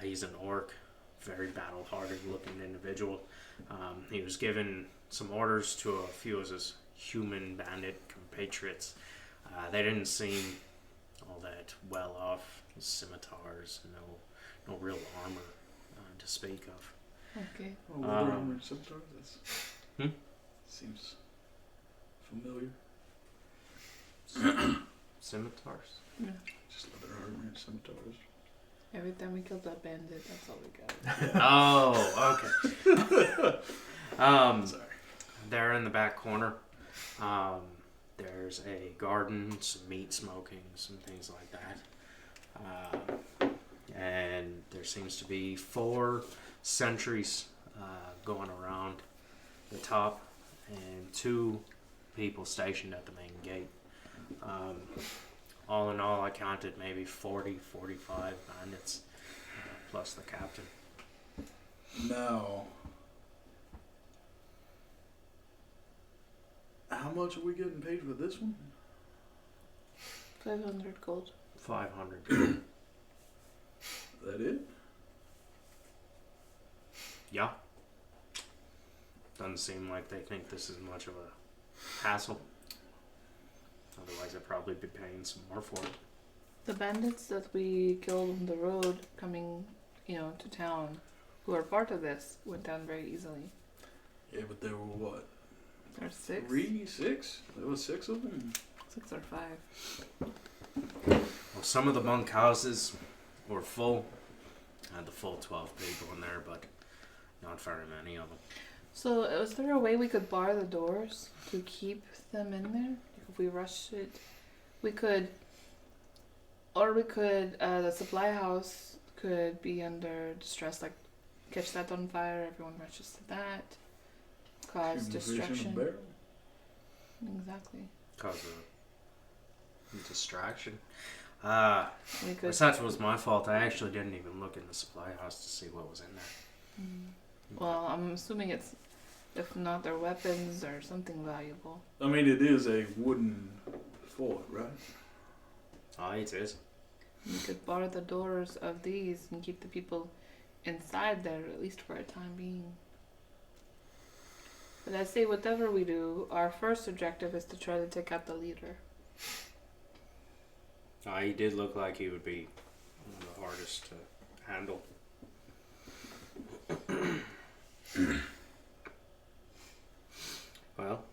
He's an orc, very battle-hardened looking individual. He was given some orders to a few of human bandit compatriots. They didn't seem all that well off. Scimitars, no real armor to speak of. Okay. Oh, leather armor scimitars? That's... Seems familiar. Scimitars? Yeah. Just leather armor and scimitars. Every time we killed that bandit, that's all we got. Oh, okay. Sorry. They're in the back corner. There's a garden, some meat smoking, some things like that. And there seems to be 4 sentries going around the top and 2 people stationed at the main gate. All in all, I counted maybe 40, 45 bandits, plus the captain. Now, how much are we getting paid for this one? 500 gold. 500. That it? Yeah. Doesn't seem like they think this is much of a hassle. Otherwise, I'd probably be paying some more for it. The bandits that we killed on the road coming, to town, who are part of this, went down very easily. Yeah, but there were what? There's 6? 3, 6? There was 6 of them? 6 or 5. Well, some of the bunkhouses were full. I had the full 12 people in there, but not very many of them. So, is there a way we could bar the doors to keep them in there? If we rush it, we could, or we could, the supply house could be under distress, like catch that on fire, everyone rushes to that, cause destruction. Exactly. Cause a distraction. That was my fault. I actually didn't even look in the supply house to see what was in there. Well, I'm assuming it's, if not their weapons or something valuable. I mean, it is a wooden fort, right? Oh, it is. We could bar the doors of these and keep the people inside there, at least for a time being. But I say, whatever we do, our first objective is to try to take out the leader. He did look like he would be one of the hardest to handle. Well,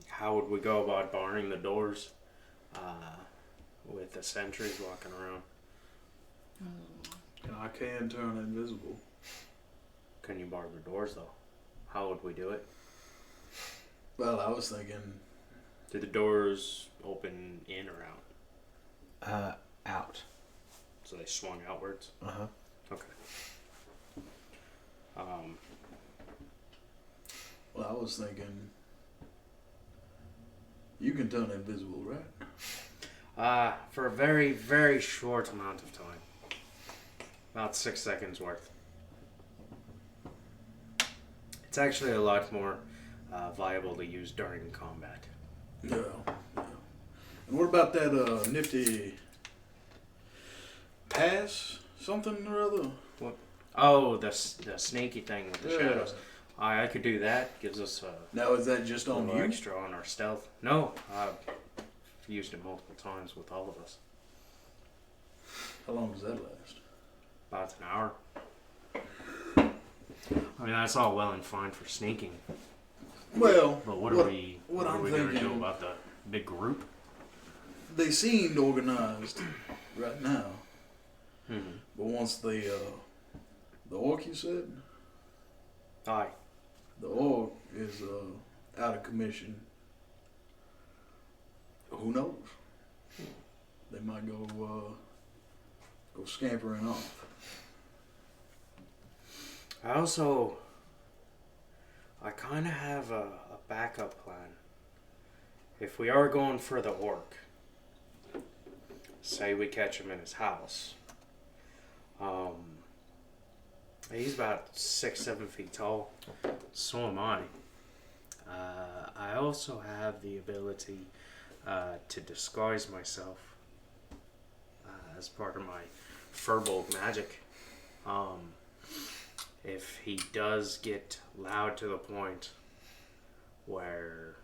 how would we go about barring the doors with the sentries walking around? And I can turn invisible. Can you bar the doors, though? How would we do it? Well, I was thinking... Do the doors open in or out? Out. So they swung outwards? Uh-huh. Okay. Well, I was thinking... You can turn invisible, right? For a very, very short amount of time. About 6 seconds worth. It's actually a lot more viable to use during combat. Yeah. And what about that nifty pass something or other? What? Oh, the sneaky thing with the shadows. I could do that. Gives us now, is that just a on little you? extra on our stealth. No, I've used it multiple times with all of us. How long does that last? About an hour. I mean, that's all well and fine for sneaking. Well, but what are we going to do thinking, about the big group? They seemed organized right now. Mm-hmm. But once the orc, you said? Aye. The orc is out of commission. Who knows? They might go scampering off. I kind of have a backup plan. If we are going for the orc, say we catch him in his house. He's about 6-7 feet tall. So am I. I also have the ability to disguise myself as part of my Furbolg magic. If he does get loud to the point where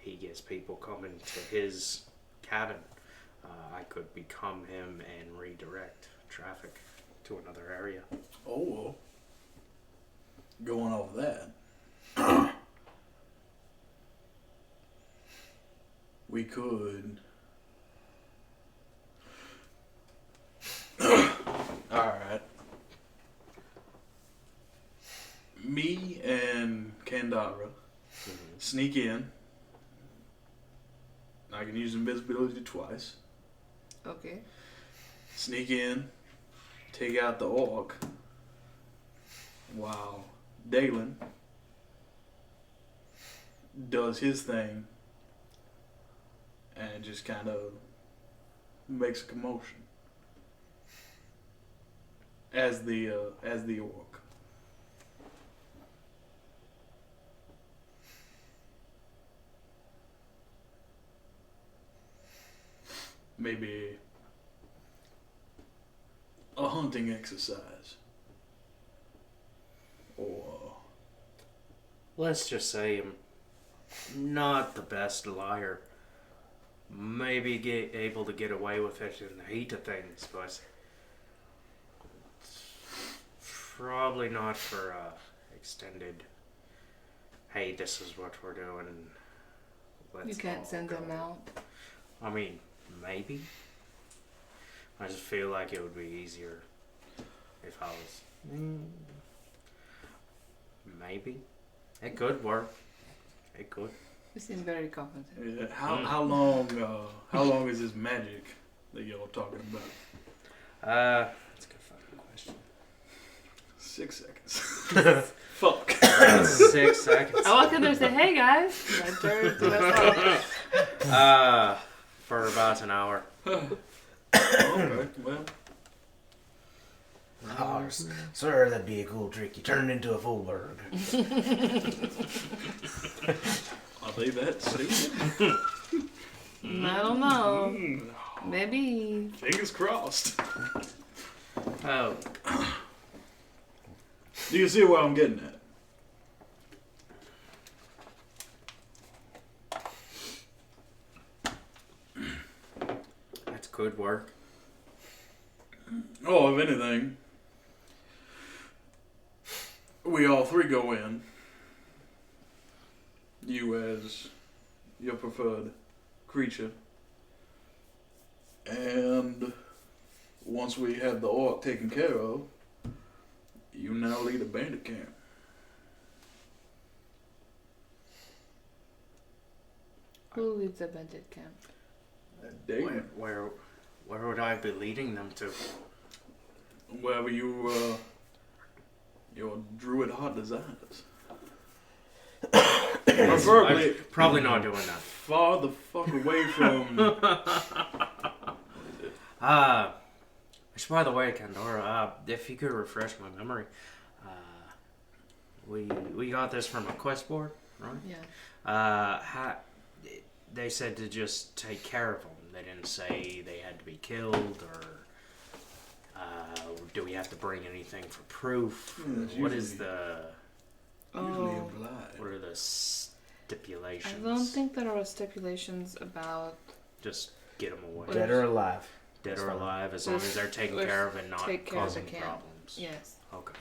he gets people coming to his cabin, I could become him and redirect traffic to another area. Oh, well. Going off that, we could. Alright. Me and Kandara sneak in. I can use invisibility twice. Okay. Sneak in, take out the orc. Wow. Dalen does his thing and just kind of makes a commotion as the orc. Maybe a hunting exercise. Or Let's just say I'm not the best liar. Maybe get able to get away with it in the heat of things, but probably not for extended. Hey, this is what we're doing. Let's You can't all send go." them out. I mean, maybe. I just feel like it would be easier if I was. Maybe. It could work. It could. You seem very confident. yeah, how long is this magic that y'all talking about? That's a good fucking question. 6 seconds. Fuck. 6 seconds. I walk in there and say, "Hey guys," and I turn to myself. For about an hour. Okay, well. Oh, sir, that'd be a cool trick. You turn it into a full bird. Are they that stupid? I don't know. Maybe. Fingers crossed. Oh. Do you see where I'm getting at? That could work. Oh, if anything, we all three go in. You as your preferred creature. And once we have the orc taken care of, you now lead a bandit camp. Who leads the bandit camp? Where would I be leading them to? Wherever you, your druid heart desires. Preferably, I'm probably not doing that. far the fuck away from. Which, by the way, Kandora, if you could refresh my memory, we got this from a quest board, right? Yeah. They said to just take care of them. They didn't say they had to be killed or. Do we have to bring anything for proof? What is the? Usually Oh. implied. What are the stipulations? I don't think there are stipulations about. Just get them away. Dead or alive. Dead That's or fine. alive, as long as they're taken Let's care of and not take care of causing the camp. problems. Yes. Okay.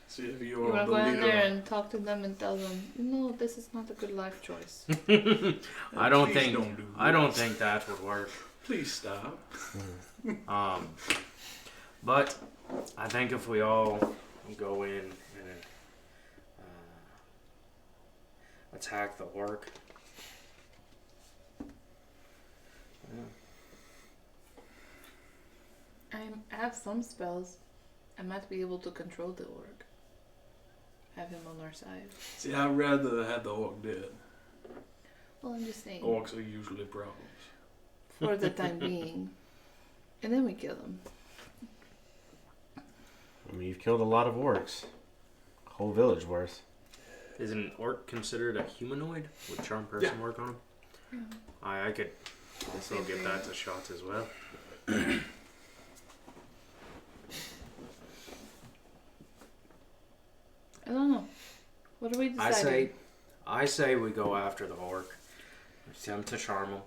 See if You you're want to the go in leader. there and talk to them and tell them, no, this is not a good life choice. I don't Please think don't do I don't this. think that would work. Please stop. But I think if we all go in and attack the orc. I have some spells. I might be able to control the orc. Have him on our side. See, I'd rather have the orc dead. Well, I'm just saying. Orcs are usually problems. For the time being. And then we kill him. I mean, you've killed a lot of orcs. A whole village worth. Is an orc considered a humanoid? Would charm person work on him? Yeah. I could also Same give thing. that a shot as well. I don't know. What are we deciding? I say we go after the orc. Attempt to charm him.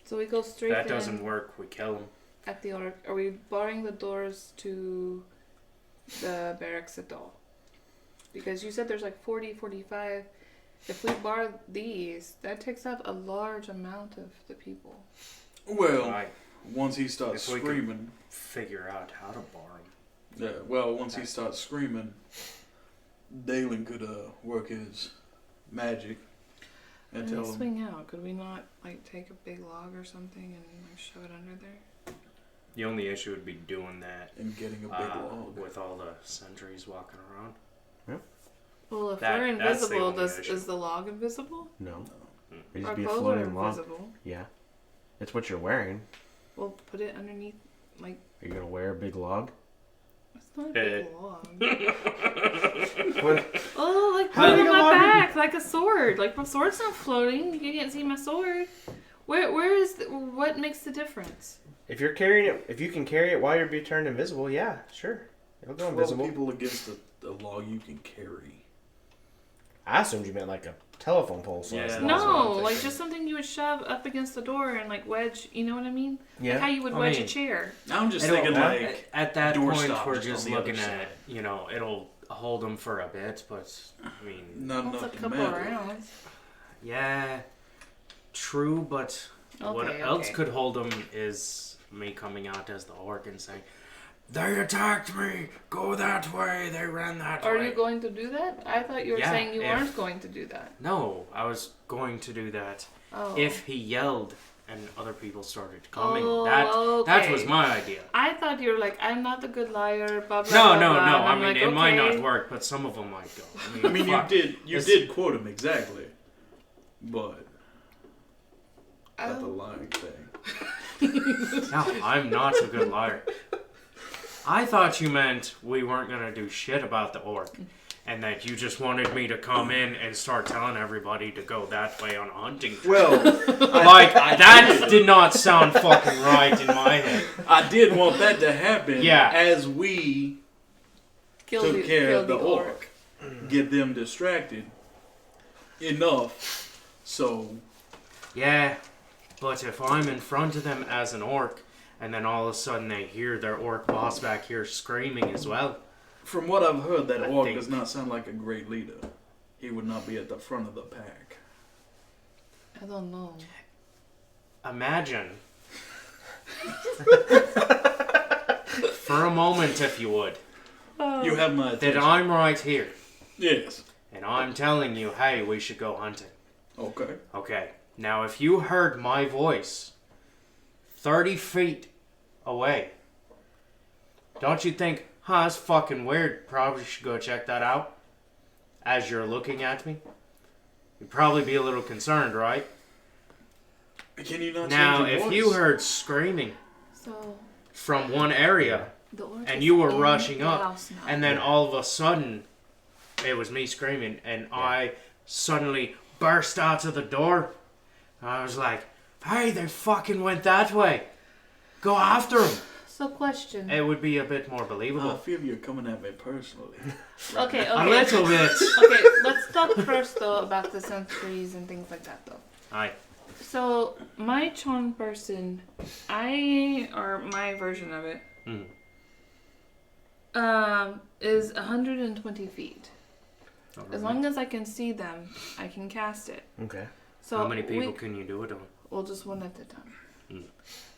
So we go straight That in doesn't work. We kill him. at the orc. Are we barring the doors to the barracks at all? Because you said there's like 40, 45. If we bar these, that takes up a large amount of the people. Well, Right. once he starts If we screaming, Figure out how to bar him. yeah. Well, once he starts screaming, Dalen could work his magic and And tell they him. swing out. Could we not like take a big log or something and like shove it under there? The only issue would be doing that And getting a big log. with all the sentries walking around. Well, if That- we're that's the invisible, only issue. is the log invisible? No. It'd Our just be a clothes are floating log. invisible. Yeah. It's what you're wearing. We'll put it underneath. Like Are you gonna wear a big log? it's not a big log. What? Oh, like How put it big on a my log is- back like a sword. Like my sword's not floating. You can't see my sword. Where is what makes the difference? If you're carrying it, if you can carry it while you're being turned invisible, yeah, sure, it'll go 12 invisible. people against a log you can carry. I assumed you meant like a telephone pole size. Yeah. log. That's what No, I'm like thinking. just something you would shove up against the door and like wedge. You know what I mean? Yeah. Like how you would I wedge a mean- chair. I'm just It'll- thinking like at that door point, stop we're just just on the other looking side. at, it'll hold them for a bit, but I mean, not Well, it's a enough to couple matter. rounds. yeah, true, but what Okay, else okay. could hold them is me coming out as the orc and saying, "They attacked me! Go that way! They ran that Are way!" you going to do that? I thought you were Yeah, saying you if- weren't going to do that. No, I was going to do that Oh. if he yelled and other people started coming. Oh, that was okay. my idea. I thought you were like, I'm not the good liar. Blah blah. No, blah, no, blah. no. And I I'm mean, like, it might not okay. work, but some of them might go. I mean, fuck. you It's- did quote him exactly, but not the Oh. lying thing. No, I'm not a good liar. I thought you meant we weren't gonna do shit about the orc, and that you just wanted me to come in and start telling everybody to go that way on a hunting trip. Well, like that did not sound fucking right in my head. I did want that to happen. Yeah. As we took care kill of the orc, get them distracted enough, so Yeah, but if I'm in front of them as an orc, and then all of a sudden they hear their orc boss back here screaming as well. from what I've heard, that I orc think- does not sound like a great leader. He would not be at the front of the pack. I don't know. Imagine, for a moment if you would, You have my that attention. I'm right here, Yes. and I'm telling you, hey, we should go hunting. Okay. Okay, now if you heard my voice 30 feet away, don't you think, that's fucking weird, probably should go check that out? As you're looking at me? You'd probably be a little concerned, right? Can you not Now, change your if voice? you heard screaming So from one area, the orc and is you were in rushing the up, house now. and then all of a sudden, it was me screaming, and I suddenly burst out of the door. I was like, hey, they fucking went that way. Go after them. So question. It would be a bit more I believable. feel you're coming at me personally. Okay, A okay. little bit. Okay, let's talk first though about the sentries and things like that though. Aye. So my charm person, or my version of it, is 120 feet. As long as I can see them, I can cast it. Okay. So How many people can you do it on? Well, just one at a time.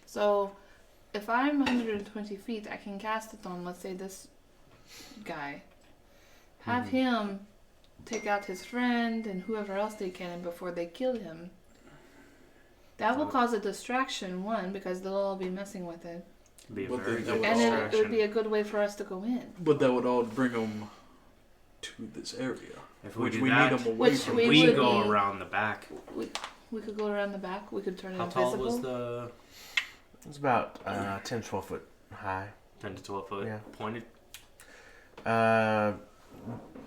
So if I'm 120 feet, I can cast it on, let's say, this guy. Have him take out his friend and whoever else they can before they kill him. That will cause a distraction, one, because they'll all be messing with it. Be a But very then good that would And it distraction. would be a good way for us to go in. But that would all bring them to this area, If we which do we that, need them away Which from. we we would go be- around the back. We could go around the back. We could turn it How invisible. tall was the It's about 10, 12 foot high. 10 to 12 foot Yeah. pointed?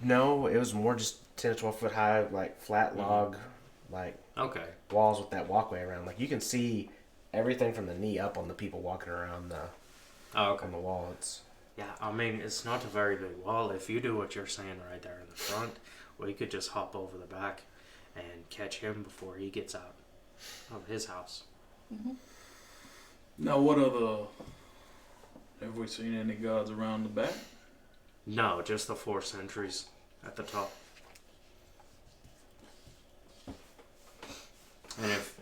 No, it was more just 10 to 12 foot high, like flat log, like Okay. walls with that walkway around. Like you can see everything from the knee up on the people walking around Oh, okay. on the wall. It's Yeah, I mean, it's not a very big wall. If you do what you're saying right there in the front, we could just hop over the back. and catch him before he gets out of his house. Mm-hmm. Now, have we seen any guards around the back? No, just the 4 sentries at the top. And if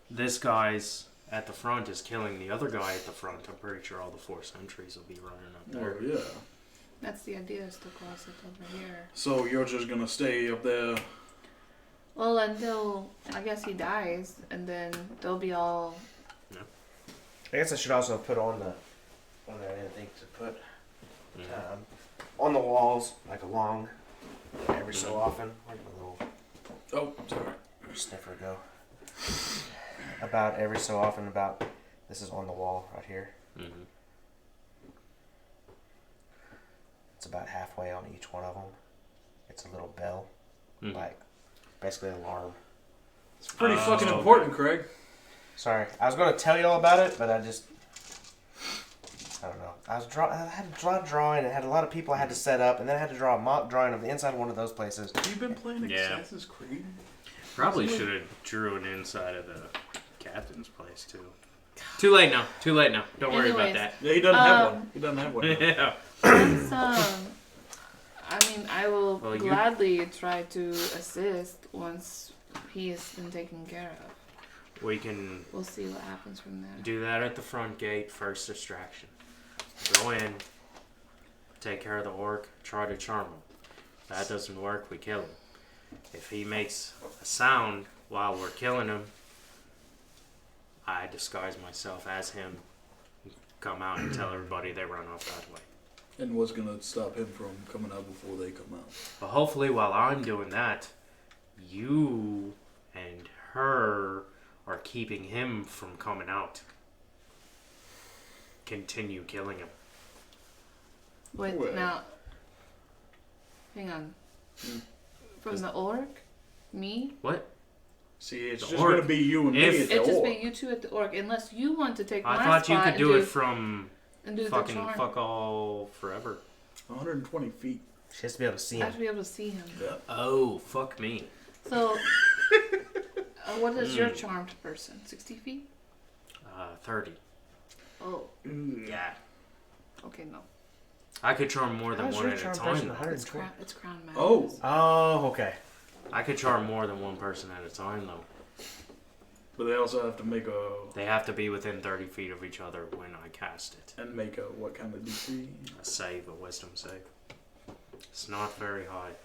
this guy's at the front is killing the other guy at the front, I'm pretty sure all the 4 sentries will be running up there. Oh, yeah. That's the idea, is to cross it over here. So you're just gonna stay up there? Well, until I guess he dies, and then they'll be all. I guess I should also put on the one that I didn't think to put on the walls, like along every so often. Where'd my little sorry, sniffer go? About every so often, this is on the wall right here. Mm-hmm. It's about halfway on each one of them. It's a little bell, like basically an alarm. It's pretty fucking important, Craig. Sorry, I was going to tell you all about it, but I don't know. I had to draw a drawing. It had a lot of people I had to set up, and then I had to draw a mock drawing of the inside of one of those places. You've been playing Assassin's Creed? Probably should have drew an inside of the captain's place too. Too late now. Don't worry about that. Yeah, he doesn't have one. He doesn't have one. Yeah. I mean, I will gladly try to assist once he has been taken care of. We'll see what happens from there. Do that at the front gate, first distraction. Go in, take care of the orc, try to charm him. If that doesn't work, we kill him. If he makes a sound while we're killing him, I disguise myself as him, come out and tell everybody they run off that way. And what's going to stop him from coming out before they come out? But hopefully while I'm doing that, you and her are keeping him from coming out. Continue killing him. Wait, now... Hang on. From the orc? Me? What? See, it's just going to be you and me at the orc. It's just be you two at the orc, unless you want to take my spot. I thought you could do it from and do fucking the charm. fuck all forever. 120 feet. She has to be able to see I him. have to be able to see him. Yeah. Oh, fuck me. So, what is your charmed person? 60 feet? 30. Oh. Yeah. Okay, no. I could charm more than one at a time. It's crown madness. Oh, okay. I could charm more than one person at a time, though. But they also have to make They have to be within 30 feet of each other when I cast it. And make what kind of DC? A save, a wisdom save. It's not very high.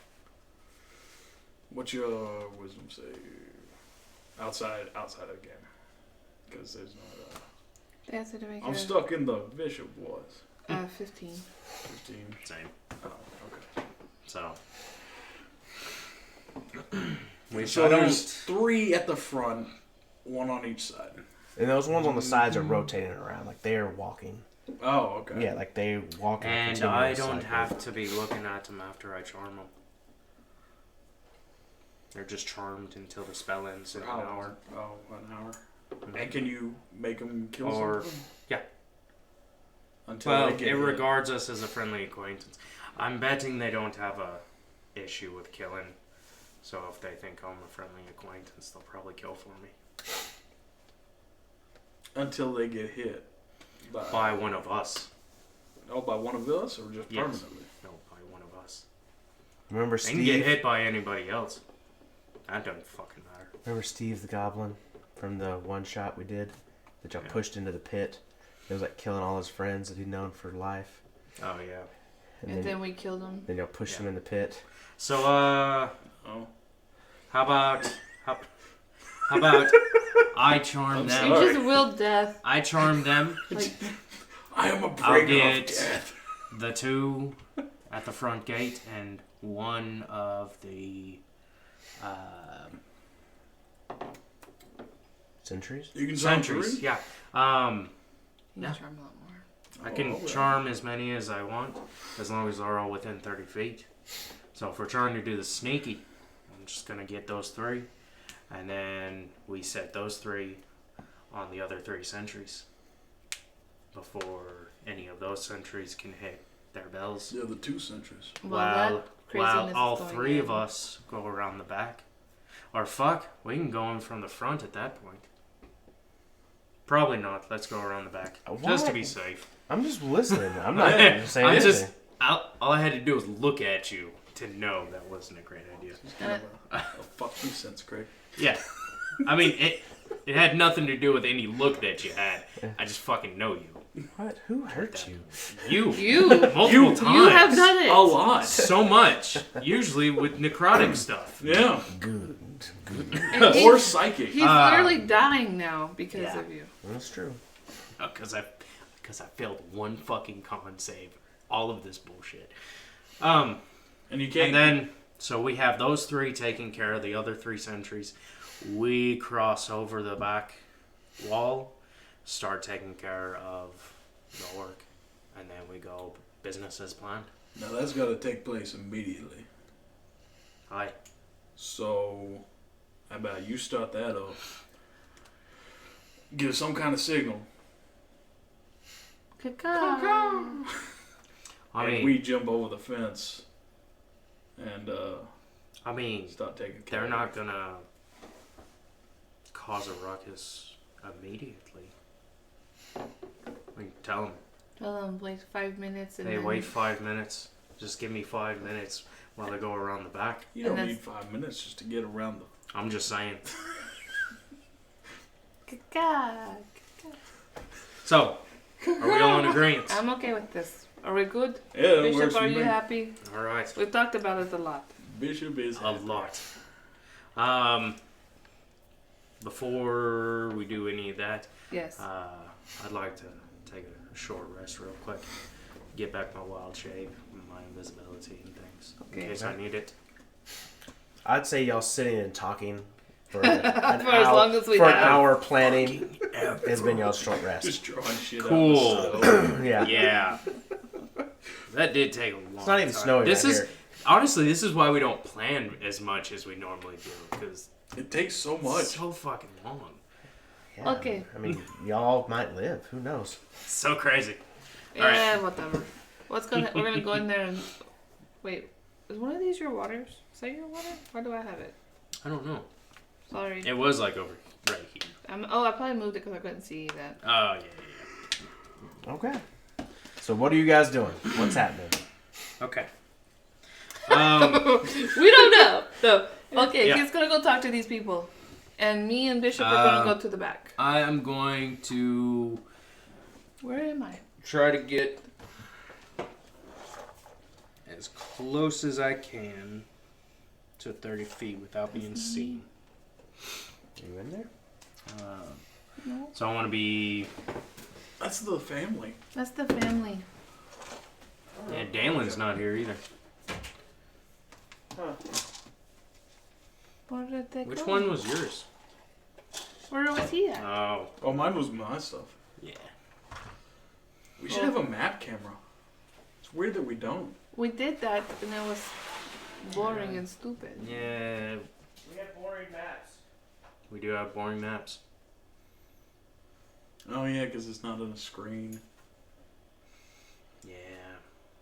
What's your wisdom save? Outside of game. Because there's no... They have to make I'm stuck in the bishop was. 15. 15. Same. Oh, okay. So... So there's 3 at the front, 1 on each side. And those ones on the sides are rotating around, like they are walking. Oh, okay. Yeah, like they walk. And I don't have to be looking at them after I charm them. They're just charmed until the spell ends in an hour. Oh, an hour. Mm-hmm. And can you make them kill something? Yeah. Until it regards us as a friendly acquaintance. I'm betting they don't have a issue with killing. So if they think I'm a friendly acquaintance, they'll probably kill for me. Until they get hit. By one of us. Oh, by one of us? Or just permanently? No, by one of us. Remember They Steve? can get hit by anybody else. That doesn't fucking matter. Remember Steve the Goblin from the one shot we did? That y'all pushed into the pit? It was like killing all his friends that he'd known for life. Oh, yeah. And then we killed him. Then y'all pushed him in the pit. So, how about I charm them? You just willed death. I charm them. I am a bringer I'll get of death. the 2 at the front gate and 1 of the Sentries? You can charm sentries. 3? Yeah. You can charm a lot more. I can charm as many as I want, as long as they're all within 30 feet. So if we're trying to do the sneaky, I'm just going to get those 3. And then we set those 3 on the other 3 sentries. Before any of those sentries can hit their bells. Yeah, the 2 sentries. While all 3 of us go around the back Or fuck, we can go in from the front at that point. Probably not. Let's go around the back. Just to be safe. I'm just listening. I'm not saying anything. All I had to do was look at you to know that wasn't a great idea. It's kind of a fuck you sense, Craig. Yeah. I mean, it had nothing to do with any look that you had. I just fucking know you. What? Who hurt you? You. Multiple times. You have done it. A lot. So much. Usually with necrotic stuff. Yeah. Good. Or psychic. He's literally dying now because of you. That's true. Because I failed one fucking con save. All of this bullshit. And you can't. And then, so we have those 3 taking care of the other 3 sentries. We cross over the back wall, start taking care of the orc, and then we go business as planned. Now that's got to take place immediately. Aye. So, how about you start that up? Give some kind of signal. Caw-caw. And we jump over the fence and start taking care they're of not it. gonna cause a ruckus immediately. We can tell them. Tell them wait 5 minutes. And Hey, then... wait 5 minutes. Just give me 5 minutes while I go around the back. You don't need 5 minutes just to get around the... I'm just saying. Caw-caw. So, are we all in agreement? I'm okay with this. Are we good? Yeah, Bishop, are you happy? All right. We've talked about it a lot. Bishop is a lot. Before we do any of that, yes, I'd like to take a short rest real quick, get back my wild shape, my invisibility and things, in case I need it. I'd say y'all sitting and talking for an For as long as we for an have. hour planning has been y'all's short rest. Just drawing shit Cool. out of the snow. Yeah. That did take a long time. It's not even snowing This out is here. honestly, this is why we don't plan as much as we normally do, because it takes so much, so fucking long. Yeah, Okay. I mean, y'all might live. Who knows? So crazy. Yeah, whatever. We're gonna go in there and wait. Is one of these your waters? Is that your water? Why do I have it? I don't know. Sorry. It was like over right here. I probably moved it because I couldn't see that. Oh yeah. Okay. So what are you guys doing? What's happening? Okay. We don't know. So okay, Yeah. he's gonna go talk to these people, and me and Bishop are gonna go to the back. I am going to Where am I? try to get as close as I can to 30 feet without being seen. Are you in there? No. So I want to be... That's the family. That's the family. Yeah, Dalen's not here either. Huh. Where did they Which go? one was yours? Where was he at? Oh, mine was my stuff. Yeah. We should have a map camera. It's weird that we don't. We did that, and it was boring and stupid. Yeah, We have boring maps. we do have boring maps. Oh yeah, because it's not on a screen. Yeah.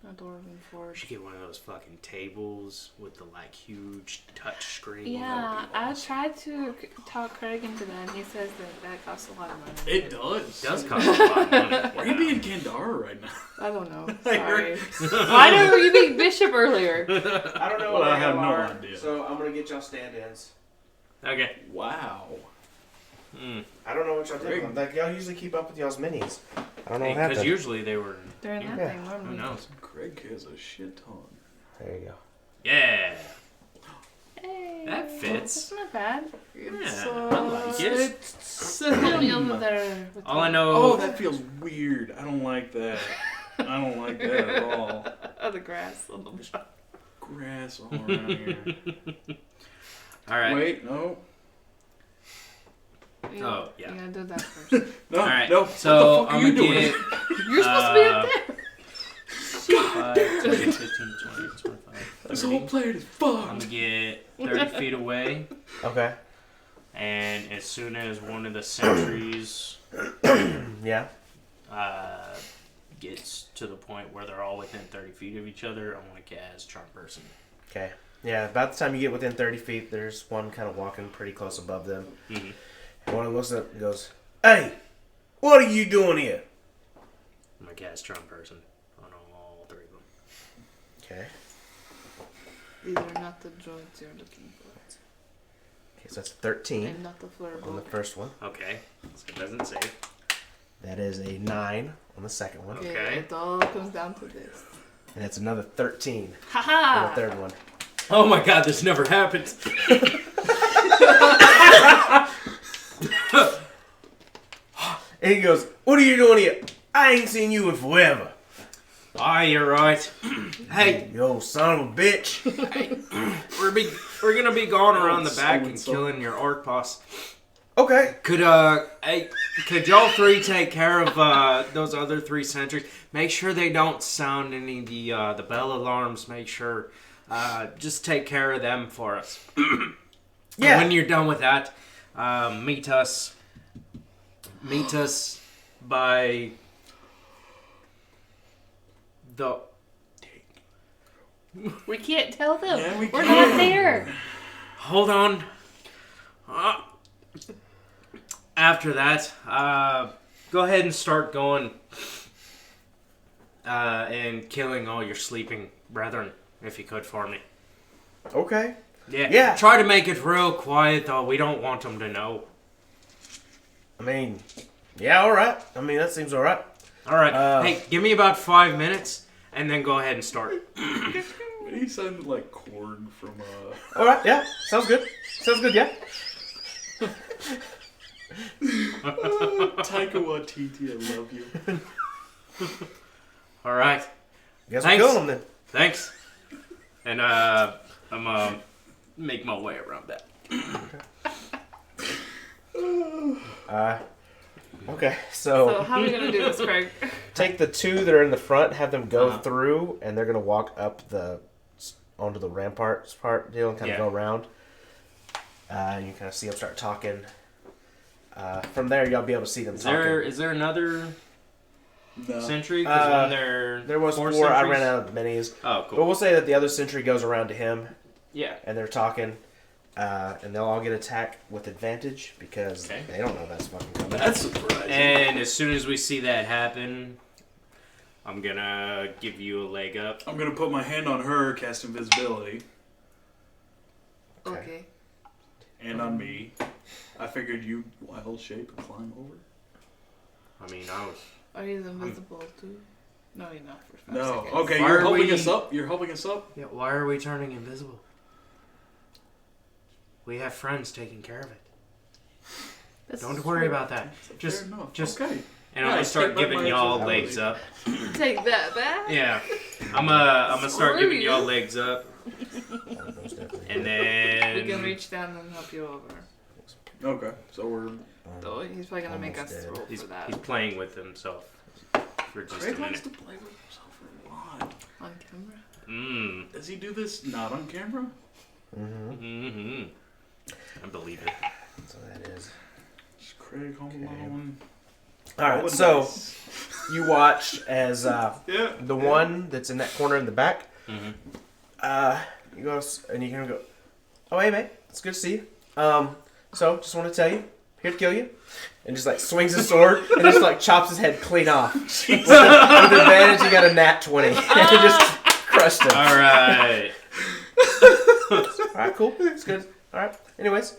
A dwarven We forge. should get one of those fucking tables with the like huge touch screen. Yeah, I tried to talk Craig into that, and he says that costs a lot of money. It does. It does cost a lot of money. Why are you being Kandara right now? I don't know. Sorry. Why didn't you be Bishop earlier? I don't know Well, what I have y'all no are, idea. So I'm gonna get y'all stand-ins. Okay. Wow. I don't know what y'all do. Like y'all usually keep up with y'all's minis. I don't know what happened. Because usually they were... They're in that Yeah. thing normally. Who knows? Craig has a shit ton. There you go. Yeah. Hey, That fits. That's not bad. Yeah, I like it. It's Put me over there. With All I you. know... Oh, that feels weird. I don't like that. I don't like that at all. Oh, the grass on the Grass all around here. All right. Wait, no. Oh, yeah. You gotta do that first. No, All right. no. So what the fuck are I'm you gonna doing? get... You're supposed to be up there. 5, 10, 15, 20, 25, 30. This whole planet is I'm fucked. gonna get 30 feet away, Okay. and as soon as one of the sentries Yeah. gets to the point where they're all within 30 feet of each other, I want to cast Charm Person. Okay. Yeah, about the time you get within 30 feet, there's one kind of walking pretty close above them. Mm-hmm. And one looks up and goes, "Hey, what are you doing here?" I'm a Castron person on all 3 of them. Okay. These are not the droids you're looking for. Okay, so that's 13 And not the flare on the first one. Okay, so it doesn't save. That is a 9 on the second one. Okay. It all comes down to this. And it's another 13 Haha! on the third one. Oh my god, this never happens. And he goes, "What are you doing here? I ain't seen you in forever." Ah, you're right. Hey, You old son of a bitch. we're gonna be going around the back and killing your orc boss. Okay. Could y'all 3 take care of those other 3 sentries? Make sure they don't sound any of the bell alarms. Make sure, just take care of them for us. Yeah. And when you're done with that, meet us by the. We can't tell them. Yeah, we We're can. not there. Hold on. After that, go ahead and start going and killing all your sleeping brethren, if you could, for me. Okay. Yeah. Yeah. Try to make it real quiet, though. We don't want them to know. I mean, yeah, all right. I mean, that seems all right. All right. Hey, give me about 5 minutes, and then go ahead and start. He sounded like Korg from All right, yeah. Sounds good. Sounds good, yeah. Taika Waititi, I love you. All right. Guess Thanks. we're killing them then. Thanks. And I'm make my way around that. Okay, So how are we gonna do this, Craig? take the 2 that are in the front, have them go through, and they're gonna walk up onto the ramparts part deal and kind of go around. You kind of see them start talking. From there, y'all be able to see them talking. Is there another sentry? There was 4. I ran out of minis. Oh, cool. But we'll say that the other sentry goes around to him. Yeah. And they're talking. And they'll all get attacked with advantage because they don't know that's fucking coming. That's surprising. And as soon as we see that happen, I'm gonna give you a leg up. I'm gonna put my hand on her, cast invisibility. Okay. And on me. I figured you'd wild shape and climb over. I mean, I was. Are you invisible too? No, you're not for 5 No. seconds. Okay, Why you're are helping we- us up. You're helping us up. Yeah, why are we turning invisible? We have friends taking care of it. This Don't is worry true. about that. Fair Just enough. Okay. And I'm gonna start take back giving my y'all invisibility. legs up. Take that back. Yeah, I'm gonna start Screw giving you. y'all legs up, and We can then reach down and help you over. Okay, so we're. So he's probably gonna make us Almost dead. roll he's for that playing with himself for just Craig a likes minute. to play with himself a lot. on camera. Mmm. Does he do this not on camera? Mm-hmm. I believe it. So that is. Just Craig home alone. All right, Rolling so dice. you watch as Yeah. the one that's in that corner in the back. Mm-hmm. You go and you can go. "Oh, hey, mate, it's good to see you. So just want to tell you, here to kill you." And just like swings his sword and just like chops his head clean off. With advantage, he got a nat 20 and just crushed him. All right. All right, cool. It's good. All right. Anyways,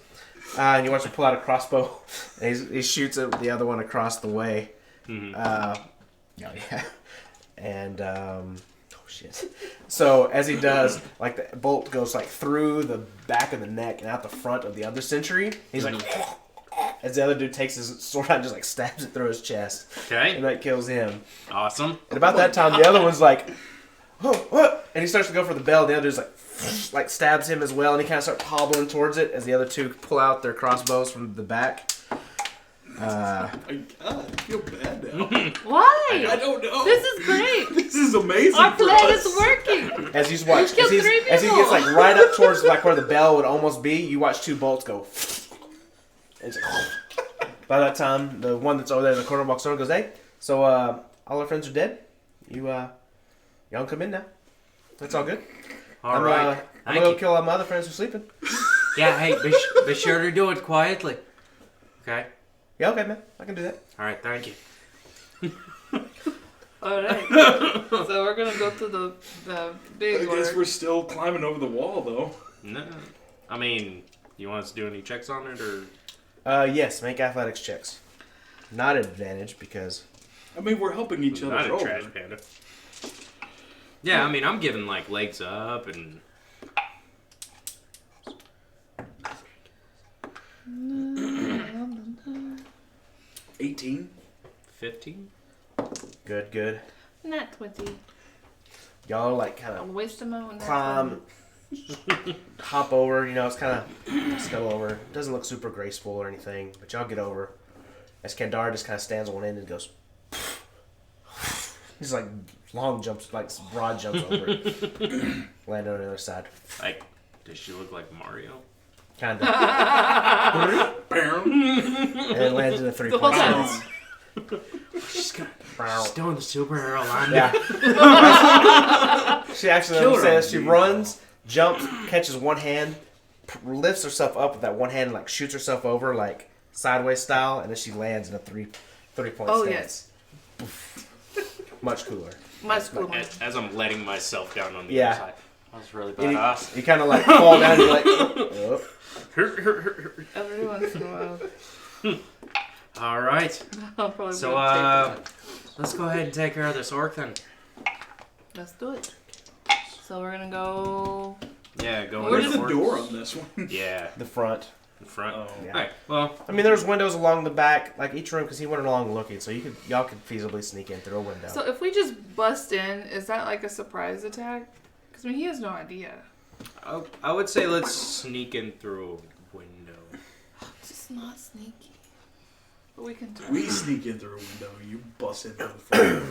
and you watch him pull out a crossbow, and he shoots the other one across the way. Mm-hmm. Yeah. And oh shit. So as he does, like the bolt goes like through the back of the neck and out the front of the other sentry. He's like, as the other dude takes his sword out and just like stabs it through his chest. Okay. And that kills him. Awesome. And about that time, the other one's like, "Oh, what?" And he starts to go for the bell. And the other dude's like stabs him as well, and he kind of starts hobbling towards it as the other two pull out their crossbows from the back. Oh my God, I feel bad now. Why? I don't know. This is great. This is amazing. Our for plan us. is working. As you watch, killed 3 as he people. gets like right up towards like where the bell would almost be, you watch 2 bolts go. And it's like, by that time, the one that's over there in the corner walks over and goes, "Hey, so all our friends are dead. Y'all can come in now. That's all good." All right. I'm gonna go kill all my other friends who are sleeping. Yeah, hey, be sure to do it quietly. Okay? Yeah, okay, man. I can do that. All right, thank you. Alright. So we're gonna go to the big I guess one. we're still climbing over the wall, though. No. I mean, you want us to do any checks on it, or? Yes, make athletics checks. Not advantage, because... I mean, we're helping each other Not a over. trash panda. Yeah, I mean, I'm giving, like, legs up and... 18. 15? Good. Not 20. Y'all like kind A of waste amount. climb, hop over. You know, it's kind of scuttle over. Doesn't look super graceful or anything, but y'all get over. As Kandar just kind of stands on one end and goes. He's like long jumps, like broad jumps over it. Land on the other side. Like, does she look like Mario? Kind of. And then lands in a 3-point stance. She's doing the superhero line. Yeah. She actually understands. She runs, jumps, catches one hand, lifts herself up with that one hand, and like shoots herself over like sideways style, and then she lands in a 3-point stance. Yes. Much cooler. Much cooler. As I'm letting myself down on the Yeah. other side. That was really badass. You kind of like fall down and you're like, oh. Every once in a while. All right. I'll probably So, let's go ahead and take care of this orc then. Let's do it. So we're gonna go. Yeah, go. Where's in the orcs. door on this one? Yeah, The front. the front. Oh. Yeah. All right. Well, I mean, there's windows along the back, like each room, because he went along looking, so y'all could feasibly sneak in through a window. So if we just bust in, is that like a surprise attack? Because I mean, he has no idea. I would say let's sneak in through a window. It's not sneaky. But we can do it. We sneak in through a window, you bust in through the front.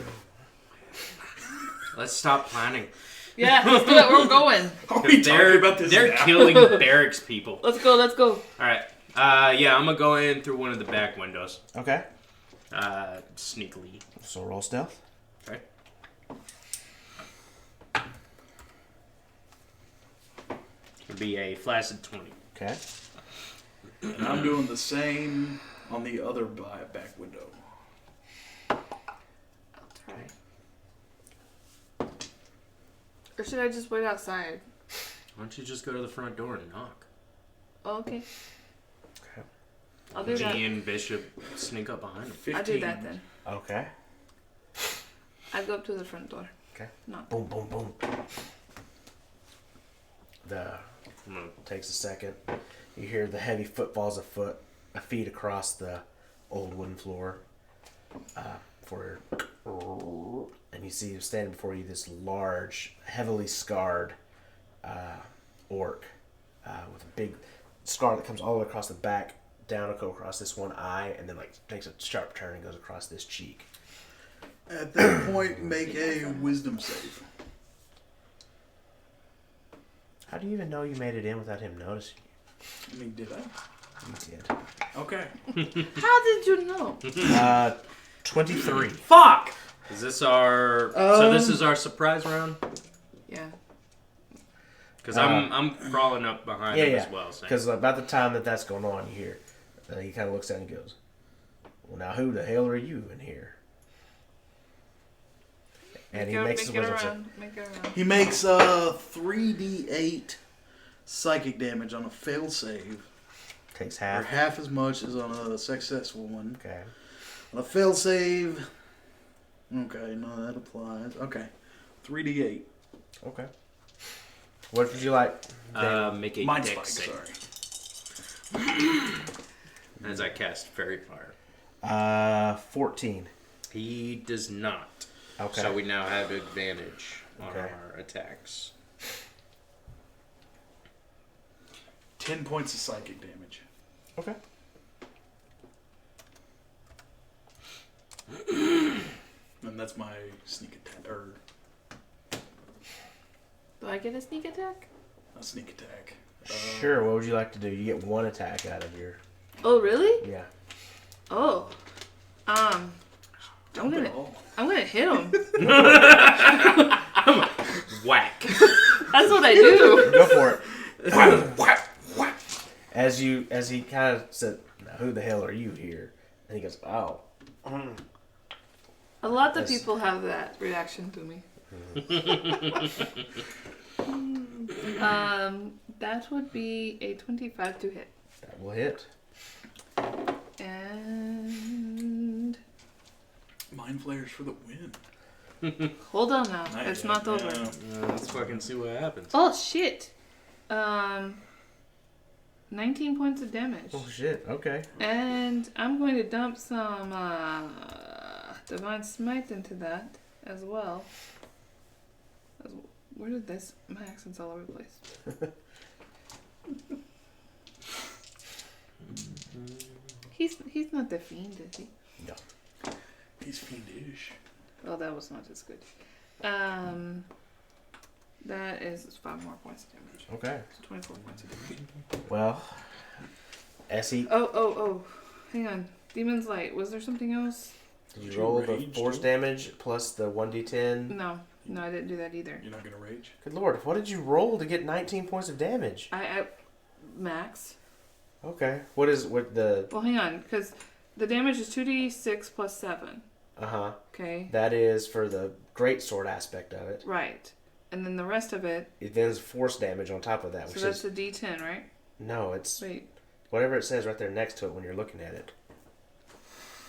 Let's stop planning. Yeah, let's do it. We're going. Are we talking about this They're now? killing barracks people. Let's go. Let's go. All right. Yeah, I'm gonna go in through one of the back windows. Okay. Sneakily. So roll stealth. Okay. It'll be a flaccid 20. Okay. And I'm doing the same on the other back window. I'll try. Or should I just wait outside? Why don't you just go to the front door and knock? Oh, okay. Okay. I'll do that. Me and Bishop sneak up behind him. 15. I'll do that then. Okay. I go up to the front door. Okay. Knock. Boom, boom, boom. Takes a second. You hear the heavy footfalls a feet across the old wooden floor. And you see standing before you this large, heavily scarred orc with a big scar that comes all the way across the back, down across this one eye, and then like takes a sharp turn and goes across this cheek. At that point, make a wisdom save. How do you even know you made it in without him noticing I mean, did I? you? You did. Okay. How did you know? 23. Fuck! Is this our... so this is our surprise round? Yeah. Because I'm crawling up behind him as well. Because about the time that's going on, you hear, he kind of looks down and goes, "Well, now who the hell are you in here?" And he makes his wisdom save. Make it around. He makes 3d8 psychic damage on a failed save. Takes Or half. half as much as on a successful one. Okay. On a failed save. Okay, no, that applies. Okay. 3d8. Okay. What would you like? Make a Mind dex spike, save. sorry. As I cast Fairy Fire. 14. He does not. Okay. So we now have advantage on Okay. our attacks. 10 points of psychic damage. Okay. And that's my sneak attack. Or Do I get a sneak attack? a sneak attack. Sure. What would you like to do? You get one attack out of your. Oh, really? Yeah. Oh. I'm gonna hit him. Whack. That's what I do. Go for it. As he kind of said, now, who the hell are you here? And he goes, oh. A lot of people have that reaction to me. That would be a 25 to hit. That will hit. And Mind flares for the win. hold on now. Not It's yet, not over. Let's fucking see what happens. Oh shit. 19 points of damage. Oh shit, okay. And I'm going to dump some Divine Smite into that as well. Where did this? My accent's all over the place. He's not the fiend, is he? No. He's fiendish. Oh, that was not as good. That is 5 more points of damage. Okay. So 24 points of damage. Well, as he... Oh. Hang on. Demon's Light. Was there something else? Did you roll the force damage plus the 1d10? No, I didn't do that either. You're not gonna rage? Good lord, what did you roll to get 19 points of damage? I max. Okay. What the... Well, hang on, because the damage is 2d6 plus 7. Uh-huh. Okay. That is for the greatsword aspect of it. Right. And then the rest of it... It then is force damage on top of that. So that's a d10, right? No, it's... Wait. Whatever it says right there next to it when you're looking at it.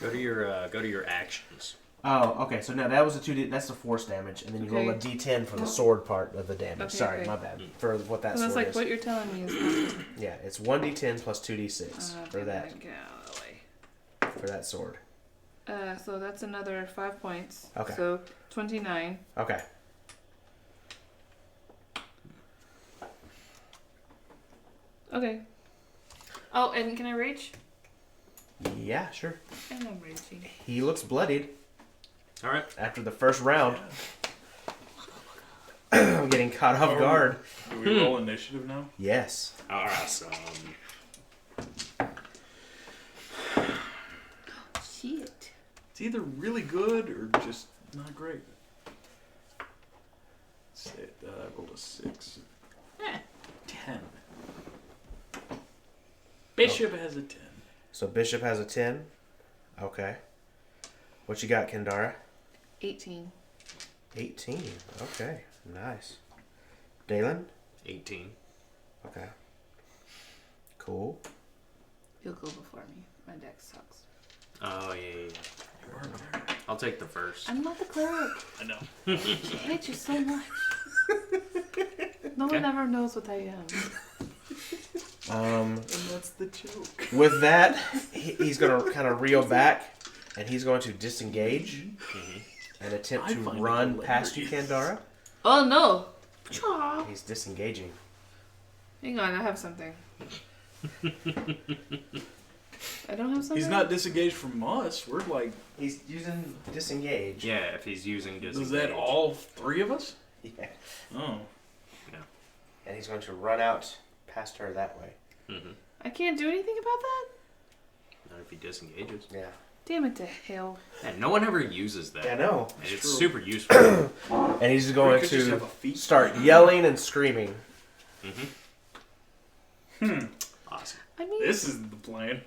Go to your actions. Oh, okay. So now that was a 2d. That's the force damage, and then you roll a d10 for the sword part of the damage. Okay, Sorry, okay. my bad. For what that So sword that's like is. what you're telling me is... Yeah, it's 1d10 plus 2d6 for that. Get out of the way. For that sword. So that's another 5 points. Okay. So 29. Okay. Okay. Oh, and can I rage? Yeah, sure. And I'm raging. He looks bloodied. All right. After the first round. I'm getting caught off guard. Do we roll initiative now? Yes. Awesome. Shit. It's either really good or just not great. I rolled a 6. 10. Bishop has a 10. So Bishop has a 10. Okay. What you got, Kendara? 18. 18. Okay. Nice. Dalen? 18. Okay. Cool. You'll go before me. My deck sucks. Oh, yeah. I'll take the first. I'm not the cleric. I know. I hate you so much. No one ever knows what I am. And that's the joke. With that, he's going to kind of reel back, and he's going to disengage and attempt to run past you, Kendara. Oh no! He's disengaging. Hang on, I have something. I don't have something? He's not disengaged from us. We're like... He's using disengage. Yeah, if he's using disengage. Is that all 3 of us? Yeah. Oh. Yeah. And he's going to run out past her that way. Mm-hmm. I can't do anything about that? Not if he disengages. Yeah. Damn it to hell. And no one ever uses that. I know. And it's super useful. And he's going could just to have a feat. start yelling and screaming. Awesome. I mean... This isn't the plan.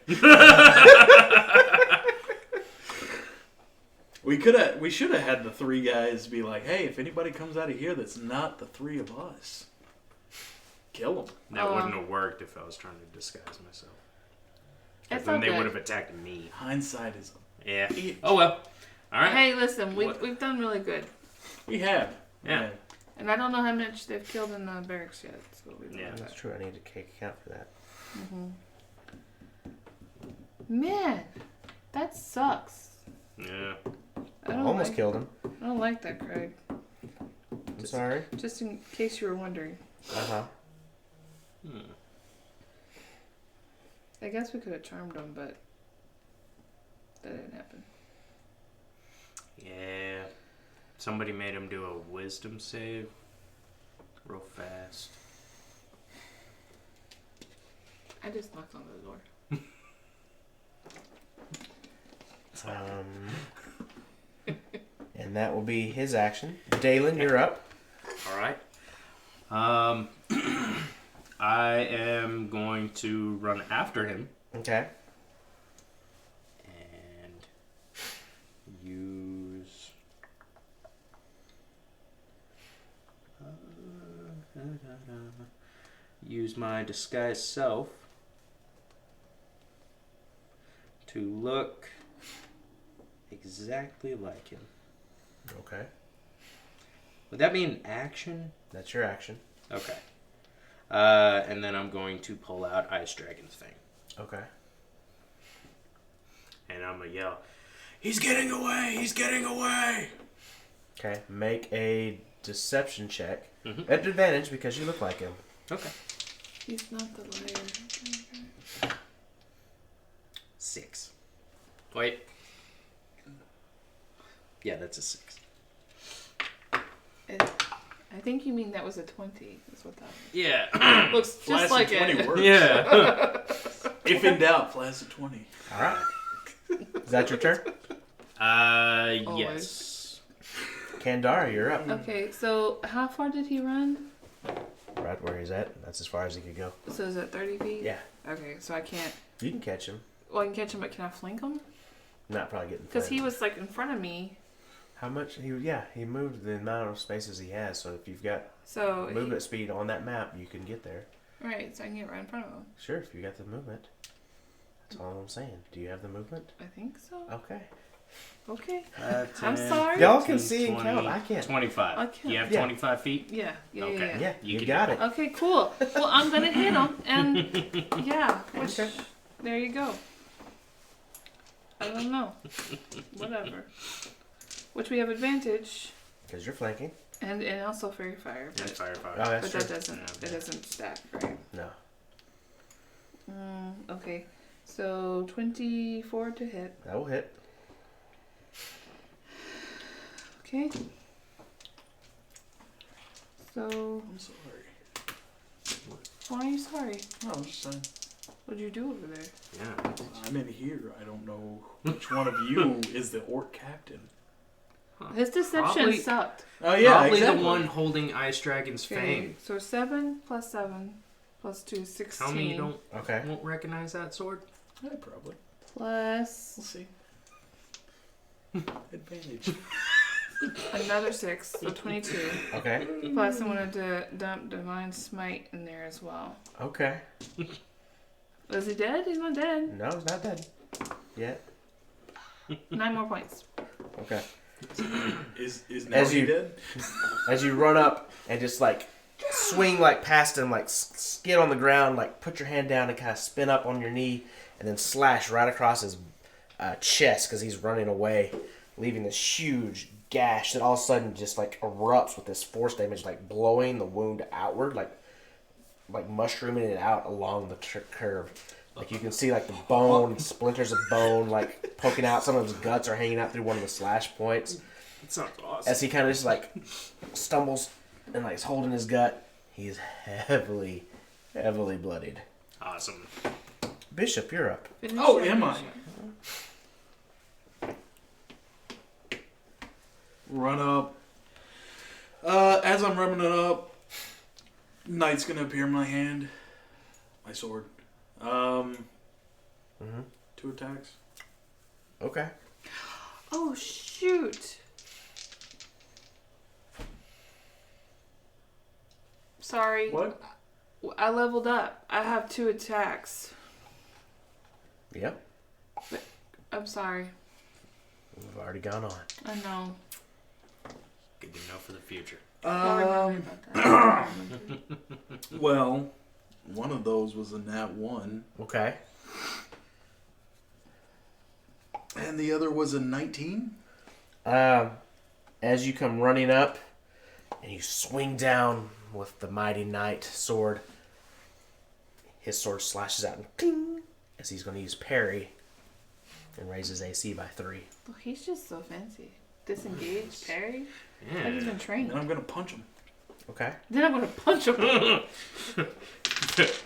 We should have had the 3 guys be like, hey, if anybody comes out of here that's not the 3 of us, kill them. That wouldn't have worked if I was trying to disguise myself. It's Then they okay. would have attacked me. Hindsight is Yeah. bitch. Oh well. All right. Hey, listen, we've done really good. We have. Yeah. And I don't know how much they've killed in the barracks yet. So we don't Yeah. know That's that. true. I need to take account for that. Man, that sucks. Yeah. I don't Almost like, killed him. I don't like that, Craig. I'm sorry. Just in case you were wondering. Uh-huh. I guess we could have charmed him, but that didn't happen. Yeah. Somebody made him do a wisdom save real fast. I just knocked on the door. And that will be his action. Dalen, you're up. All right. I am going to run after him. Okay. And use... use my disguised self to look exactly like him. Okay. Would that be an action? That's your action. Okay. And then I'm going to pull out Ice Dragon's thing. Okay. And I'm going to yell, "He's getting away! He's getting away!" Okay. Make a deception check. Mm-hmm. At advantage because you look like him. Okay. He's not the liar. 6. Wait. Yeah, that's a 6. I think you mean that was a 20. That's what that was. Yeah. Looks just Flash like 20 it. works. Yeah. If in doubt, flash a 20. All right. Is that your turn? Yes. Kandara, you're up. Okay, so how far did he run? Right where he's at. That's as far as he could go. So is it 30 feet? Yeah. Okay, so I can't... You can catch him. Well, I can catch him, but can I flank him? Not probably getting. Because he was like in front of me. How much? He moved the amount of spaces he has. So if you've got So movement speed on that map, you can get there. Right, so I can get right in front of him. Sure, if you got the movement. That's all I'm saying. Do you have the movement? I think so. Okay. Okay. 10, I'm sorry. Y'all can see and count. I can't. 25. I can't. You have Yeah. 25 feet? Yeah, yeah, Okay. yeah. Yeah, you can got do it. Okay, cool. Well, I'm gonna hit him, and yeah, which Okay. there you go. I don't know. Whatever. Which we have advantage, Because you're flanking. and also fairy fire, And but, fire. Oh, that's but true. that doesn't stack, right? No. Okay, so 24 to hit. That will hit. Okay. So I'm sorry. why are you sorry? No, I'm just saying. What'd you do over there? Yeah. I'm in here. I don't know which one of you is the orc captain. His deception Probably- sucked. Oh, yeah, Probably exactly. the one holding Ice Dragon's Okay, fang. so 7 plus 7 plus 2 is 16. Tell me you don't Okay. won't recognize that sword? Yeah, probably. Plus We'll see. Advantage. another 6, so 22. Okay. Plus, I wanted to dump Divine Smite in there as well. Okay. Is he dead? He's not dead. No, he's not dead. Yet. 9 more points. Okay. Is As Nelly you- dead? As you run up and just like swing like past him, like skid on the ground, like put your hand down and kind of spin up on your knee, and then slash right across his chest because he's running away, leaving this huge gash that all of a sudden just like erupts with this force damage, like blowing the wound outward, like mushrooming it out along the curve. Like you can see like the bone, splinters of bone, like poking out. Some of his guts are hanging out through one of the slash points. That sounds awesome. As he kind of just like stumbles and like is holding his gut, he's heavily bloodied. Awesome. Bishop, you're up. Finish Oh, your am I? mission. Run up. As I'm running it up, knight's gonna appear in my hand. My sword. 2 attacks. Okay. Oh, shoot. Sorry. What? I leveled up. I have 2 attacks. Yep. I'm sorry. We've already gone on. I know. Good to know for the future. Don't remind me about that. Well, one of those was a nat 1, Okay. and the other was a 19. As you come running up and you swing down with the mighty knight sword, his sword slashes out and cling, as he's going to use parry and raise his AC by 3. Oh, he's just so fancy. Disengage, parry. Yeah. Like he's been trained. And I'm gonna punch him. Okay. Then I'm gonna punch him.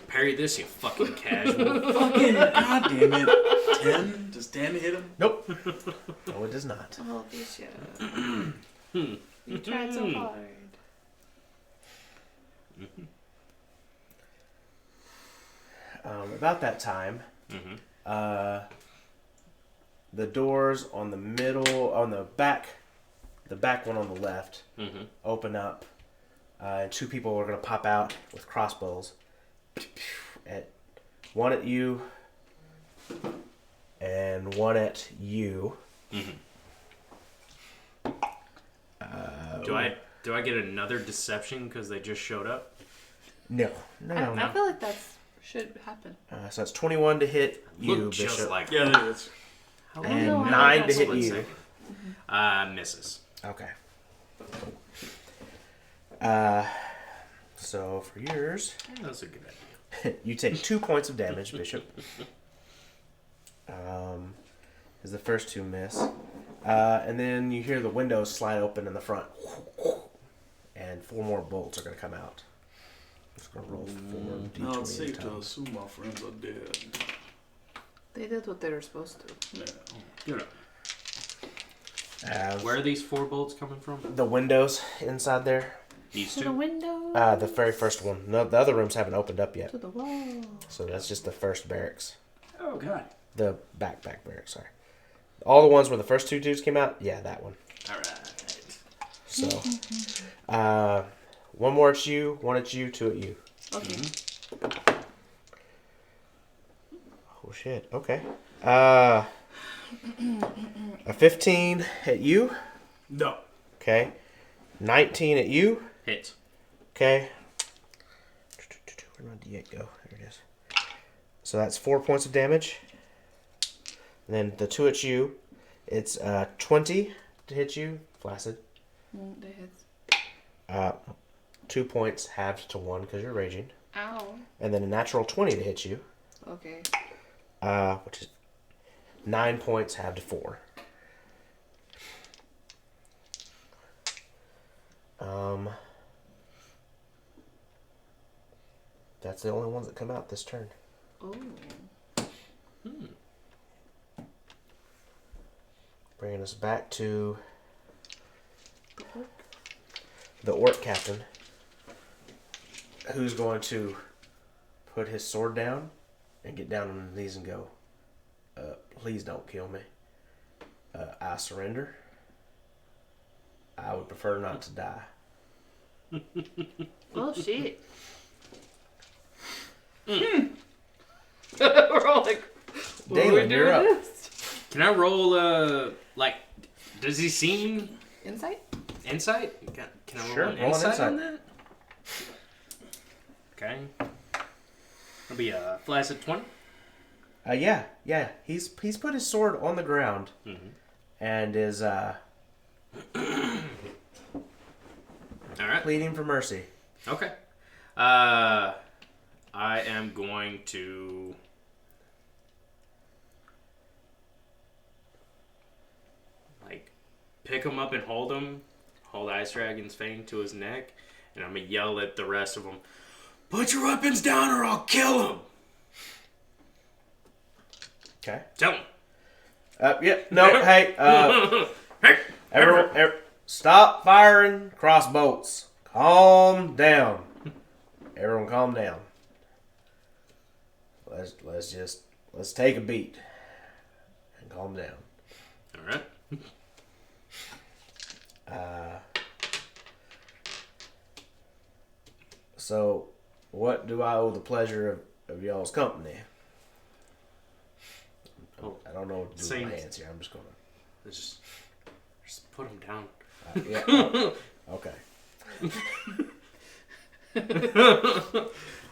Parry this, you fucking casual. Fucking goddamn it! 10? Does 10 hit him? Nope. No, it does not. Oh, Bishop. You tried so hard. About that time, the doors on the back one on the left, open up, and two people are going to pop out with crossbows. One at you, and one at you. Do I get another deception because they just showed up? No. I feel like that should happen. So that's 21 to hit you, Look just Bishop. like Yeah, it is. And 9 to hit you. Misses. Okay. So for yours, That's a good idea. you take 2 points of damage, Bishop. As the first two miss. And then you hear the windows slide open in the front. And 4 more bolts are going to come out. I'm just going to roll 4 d20. No, it's safe to assume my friends are dead. They did what they were supposed to. Yeah. Where are these 4 bolts coming from? The windows inside there. These To the two? window. The very first one. No, the other rooms haven't opened up yet. To the wall. So that's just the first barracks. Oh, God. The back barracks, sorry. All the ones where the first 2 dudes came out? Yeah, that one. All right. So, 1 more at you, 1 at you, 2 at you. Okay. Oh, shit. Okay. A 15 at you. No. Okay. 19 at you. Hit. Okay. Where'd my D8 go? There it is. So that's 4 points of damage. And then the 2 at you, it's 20 to hit you, flaccid. That hits. 2 points halved to 1 because you're raging. Ow. And then a natural 20 to hit you. Okay. Which is 9 points halved to 4. That's the only ones that come out this turn. Oh. Bringing us back to The orc. the orc captain, who's going to put his sword down and get down on his knees and go, please don't kill me. I surrender. I would prefer not to die. Oh shit. We're all like, what are we Dalen, you're doing? up. Can I roll, does he seem... Insight? Insight? Can I roll Sure, an roll an insight on insight. that? Okay. It'll be a flaccid 20. Yeah. He's put his sword on the ground and is All right. pleading for mercy. Okay. I am going to... pick him up and hold Ice Dragon's fang to his neck, and I'm going to yell at the rest of them, put your weapons down or I'll kill him! Okay. Tell him. Yeah. No. Hey. Everyone, stop firing crossbows. Calm down. Everyone, calm down. Let's take a beat and calm down. All right. So, what do I owe the pleasure of y'all's company? I don't know what to do with my hands here. I'm just gonna just put him down. yeah. Okay.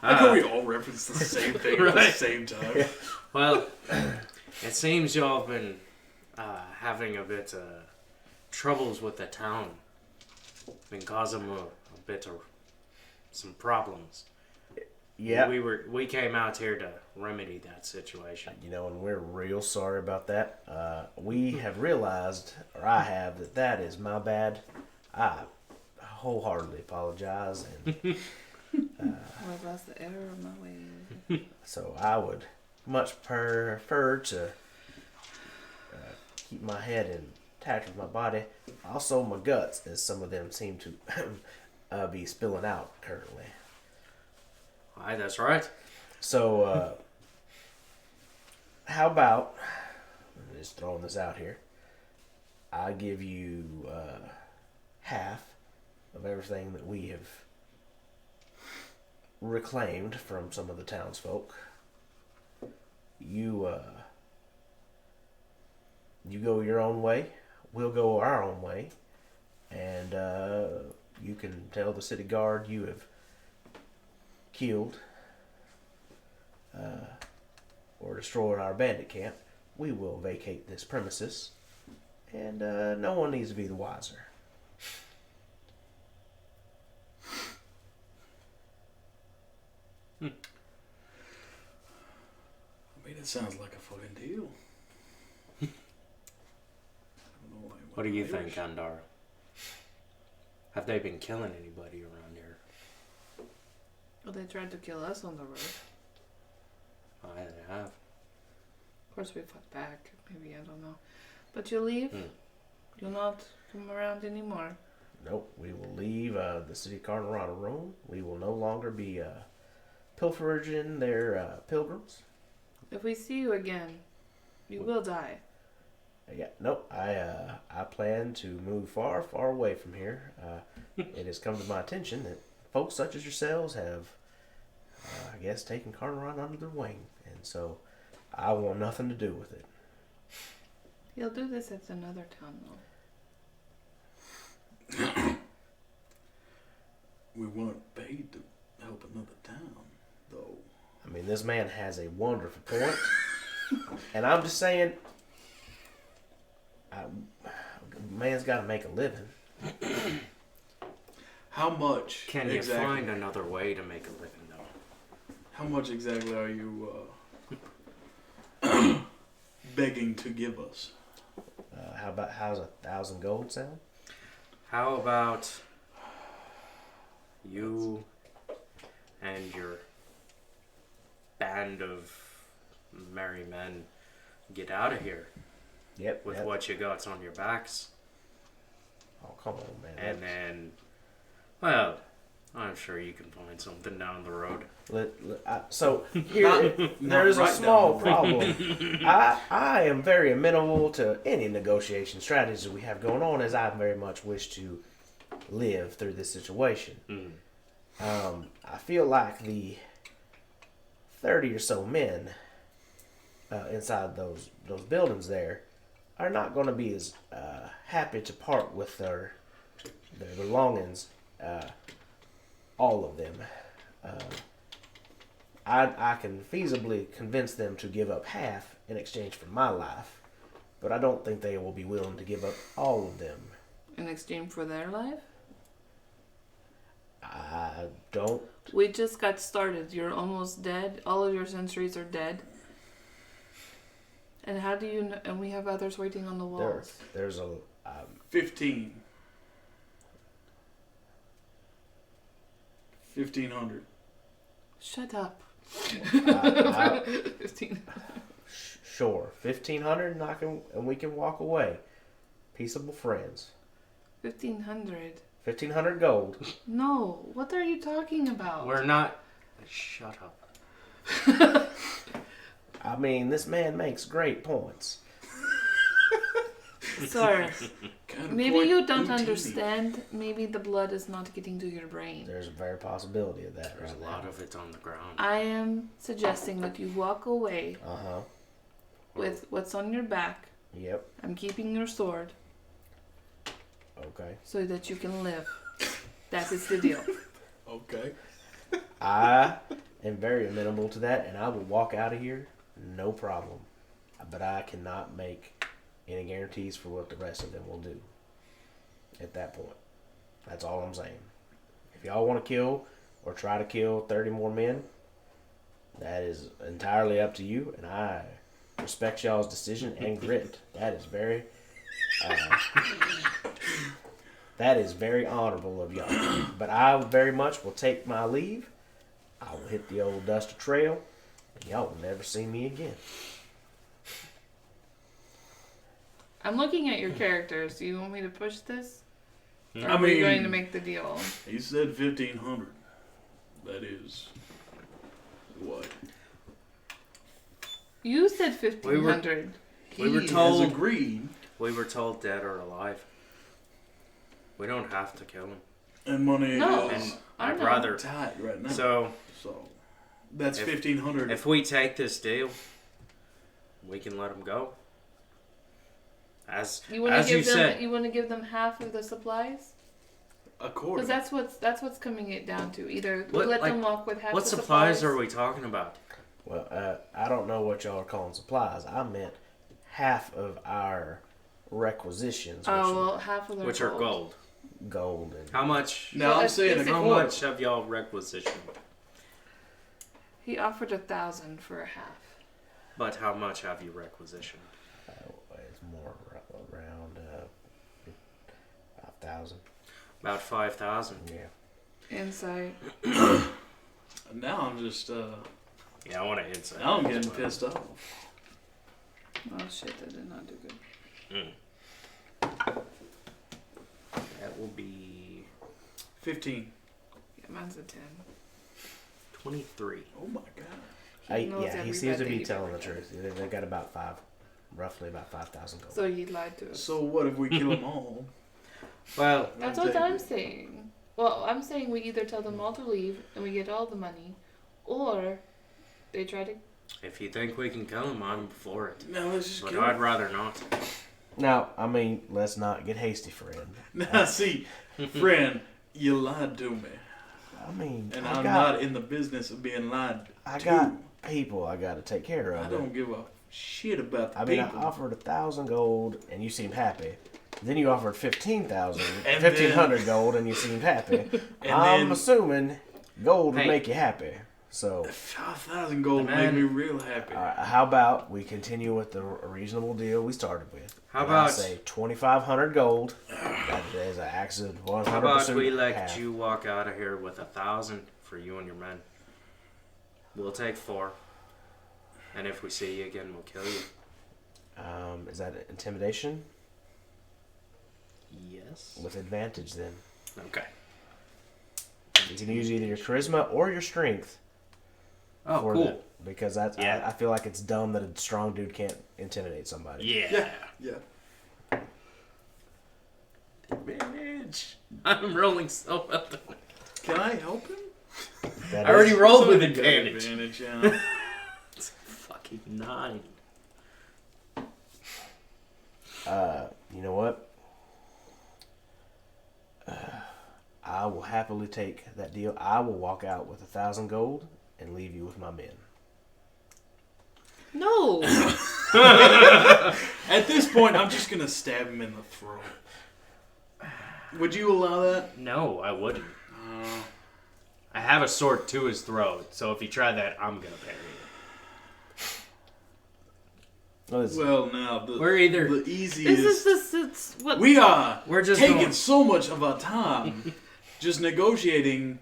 How can we all reference the same thing at the same time? Yeah. Well, it seems y'all have been having a bit troubles with the town. Been causing a bit of some problems. Yeah. We came out here to remedy that situation. You know, and we're real sorry about that. We have realized, or I have, that is my bad. I wholeheartedly apologize, and Well, that's the error of my ways. so I would much prefer to keep my head intact with my body. Also, my guts, as some of them seem to be spilling out currently. Aye, that's right. So, how about, I'm just throwing this out here, I give you half of everything that we have reclaimed from some of the townsfolk. You go your own way, we'll go our own way, and you can tell the city guard you have killed or destroyed our bandit camp. We will vacate this premises, and no one needs to be the wiser. I mean, it sounds like a fucking deal. I don't know why. What do you think, Andar? Have they been killing anybody around here? Well, they tried to kill us on the road. Aye, they have. Of course, we fought back. Maybe, I don't know. But you'll leave? You'll not come around anymore? Nope, we will leave the city of Carnarvon alone. We will no longer be pilfering their pilgrims. If we see you again, you will die. Yeah, nope. I plan to move far, far away from here. It has come to my attention that folks such as yourselves have, I guess, taken Carnarvon under their wing, and so I want nothing to do with it. You'll do this at another town, though. We weren't paid to help another town, though. I mean, this man has a wonderful point, and I'm just saying, man's got to make a living. How much? Can you find another way to make a living, though? How much exactly are you begging to give us? How's 1,000 gold sound? How about you and your band of merry men get out of here? Yep. With what you got on your backs. Oh, come on, man. And then, well, I'm sure you can find something down the road. So here, there's a small problem. I am very amenable to any negotiation strategies we have going on, as I very much wish to live through this situation. I feel like the 30 or so men inside those buildings there are not going to be as happy to part with their belongings, all of them. I can feasibly convince them to give up half in exchange for my life, but I don't think they will be willing to give up all of them. In exchange for their life? I don't. We just got started. You're almost dead. All of your sentries are dead. And how do you know? And we have others waiting on the walls. There's a 15. 1,500. Shut up. 15. Sure, 1,500, and we can walk away, peaceable friends. 1,500. 1,500 gold. No, what are you talking about? We're not. Shut up. I mean, this man makes great points. Sir, maybe you don't understand. Maybe the blood is not getting to your brain. There's a very possibility of that. There's a lot of it on the ground. I am suggesting that you walk away with what's on your back. Yep. I'm keeping your sword. Okay. So that you can live. That is the deal. Okay. I am very amenable to that, and I will walk out of here, no problem. But I cannot make any guarantees for what the rest of them will do at that point. That's all I'm saying. If y'all want to kill or try to kill 30 more men, that is entirely up to you, and I respect y'all's decision and grit. That is very honorable of y'all. But I very much will take my leave. I will hit the old Duster Trail, and y'all will never see me again. I'm looking at your characters. Do you want me to push this? Or I are we mean, going to make the deal? He said 1,500. That is What? You said 1,500. We were He told. has agreed. We were told dead or alive. We don't have to kill him. And money No. is I I'd know. rather. tight right now. So that's if- 1,500. if we take this deal, we can let him go. As You want to give them? said, You want to give them half of the supplies? A quarter. Because that's what's coming it down to. Either we What, let like, them walk with half what the supplies are we talking about? Well, I don't know what y'all are calling supplies. I meant half of our requisitions, Oh well, half of their Which are gold. gold and How much? Now I'm saying a How quarter. much have y'all requisitioned? He offered 1,000 for a half. But how much have you requisitioned? it's more around 5,000. About 5,000. Yeah. Insight. Now I'm just. Yeah, I want to insight. Now I'm getting pissed off. Oh shit, that did not do good. That will be 15. Yeah, mine's a 10. 23. Oh my god. He seems to be telling the truth. They've got roughly about 5,000 gold. So he lied to us. So what if we kill them all? Well, That's what I'm saying. Well, I'm saying we either tell them all to leave and we get all the money, or they try to. if you think we can kill him, I'm for it. No, let's just But kill I'd him. rather not. Now, I mean, let's not get hasty, friend. Now, see, friend, you lied to me. I mean, And I I'm got- not in the business of being lied I to. got people I got to take care of. I don't give a shit about the I mean, people. I offered 1,000 gold, and you seemed happy. Then you offered 15,000, And 1,500 gold, and you seemed happy. I'm assuming gold would Hey. make you happy. So, 5,000 gold The made man- me real happy. how about we continue with the reasonable deal we started with? How And I about- say 2,500 gold? That is an accident 100%. How about we let half. you walk out of here with 1,000 for you and your men? We'll take 4. And if we see you again, we'll kill you. Is that intimidation? Yes. With advantage, then. Okay. You can use either your charisma or your strength. Oh, for cool. that, because that's Yeah. I feel like it's dumb that a strong dude can't intimidate somebody. Yeah. Yeah. Advantage. I'm rolling so well. Can I help him? That I already is- rolled with Somebody got advantage. advantage, yeah. It's fucking 9. You know what? I will happily take that deal. I will walk out with 1,000 gold and leave you with my men. No. At this point, I'm just gonna stab him in the throat. Would you allow that? No, I wouldn't. I have a sword to his throat, so if he tried that, I'm gonna parry it. Well, now We're either- the easiest. It's what We are We're just taking going- so much of our time just negotiating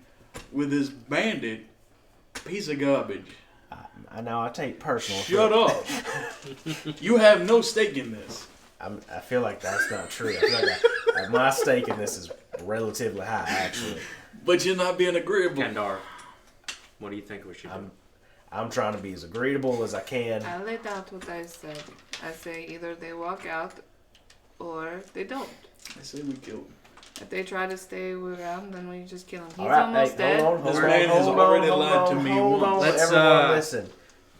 with this bandit piece of garbage. I know I take personal. Shut up! You have no stake in this. I feel like that's not true. I feel like my stake in this is relatively high, actually. But you're not being agreeable. Kendar, what do you think we should do? I'm trying to be as agreeable as I can. I laid out what I said. I say either they walk out or they don't. I say we kill him. If they try to stay around, then we just kill him. He's All right, almost hey, dead. hold on, This hold man on, has hold already on, lied to me hold once. on, Let's, everyone listen.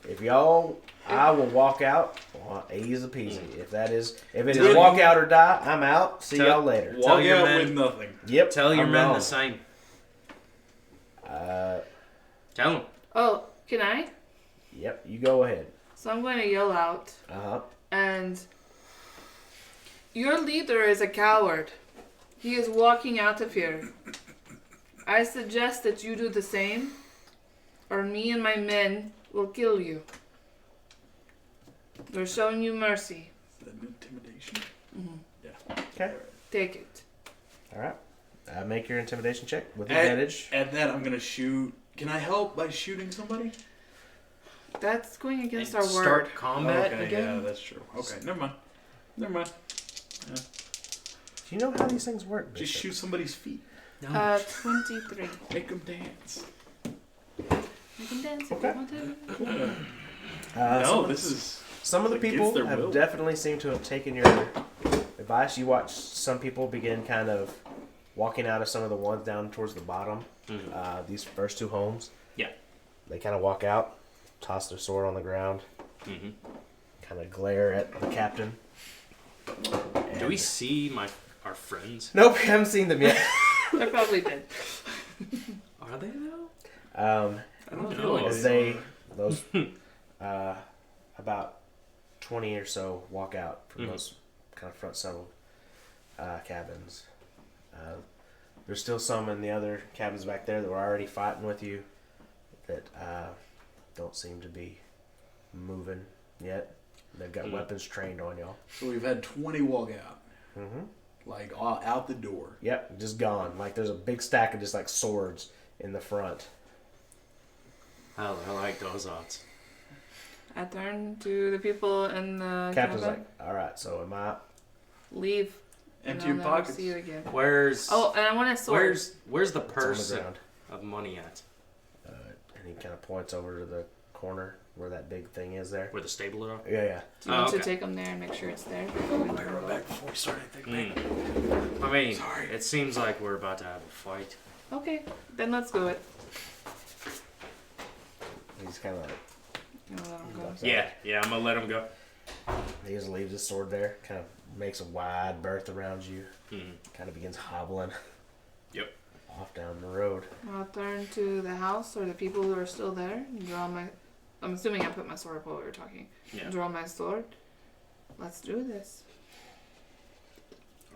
If y'all, I will walk out. Well, easy peasy. If it is Tell walk you- out or die, I'm out. See Tell- y'all later. Tell Walk your out men- with nothing. Yep. Tell your I'm men gone. the same. Uh, Tell them. Oh, can I? yep. You go ahead. So I'm going to yell out, Uh-huh. and your leader is a coward. He is walking out of here. I suggest that you do the same, or me and my men will kill you. We're showing you mercy. Is that an intimidation? Mhm. Yeah. Okay. Take it. All right. Make your intimidation check with At- advantage. At that, I'm gonna shoot. Can I help by shooting somebody? That's going against our Start word. combat Okay, again? yeah, that's true. Okay, never mind. Never mind. Yeah. Do you know how these things work? Just Bishop? shoot somebody's feet. No. 23. Make them dance. Make can dance if you want to. No, this is... Some of the against people their have will. definitely seemed to have taken your advice. You watch some people begin kind of walking out of some of the ones down towards the bottom. These first two homes. Yeah. They kind of walk out, toss their sword on the ground, kind of glare at the captain. Do we see our friends? Nope, we haven't seen them yet. They're probably dead. Are they though? I don't feel like As those about 20 or so walk out from those kind of front several cabins. There's still some in the other cabins back there that were already fighting with you that don't seem to be moving yet. They've got weapons trained on y'all. So we've had 20 walk out. Like, out the door. Yep, just gone. Like, there's a big stack of just, like, swords in the front. I like those odds. I turn to the people in the Captain's cabin. like, alright, so am I... Leave. Empty and your I'll never pockets. see you again. Where's Oh, and I want a sword. Where's the It's on the purse ground. of money at? And he kind of points over to the corner where that big thing is there. Where the stable are? Yeah, yeah. Do you want to take them there and make sure it's there? Before we let 'em go? Before we start anything, I mean, it seems like we're about to have a fight. Okay, then let's do it. He's kind of like... You know, let 'em go. Yeah, I'm gonna let him go. He just leaves his sword there, kind of makes a wide berth around you, kind of begins hobbling Yep. off down the road. I'll turn to the house or the people who are still there and draw my... I'm assuming I put my sword up while we were talking. Yeah. Draw my sword. Let's do this.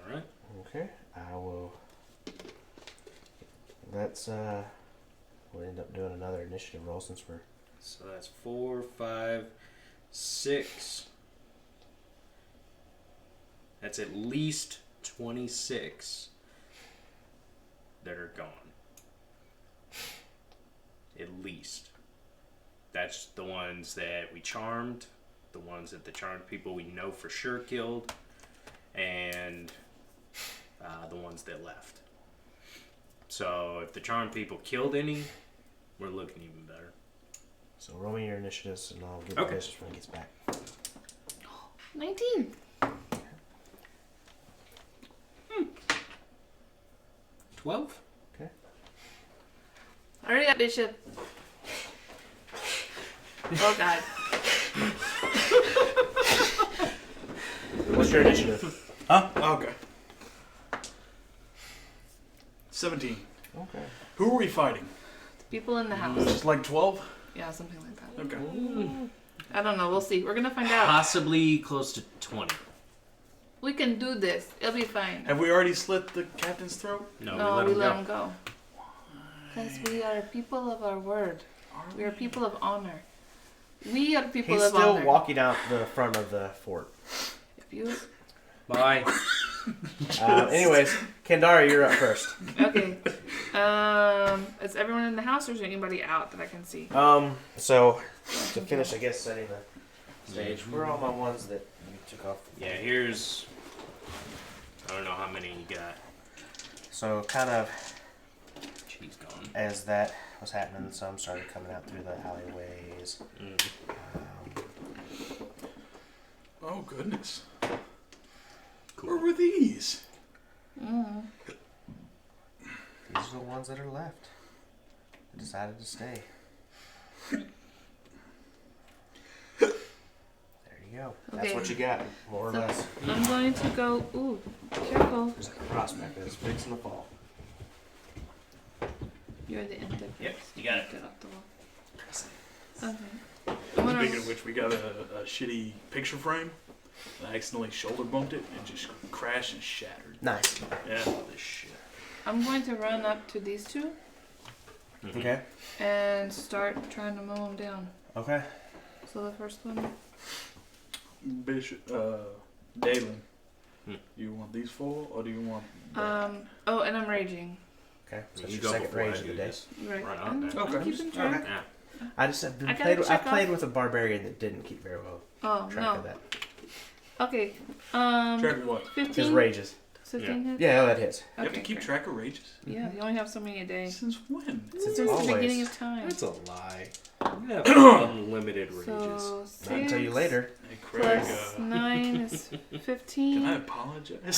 Alright. Okay, I will... We'll end up doing another initiative roll since we're... So that's 4, 5, 6. That's at least 26 that are gone. At least. That's the ones that we charmed, the ones that the charmed people we know for sure killed, and the ones that left. So if the charmed people killed any, we're looking even better. So roll me your initiatives and I'll get Okay. this when he gets back. 19. 12? Okay. Hurry up, Bishop. Oh, God. What's your initiative? Huh? Okay. 17. Okay. Who are we fighting? People in the house. Just like 12? Yeah, something like that. Okay. I don't know. We'll see. We're going to find out. Possibly close to 20. We can do this. It'll be fine. Have we already slit the captain's throat? No, we let him go. Because we are people of our word. We are people of honor. We are people He's of still honor. walking out the front of the fort. If you... Bye. Anyways, Kandara, you're up first. Okay. Is everyone in the house or is there anybody out that I can see? So to finish, I guess setting the stage. Where are all my ones that you took off? Yeah, here's... I don't know how many you got. So kind of She's gone. as that was happening, some started coming out through the alleyways. Oh, goodness. Where were these? These are the ones that are left. They decided to stay. There you go. That's Okay. what you got, more or So, less. I'm going to go... Ooh, careful. There's a prospect that's fixing to fall. You're the end of Yep, you got it. Get off the wall. Okay. I'm gonna... Speaking of which, we got a shitty picture frame. I accidentally shoulder bumped it and just crashed and shattered. Nice. Yeah. This shit. I'm going to run up to these two Okay. and start trying to mow them down. Okay. So the first one... Bishop, Dalen, you want these full or do you want... Oh, and I'm raging. Okay. So You that's your go second before rage I of the do day. this. Right. Run out I'm there. Okay. keeping track. Yeah. I just have been I gotta played. I check played off- with a barbarian that didn't keep very well Oh, track no. of that. Okay. Track of what? 15. His rages. 15 hit? Yeah, that hits. You have to keep track of rages? Yeah, you only have so many a day. Since when? Since the beginning of time. That's a lie. You have unlimited rages. So Not until you later. Hey, Craig, plus 9 is 15. Can I apologize?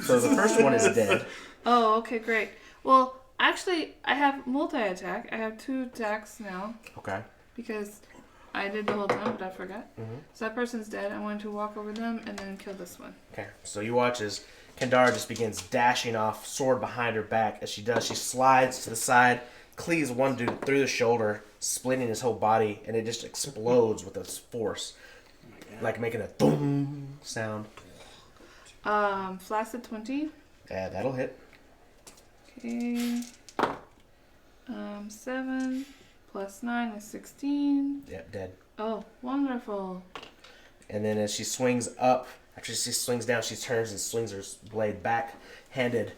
So the first one is dead. Oh, okay, great. Well, actually, I have multi-attack. I have 2 attacks now. Okay. Because I did the whole time, but I forgot. Mm-hmm. So that person's dead. I wanted to walk over them and then kill this one. Okay. So you watch as Kendara just begins dashing off, sword behind her back. As she does, she slides to the side, cleaves one dude through the shoulder, splitting his whole body, and it just explodes with its force. Like making a boom sound. Flaccid 20. Yeah, that'll hit. Okay. 7 plus 9 is 16. Yep, dead. Oh, wonderful. And then as she swings up, actually she swings down, she turns and swings her blade back-handed,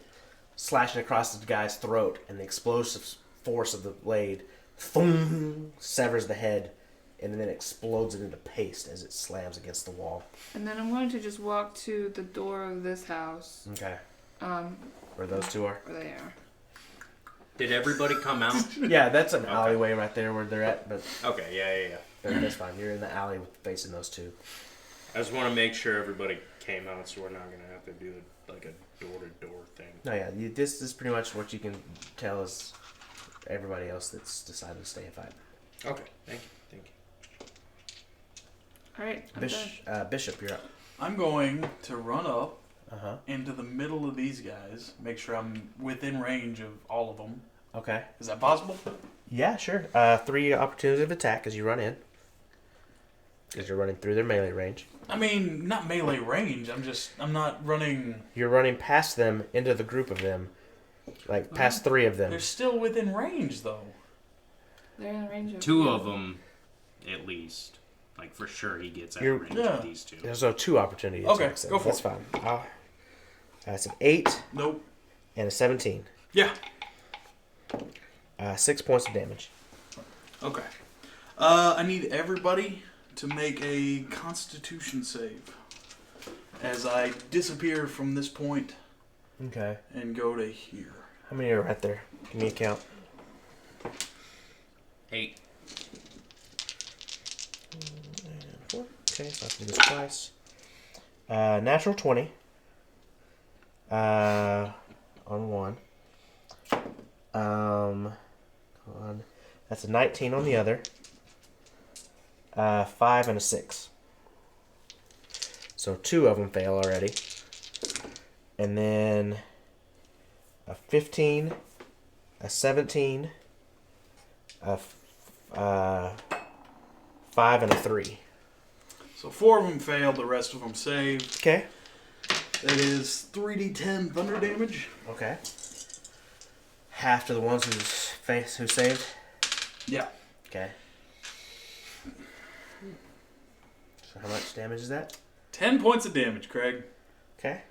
slashing across the guy's throat, and the explosive force of the blade thum, severs the head and then explodes it into paste as it slams against the wall. And then I'm going to just walk to the door of this house. Okay. Where those two are? Where they are. Did everybody come out? Yeah, that's an alleyway right there where they're at. But okay, yeah. That's fine. You're in the alley facing those two. I just want to make sure everybody came out, so we're not gonna have to do like a door-to-door thing. No, yeah. This is pretty much what you can tell is everybody else that's decided to stay and fight. Okay, thank you. All right, Bishop, you're up. I'm going to run up into the middle of these guys, make sure I'm within range of all of them. Okay. Is that possible? Yeah, sure. 3 opportunities of attack as you run in. Because you're running through their melee range. I mean, not melee range. I'm not running. You're running past them into the group of them. Like, past 3 of them. They're still within range, though. They're in range of 2 of them, at least. Like, for sure he gets out of range of these 2. So 2 opportunities. Okay, go for That's fine. That's an 8. Nope. And a 17. Yeah. 6 points of damage. Okay. I need everybody to make a Constitution save as I disappear from this point. Okay. And go to here. How many are right there? Give me a count. 8. And 4. Okay, so I have to do this twice. Natural 20. On 1. That's a 19 on the other. 5 and a 6. So 2 of them fail already. And then a 15, a 17, a 5, and a 3. So 4 of them failed, the rest of them saved. Okay. That is 3d10 thunder damage. Okay. Half to the ones who saved? Yeah. Okay. So how much damage is that? 10 points of damage, Craig. Okay.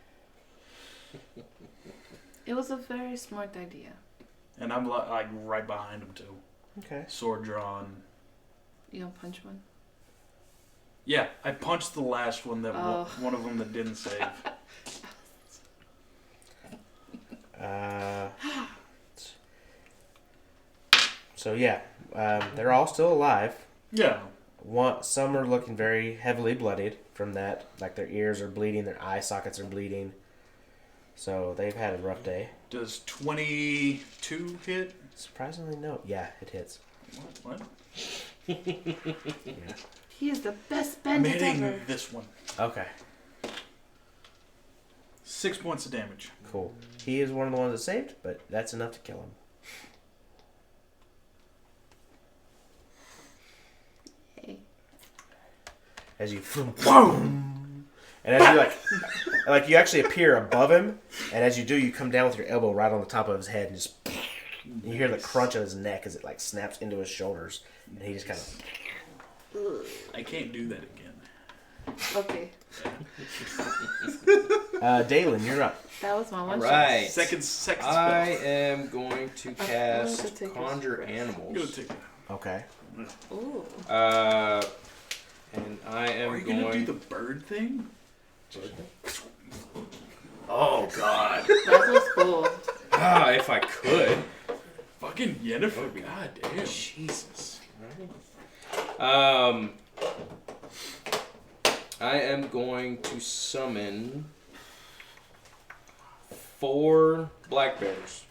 It was a very smart idea. And I'm like right behind him too. Okay. Sword drawn. You don't punch one? Yeah, I punched the last one that one of them that didn't save. So yeah, they're all still alive. Yeah. Some are looking very heavily bloodied from that. Like their ears are bleeding, their eye sockets are bleeding. So they've had a rough day. Does 22 hit? Surprisingly, no. Yeah, it hits. What? Yeah. He is the best I'm bandit hitting ever. this one. Okay. 6 points of damage. Cool. He is one of the ones that saved, but that's enough to kill him. As you boom, and as you like you actually appear above him, and as you do, you come down with your elbow right on the top of his head, and just you hear the crunch of his neck as it like snaps into his shoulders, and he just kind of. I can't do that again. Okay. Dalen, you're up. That was my one Right. shot. Second spell. I am going to I'm going cast to take Conjure this. Animals. Go take that. Okay. Ooh. And I am Are you going gonna do the bird thing? Oh God. That was cool. Ah, if I could. Fucking Yennefer, god damn. Jesus. I am going to summon 4 black bears.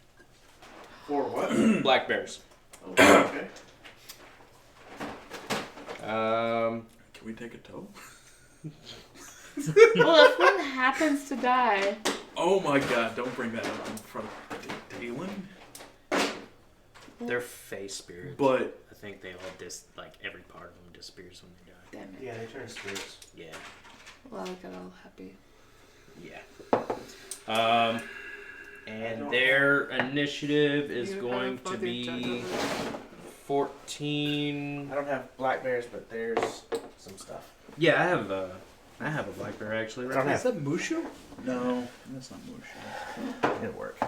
4 what? Black bears. Okay. Um. Can we take a tow? Well, if one happens to die. Oh my god, don't bring that up in front of Dalen. They're face spirits. But I think they all like every part of them disappears when they die. Damn it. Yeah, they turn spirits. Yeah. Well, I got all happy. Yeah. And their initiative is going to be 14. I don't have black bears, but there's some stuff. Yeah, I have a black bear actually. I don't Right is that Mushu? No, that's not Mushu. It'll work.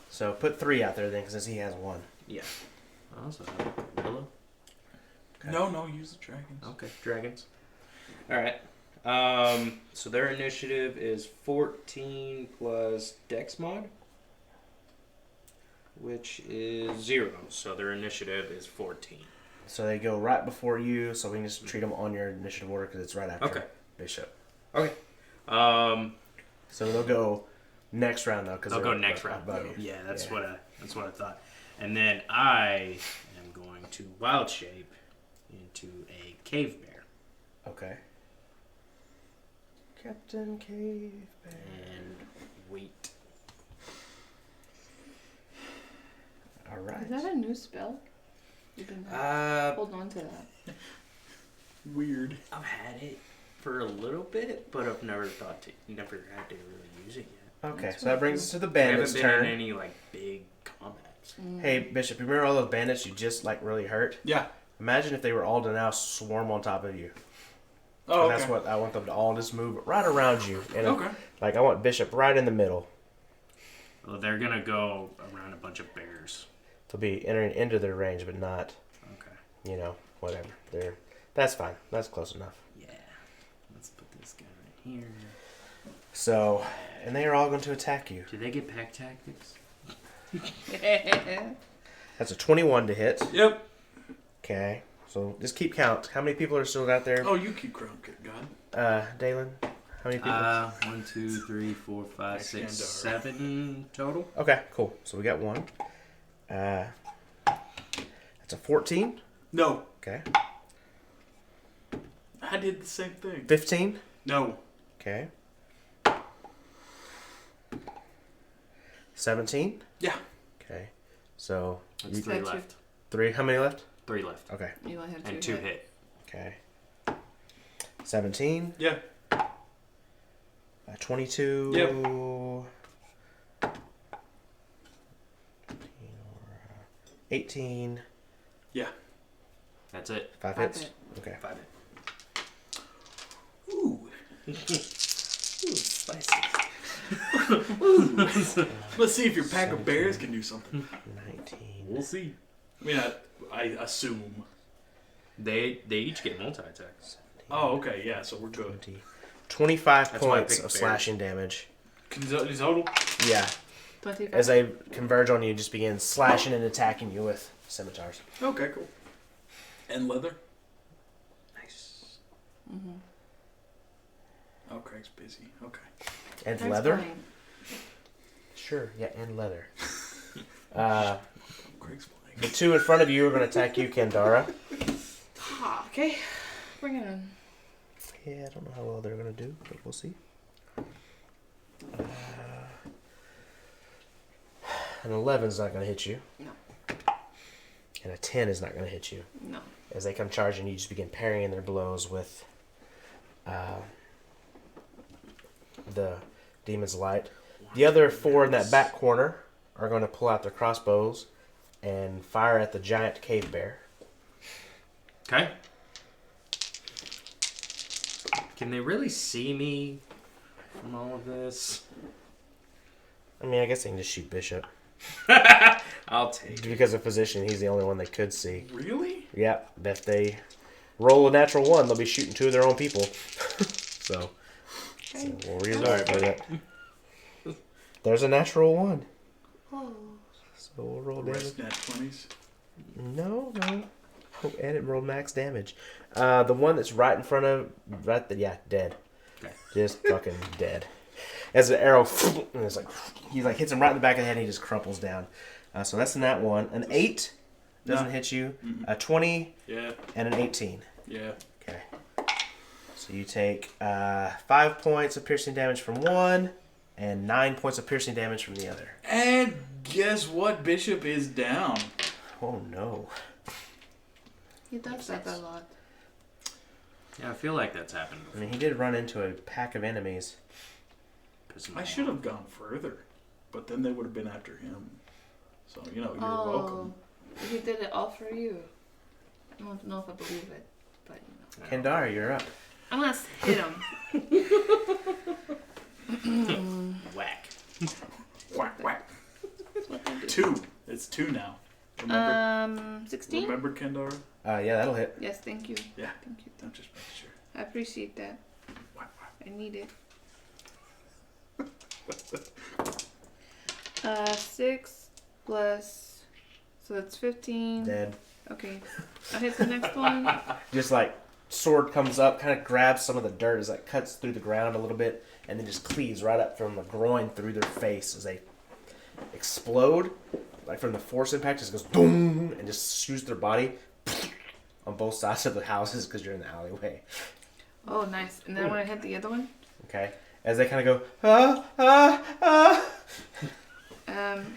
So put 3 out there then, because he has 1. Yeah. Also, Willow. Okay. No, use the dragons. Okay, dragons. All right. So their initiative is 14 plus Dex mod, which is 0. So their initiative is 14. So they go right before you, so we can just treat them on your initiative order because it's right after Bishop. Okay. So they'll go next round though, because they'll go next round. Yeah, that's what I thought. And then I am going to wild shape into a cave bear. Okay. Captain Cave Bear. And wait. All right. Is that a new spell? You've been holding on to that. Weird. I've had it for a little bit, but I've never had to really use it yet. Okay, so that brings us to the bandits' I haven't been turn. in any like big combats. Hey Bishop, you remember all those bandits you just like really hurt? Yeah. Imagine if they were all to now swarm on top of you. Oh, and okay. that's what I want them to all just move right around you. And Okay. Like I want Bishop right in the middle. Well, they're gonna go around a bunch of bears. They'll be entering into their range, but not. Okay. Whatever. That's fine. That's close enough. Yeah. Let's put this guy right here. So, and they are all going to attack you. Do they get pack tactics? That's a 21 to hit. Yep. Okay. So just keep count. How many people are still out there? Oh, you keep count, God. Dalen? How many people? 1, 2, 3, 4, 5, 6, 7 total. Okay, cool. So we got 1. That's a 14. No. Okay. I did the same thing. 15. No. Okay. 17. Yeah. Okay. So That's 3 left. 3. How many left? 3 left. Okay. You only have 2 And 2 hit. Okay. 17. Yeah. 22. Yep. 18. Yeah. That's it. 5 hits. Okay. 5 hit. Ooh. Ooh, spicy. Let's see if your pack of bears can do something. 19. We'll see. I mean, I assume. They each get multi-attacks. Oh, okay, yeah, so we're good. 25 That's why I points picked of bears. slashing damage. Total? Yeah. 25. As they converge on you, just begin slashing and attacking you with scimitars. Okay, cool. And leather? Nice. Mm-hmm. Oh, Craig's busy. Okay. And Craig's leather? playing. Sure, yeah, and leather. Craig's playing. The 2 in front of you are going to attack you, Kendara. Okay. Bring it on. Yeah, I don't know how well they're going to do, but we'll see. An 11 is not going to hit you. No. And a 10 is not going to hit you. No. As they come charging, you just begin parrying their blows with the Demon's Light. The other 4 in that back corner are going to pull out their crossbows and fire at the giant cave bear. Okay. Can they really see me from all of this? I mean, I guess they can just shoot Bishop. I'll take it. Because of position, he's the only one they could see. Really? Yeah, if they roll a natural 1, they'll be shooting 2 of their own people. So we'll resolve for that. There's a natural 1. Oh. So we'll roll damage. Rest nat 20s. No. Oh, and it rolled max damage. The one that's right in front of... dead. Okay. Just fucking dead. As an arrow... And it's like... He like hits him right in the back of the head and he just crumples down. So that's in that one. An 8 doesn't hit you. A 20 and an 18. Yeah. Okay. So you take 5 points of piercing damage from one and 9 points of piercing damage from the other. And guess what? Bishop is down. Oh no. He does that a lot. Yeah, I feel like that's happened I before. mean, he did run into a pack of enemies. I should have gone further, but then they would have been after him. So, you're welcome. He did it all for you. I don't know if I believe it, but Kendara, you're up. I'm gonna hit him. Whack. Whack. That's what I do. 2. It's 2 now. Remember? 16? Remember, Kendara? Yeah, that'll hit. Yes, thank you. Yeah. Thank you. I'm just making sure. I appreciate that. I need it. 6 plus, so that's 15. Dead. Okay, I hit the next one. Just like sword comes up, kind of grabs some of the dirt as like cuts through the ground a little bit, and then just cleaves right up from the groin through their face as they explode. Like from the force impact, just goes boom and just shoots their body on both sides of the houses because you're in the alleyway. Oh, nice. And then when I hit the other one, Okay, as they kind of go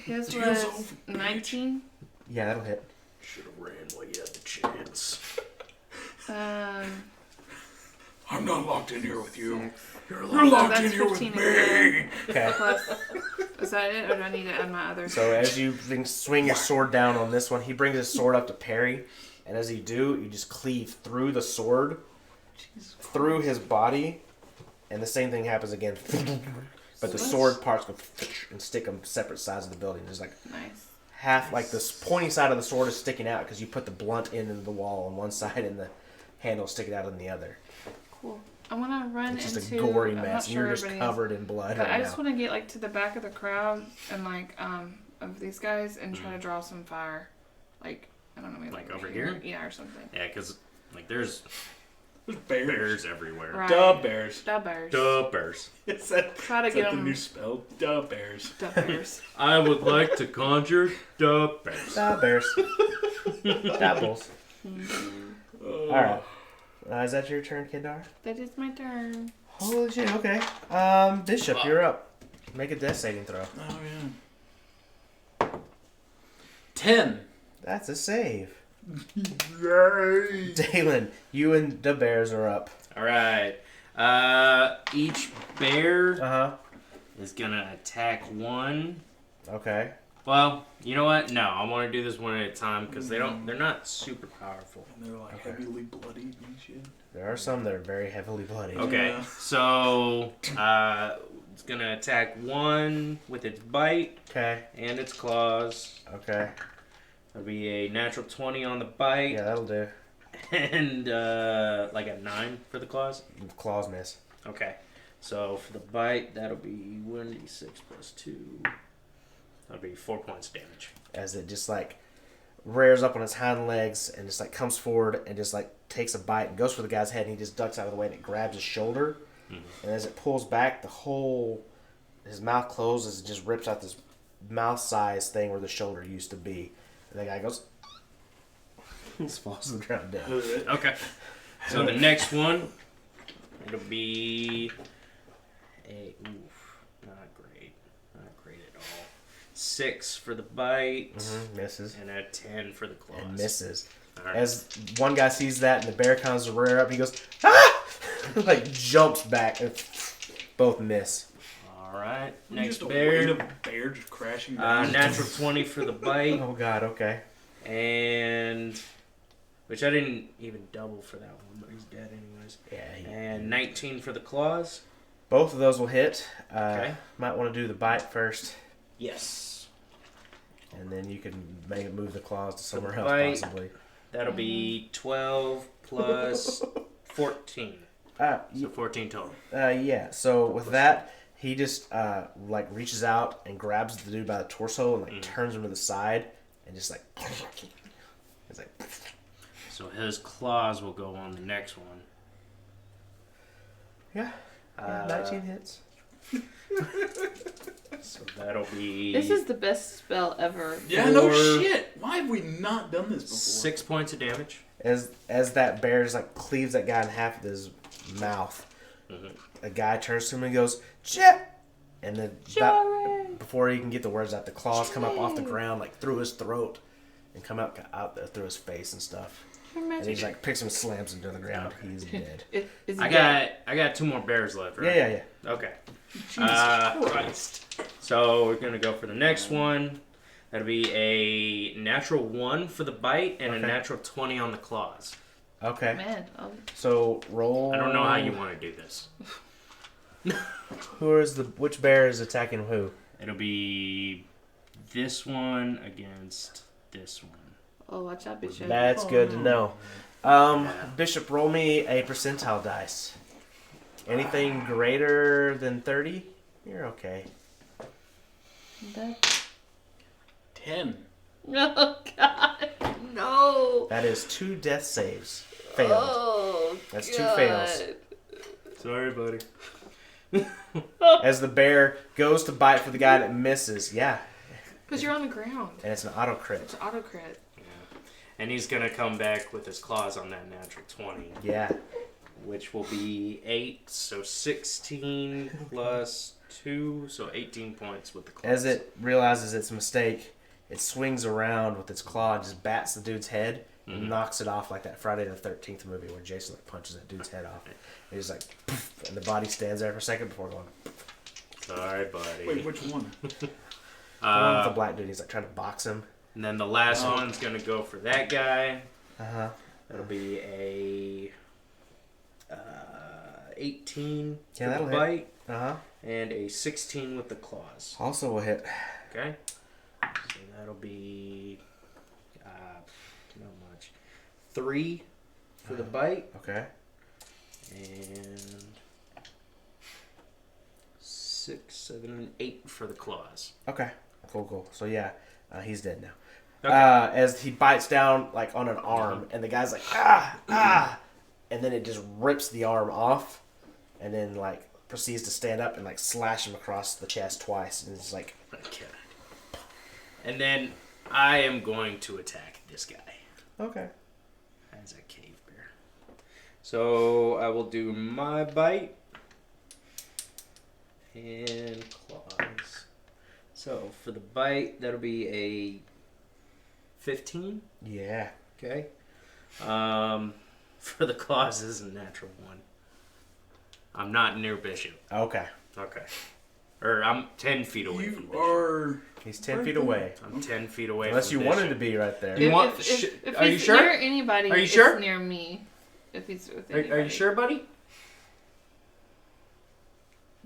his was 19. Yeah, that'll hit. Should have ran while you had the chance. I'm not locked in here with you. You're locked in here with me. Okay. Plus, is that it, or do I need to add my other? So as you swing your sword down on this one, he brings his sword up to parry, and as you do, you just cleave through the sword, through his body, and the same thing happens again. But the sword parts go and stick on separate sides of the building. There's like half, like this pointy side of the sword is sticking out because you put the blunt into the wall on one side and the handle sticking out on the other. Cool. I want to run It's into... just a gory I'm not mess. sure You're just everybody is, covered in blood but right I just now. want to get like to the back of the crowd and like of these guys and try to draw some fire. Like, I don't know, maybe Like over here? Yeah, or something. Yeah, because like there's bears everywhere. Right. Duh bears. Duh bears. Duh bears. Is that, Try to is get that the them. new spell? Duh bears. Duh bears. I would like to conjure duh bears. Bears. Apples. Alright. Is that your turn, Kendar? That is my turn. Holy shit, okay. Bishop, you're up. Make a death saving throw. Oh, yeah. 10. That's a save. Yay! Dalen, you and the bears are up. All right. Each bear Uh-huh. is gonna attack one. Okay. Well, you know what? No, I want to do this one at a time because they're not super powerful. And they're like heavily bloodied and shit. There are some that are very heavily bloodied. Okay, Yeah. so it's gonna attack one with its bite Okay. and its claws. Okay. That'll be a natural 20 on the bite Yeah, that'll do. and like a 9 for the claws. Claws miss. Okay, so for the bite, that'll be 1d6 plus 2. That'll be 4 points damage. As it just like rears up on its hind legs and just like comes forward and just like takes a bite and goes for the guy's head and he just ducks out of the way and it grabs his shoulder. And as it pulls back, his mouth closes and just rips out this mouth size thing where the shoulder used to be. And the guy goes, just falls to the ground dead. Okay, so the next one, it'll be not great at all. 6 for the bite, Misses. and a 10 for the claws. And misses. All right. As one guy sees that and the bear comes to rear up, he goes, ah! Like jumps back and both miss. All right, Just next a bear. weight of bear just crashing down. Natural 20 for the bite, Oh god, okay. and which I didn't even double for that one, but he's dead anyways. Yeah. And 19 for the claws. Both of those will hit. Okay. Might want to do the bite first, Yes. and then you can make it move the claws to somewhere else bite. possibly. That'll be 12 plus 14. Uh, So 14 total. Yeah, so with that, he just like reaches out and grabs the dude by the torso and like turns him to the side and just like it's like. So his claws will go on the next one. Yeah. 19 hits. So that'll be. This is the best spell ever. Yeah, no shit. Why have we not done this before? 6 points of damage. As that bear's like cleaves that guy in half with his mouth, a guy turns to him and goes, "Chip!" And then before he can get the words out, the claws come up off the ground like through his throat and come out there through his face and stuff. And he like picks him and slams him to the ground. He's dead. I got 2 more bears left, right? Yeah. Okay. Jesus Christ. So we're gonna go for the next one. That'll be a natural 1 for the bite and a natural 20 on the claws. Okay. Man. So roll. I don't know how you want to do this. Which bear is attacking who? It'll be this one against this one. Oh, watch out, Bishop. That's good to know. Bishop, roll me a percentile dice. Anything greater than 30, you're okay. 10. Oh, God. No. That is 2 death saves. Failed. Oh, That's God. 2 fails. Sorry, buddy. As the bear goes to bite for the guy that misses, Because you're on the ground. and it's an auto crit. It's an auto crit. Yeah. And he's going to come back with his claws on that natural 20. Yeah. Which will be 8, so 16 plus 2, so 18 points with the claws. As it realizes its mistake, it swings around with its claw and just bats the dude's head and knocks it off like that Friday the 13th movie where Jason like punches that dude's head off. And he's like, poof, and the body stands there for a second before going. Sorry, buddy. Wait, which one? The one with the black dude. He's like trying to box him. And then the last one's going to go for that guy. Uh-huh. That'll be a 18 for that'll the hit. bite. Uh-huh. And a 16 with the claws. Also will hit. Okay. So that'll be not much. 3 for the bite. Okay. And 6, 7, 8 for the claws. Okay. Cool. So yeah, he's dead now. Okay. As he bites down like on an arm, and the guy's like ah, and then it just rips the arm off, and then like proceeds to stand up and like slash him across the chest twice, and it's like okay. And then I am going to attack this guy. Okay. As a cave bear. So I will do my bite and claws. So for the bite, that'll be a 15. Yeah. Okay. For the claws, this is a natural 1. I'm not near Bishop. Okay. Okay. Or I'm 10 feet away from Bishop. He's 10 feet away. I'm 10 feet away. Unless from you Bishop. wanted to be right there. If Are you he's sure? near anybody, Are you sure? it's near me. If he's with anybody. Are you sure, buddy?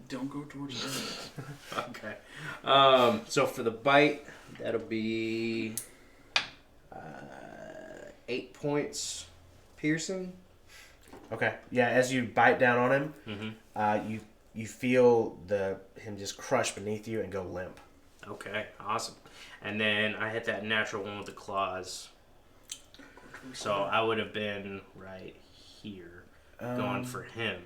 Don't go towards them. Okay. So for the bite, that'll be 8 points piercing. Okay. Yeah. As you bite down on him, you feel him just crush beneath you and go limp. Okay. Awesome. And then I hit that natural 1 with the claws. So I would have been right here, going for him.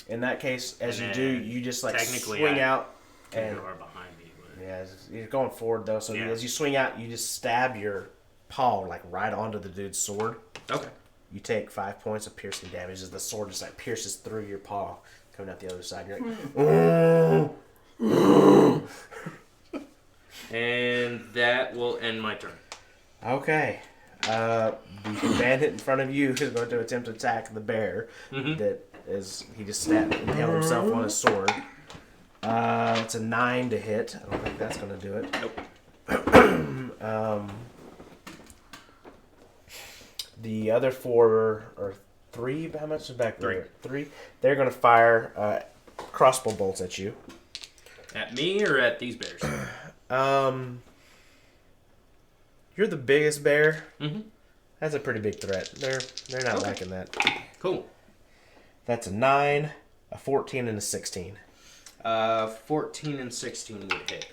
In that case, as you do, you just like technically swing out. And are behind me. But yeah, you're going forward though. So Yeah. as you swing out, you just stab your paw like right onto the dude's sword. Okay. You take 5 points of piercing damage as the sword just like pierces through your paw, coming out the other side. You're like, and that will end my turn. okay. The bandit in front of you is going to attempt to attack the bear. That is, he just impaled himself on his sword. It's a 9 to hit. I don't think that's going to do it. Nope. The other 4 or 3. How much is back there? 3. They're going to fire crossbow bolts at you. At me or at these bears? You're the biggest bear. That's a pretty big threat. They're not liking that. Cool. That's a 9, a 14, and a 16. 14 and 16 would hit.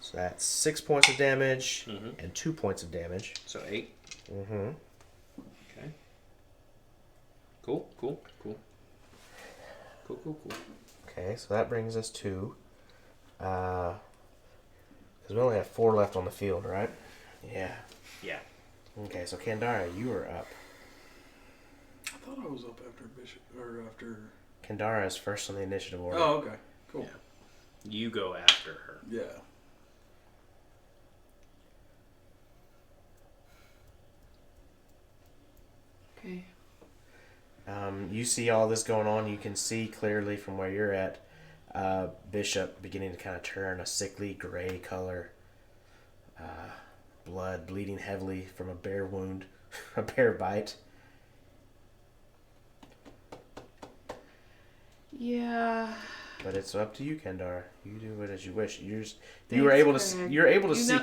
So that's 6 points of damage and 2 points of damage. So 8. Mm-hmm. Okay. Cool. Okay, so that brings us to... Because we only have 4 left on the field, right? Yeah. Yeah. Okay, so Kandara, you are up. I thought I was up after Bishop, or after... Kandara is first on the initiative order. Oh, okay. Cool. Yeah. You go after her. Yeah. Okay. You see all this going on. You can see clearly from where you're at, Bishop beginning to kind of turn a sickly gray color. Blood bleeding heavily from a bear wound, a bear bite. Yeah. But it's up to you, Kandara. You do it as you wish. You're Thanks, Greg. able to see.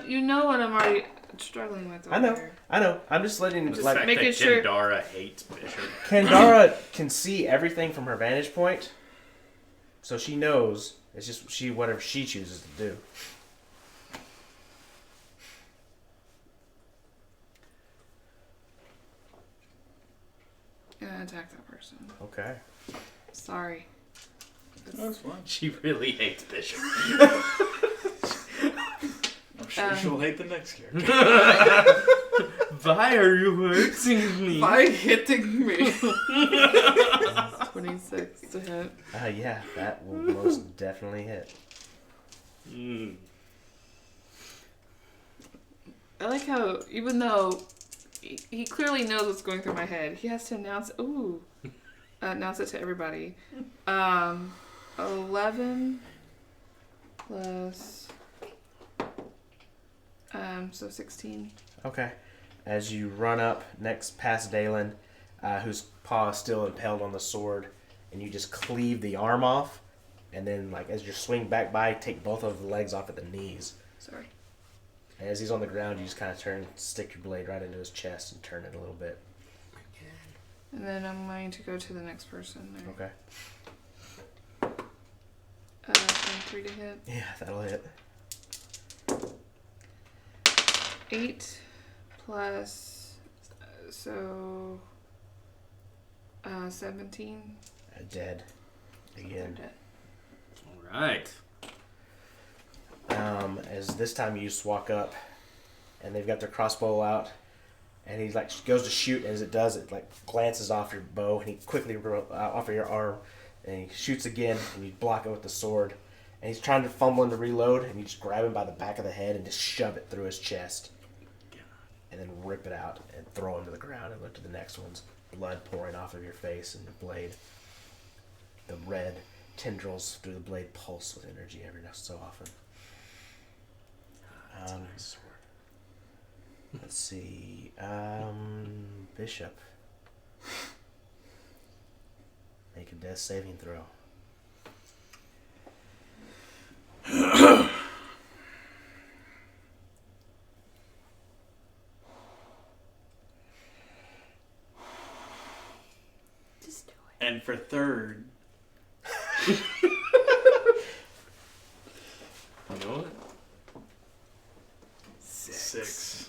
You know what I'm already struggling with. Over here. I know. I'm just letting The like fact making that sure- Kandara hates Bishop. Kandara can see everything from her vantage point, so she knows. It's just whatever she chooses to do. Gonna attack that person. Okay. Sorry. That's fine. She really hates Bishop. I'm sure she'll hate the next character. Why are you hurting me? By hitting me. 26 to hit. Yeah, that will most definitely hit. I like how, even though he clearly knows what's going through my head, he has to announce it to everybody. 11 plus, so 16. Okay. As you run up next past Dalen, whose paw is still impaled on the sword, and you just cleave the arm off, and then like as you swing back by, take both of the legs off at the knees. Sorry. And as he's on the ground, you just kind of stick your blade right into his chest and turn it a little bit. And then I'm going to go to the next person there. Okay. 23 to hit. Yeah, that'll hit. 8 plus, 17. Dead. Again. Dead. Alright. As this time you just walk up, and they've got their crossbow out, and he like goes to shoot, and as it does, it like glances off your bow, and he quickly off of your arm, and he shoots again, and you block it with the sword, and he's trying to fumble to reload, and you just grab him by the back of the head and just shove it through his chest, and then rip it out and throw him to the ground and look to the next one's blood pouring off of your face and your blade. The red tendrils through the blade pulse with energy every now so often. Let's see. Bishop. Make a death saving throw. Just do it. And for third... You know what? 6.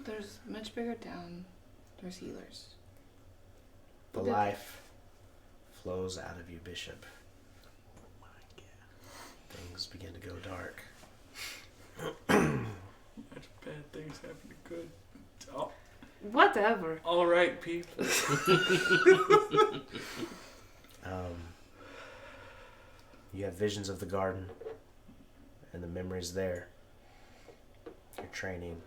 There's much bigger down. There's healers. The life flows out of you, Bishop. Things begin to go dark. Such bad things happen to good. Oh. Whatever. All right, people. You have visions of the garden and the memories there. Your training.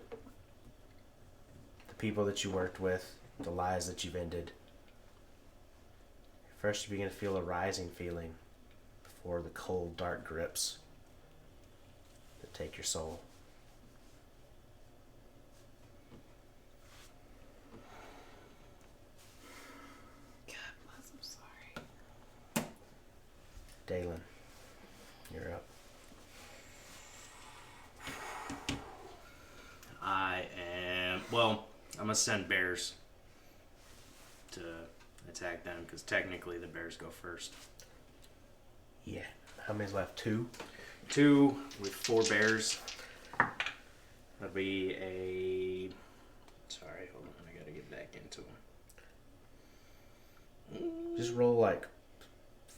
The people that you worked with. The lives that you've ended. First you begin to feel a rising feeling before the cold, dark grips that take your soul. God bless, I'm sorry. Dalen, you're up. I Well, I'm gonna send bears to attack them because technically the bears go first. Yeah. How many's left? 2? 2 with 4 bears. That'll be a. Sorry, hold on. I gotta get back into them. Just roll like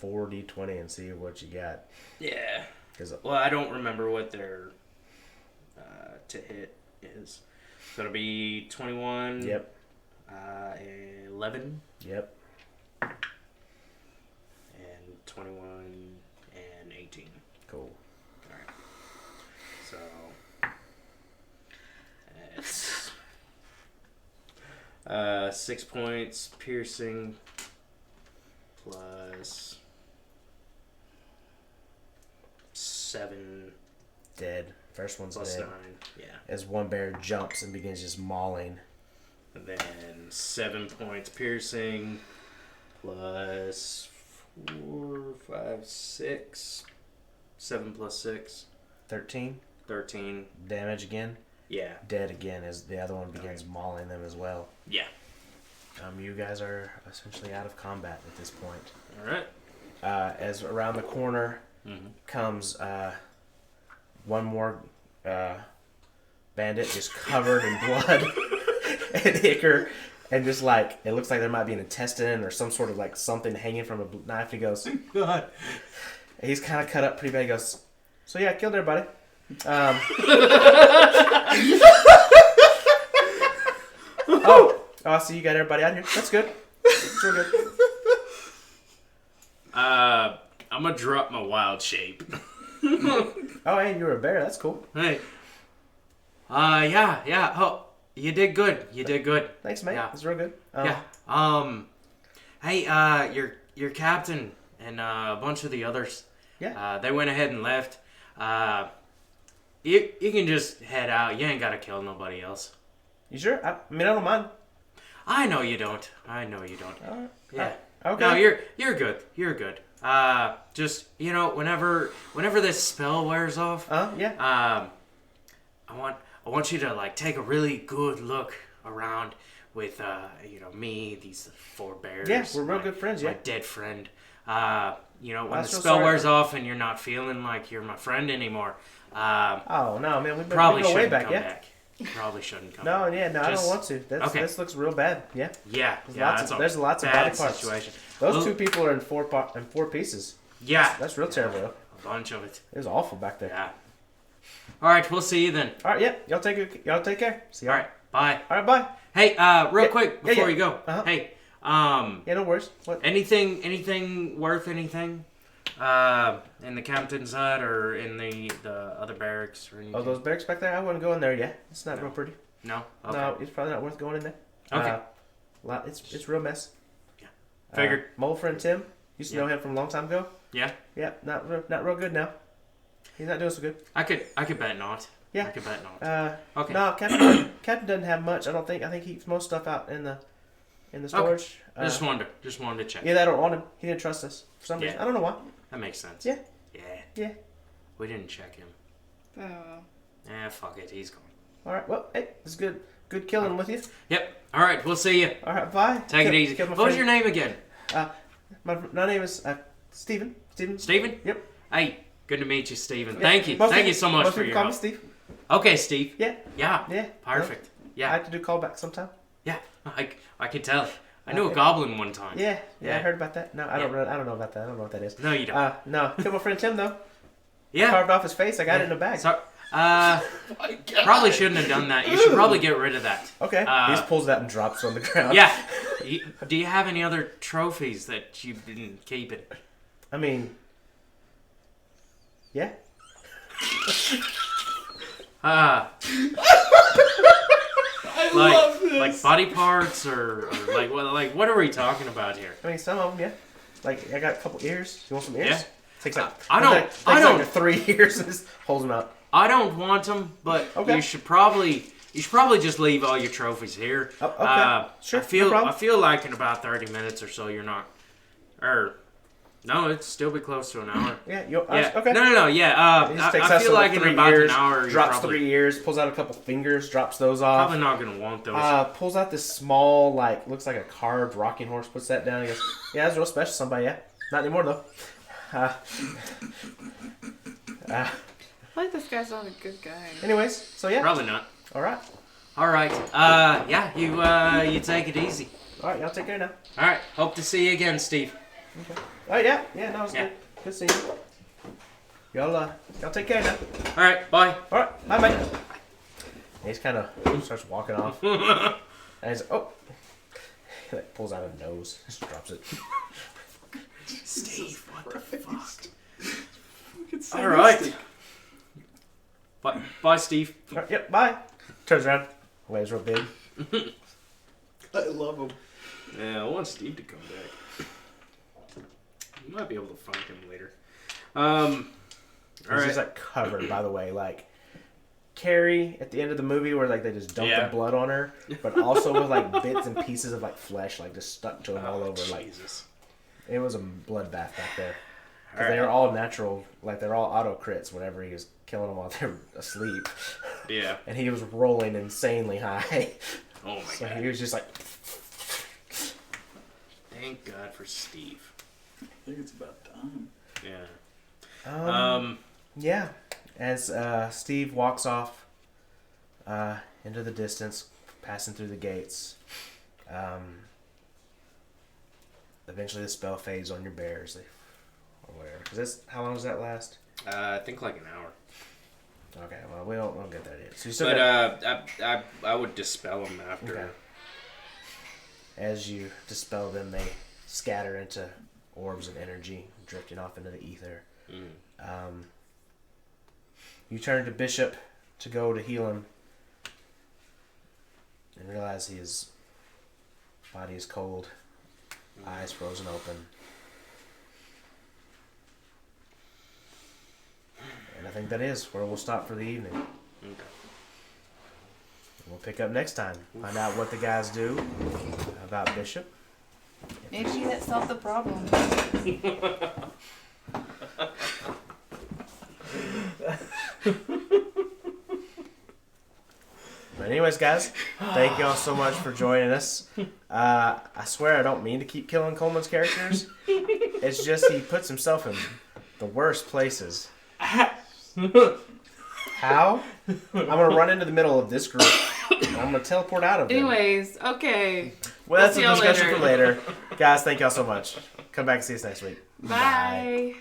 4d20 and see what you got. Yeah. Well, I don't remember what their to hit is. So it'll be 21. Yep. 11. Yep. And 21 and 18. Cool. Alright. So it's 6 points piercing plus 7 Dead. First one's plus dead. 9. Yeah. As one bear jumps and begins just mauling. And then 7 points piercing plus 4, 5, 6. 7 plus 6. 13. 13. Damage again. Yeah. Dead again as the other one begins mauling them as well. Yeah. You guys are essentially out of combat at this point. Alright. As around the corner comes one more bandit just covered in blood and ichor, and just like it looks like there might be an intestine or some sort of like something hanging from a knife. And he goes, God. He's kind of cut up pretty bad. He goes, so yeah, I killed everybody. Oh, I see you got everybody out here. That's good. That's real good. I'm gonna drop my wild shape. Oh, and you were a bear. That's cool. Hey. Yeah. Oh, you did good. You did good. Thanks, mate. Yeah. That's real good. Hey, your captain and a bunch of the others. Yeah. They went ahead and left. You can just head out. You ain't gotta kill nobody else. You sure? I mean, I don't mind. I know you don't. Yeah. Okay. No, you're good. You're good. Just whenever this spell wears off. Yeah. I want you to like take a really good look around with me, these 4 bears. Yeah, we're real good friends. Yeah. My dead friend. When the so spell sorry. wears off and you're not feeling like you're my friend anymore. Oh no, man, we Probably go way shouldn't back. come Yeah. back. Probably shouldn't come No, back. yeah, no, I don't want to. Okay. This looks real bad. Yeah. Yeah. There's lots of bad body parts. situation. Those 2 people are in 4 pieces. Yeah. That's real terrible. A bunch of it. It was awful back there. Yeah. All right, we'll see you then. All right, yeah. Y'all take care. See y'all. All right, bye. All right, bye. Hey, real quick before you go. Uh-huh. Hey, yeah, no worries. What? Anything worth anything? In the captain's hut or in the other barracks or anything? Oh, those barracks back there? I wouldn't go in there. Yeah, it's not real pretty. No. Okay. No, it's probably not worth going in there. Okay. It's real mess. Yeah. Figured. My old friend Tim used to know him from a long time ago. Yeah. Yeah, not real good now. He's not doing so good. I could bet not. Yeah. I could bet not. Okay. No, Captain doesn't have much. I don't think. I think he keeps most stuff out in the storage. Okay. Just wanted to check. Yeah, I don't want him. He didn't trust us for some reason. I don't know why. That makes sense. Yeah. Yeah. We didn't check him. Oh. Fuck it. He's gone. All right. Well, hey, it's good killing with you. Yep. All right. We'll see you. All right. Bye. Take it easy. What was your name again? My name is Steven. Steven? Yep. Hey, good to meet you, Steven. Yeah. Thank you. Thank you so much for your call help. me Steve. Okay, Steve. Yeah. Yeah. Perfect. I Yeah. have to do callback sometime. Yeah. I can tell. I knew a goblin one time. Yeah. I heard about that. No, I don't know about that. I don't know what that is. No, you don't. No. Killed my friend Tim though. Yeah. Carved off his face. I got it in a bag. So, probably shouldn't have done that. You should probably get rid of that. Okay. He just pulls that and drops it on the ground. Yeah. Do you have any other trophies that you've been keeping? I mean, yeah. Like body parts or like what are we talking about here? I mean, some of them, yeah. Like I got a couple ears. You want some ears? Yeah. Takes like I don't. Like 3 years and just holds them out. I don't want them, but you should probably just leave all your trophies here. Oh, okay. Sure. I feel no problem. I feel like in about 30 minutes or so you're not, or No, it'd still be close to an hour. Yeah. Yeah. Okay. No. Yeah. He just I takes out feel some like in 3 about ears, an hour, you're drops probably, 3 ears, pulls out a couple fingers, drops those off. probably not gonna want those. Pulls out this small, like, looks like a carved rocking horse, puts that down. He goes, yeah, that's real special. Somebody, yeah. Not anymore, though. I like this guy's not a good guy. Anyways, so yeah. Probably not. All right. All right. Yeah. You take it easy. All right, y'all take care now. All right. Hope to see you again, Steve. Okay. Oh, yeah. Yeah, no, it's good. Good seeing you. Y'all take care now. All right. Bye. All right. Bye, mate. And he's kind of starts walking off. And he's he like pulls out a nose, just drops it. Steve, what the fuck? All right. Bye, Steve. All right, yep. Bye. Turns around. Waves real big. I love him. Yeah, I want Steve to come back. You might be able to find him later. He's just like covered, by the way, like Carrie at the end of the movie where like they just dump the blood on her, but also with like bits and pieces of like flesh like just stuck to him all over. Like Jesus. It was a bloodbath back there. Because they were all natural, like they're all auto crits whenever he was killing them while they were asleep. Yeah. And he was rolling insanely high. Oh my so god. He was just like. Thank God for Steve. I think it's about time. Yeah. Yeah. As Steve walks off into the distance, passing through the gates, eventually the spell fades on your bears. Or whatever. How long does that last? I think like an hour. Okay, well, we won't get there yet. So you still I would dispel them after. Okay. As you dispel them, they scatter into orbs of energy, drifting off into the ether. You turn to Bishop to go to heal him, and realize his body is cold, eyes frozen open. And I think that is where we'll stop for the evening. Okay. We'll pick up next time. Find out what the guys do about Bishop. Maybe that solved the problem. But anyways, guys, thank y'all so much for joining us. I swear I don't mean to keep killing Coleman's characters. It's just he puts himself in the worst places. How? I'm going to run into the middle of this group, and I'm going to teleport out of them. Anyways, okay. Well, that's a discussion for later. Guys, thank y'all so much. Come back and see us next week. Bye.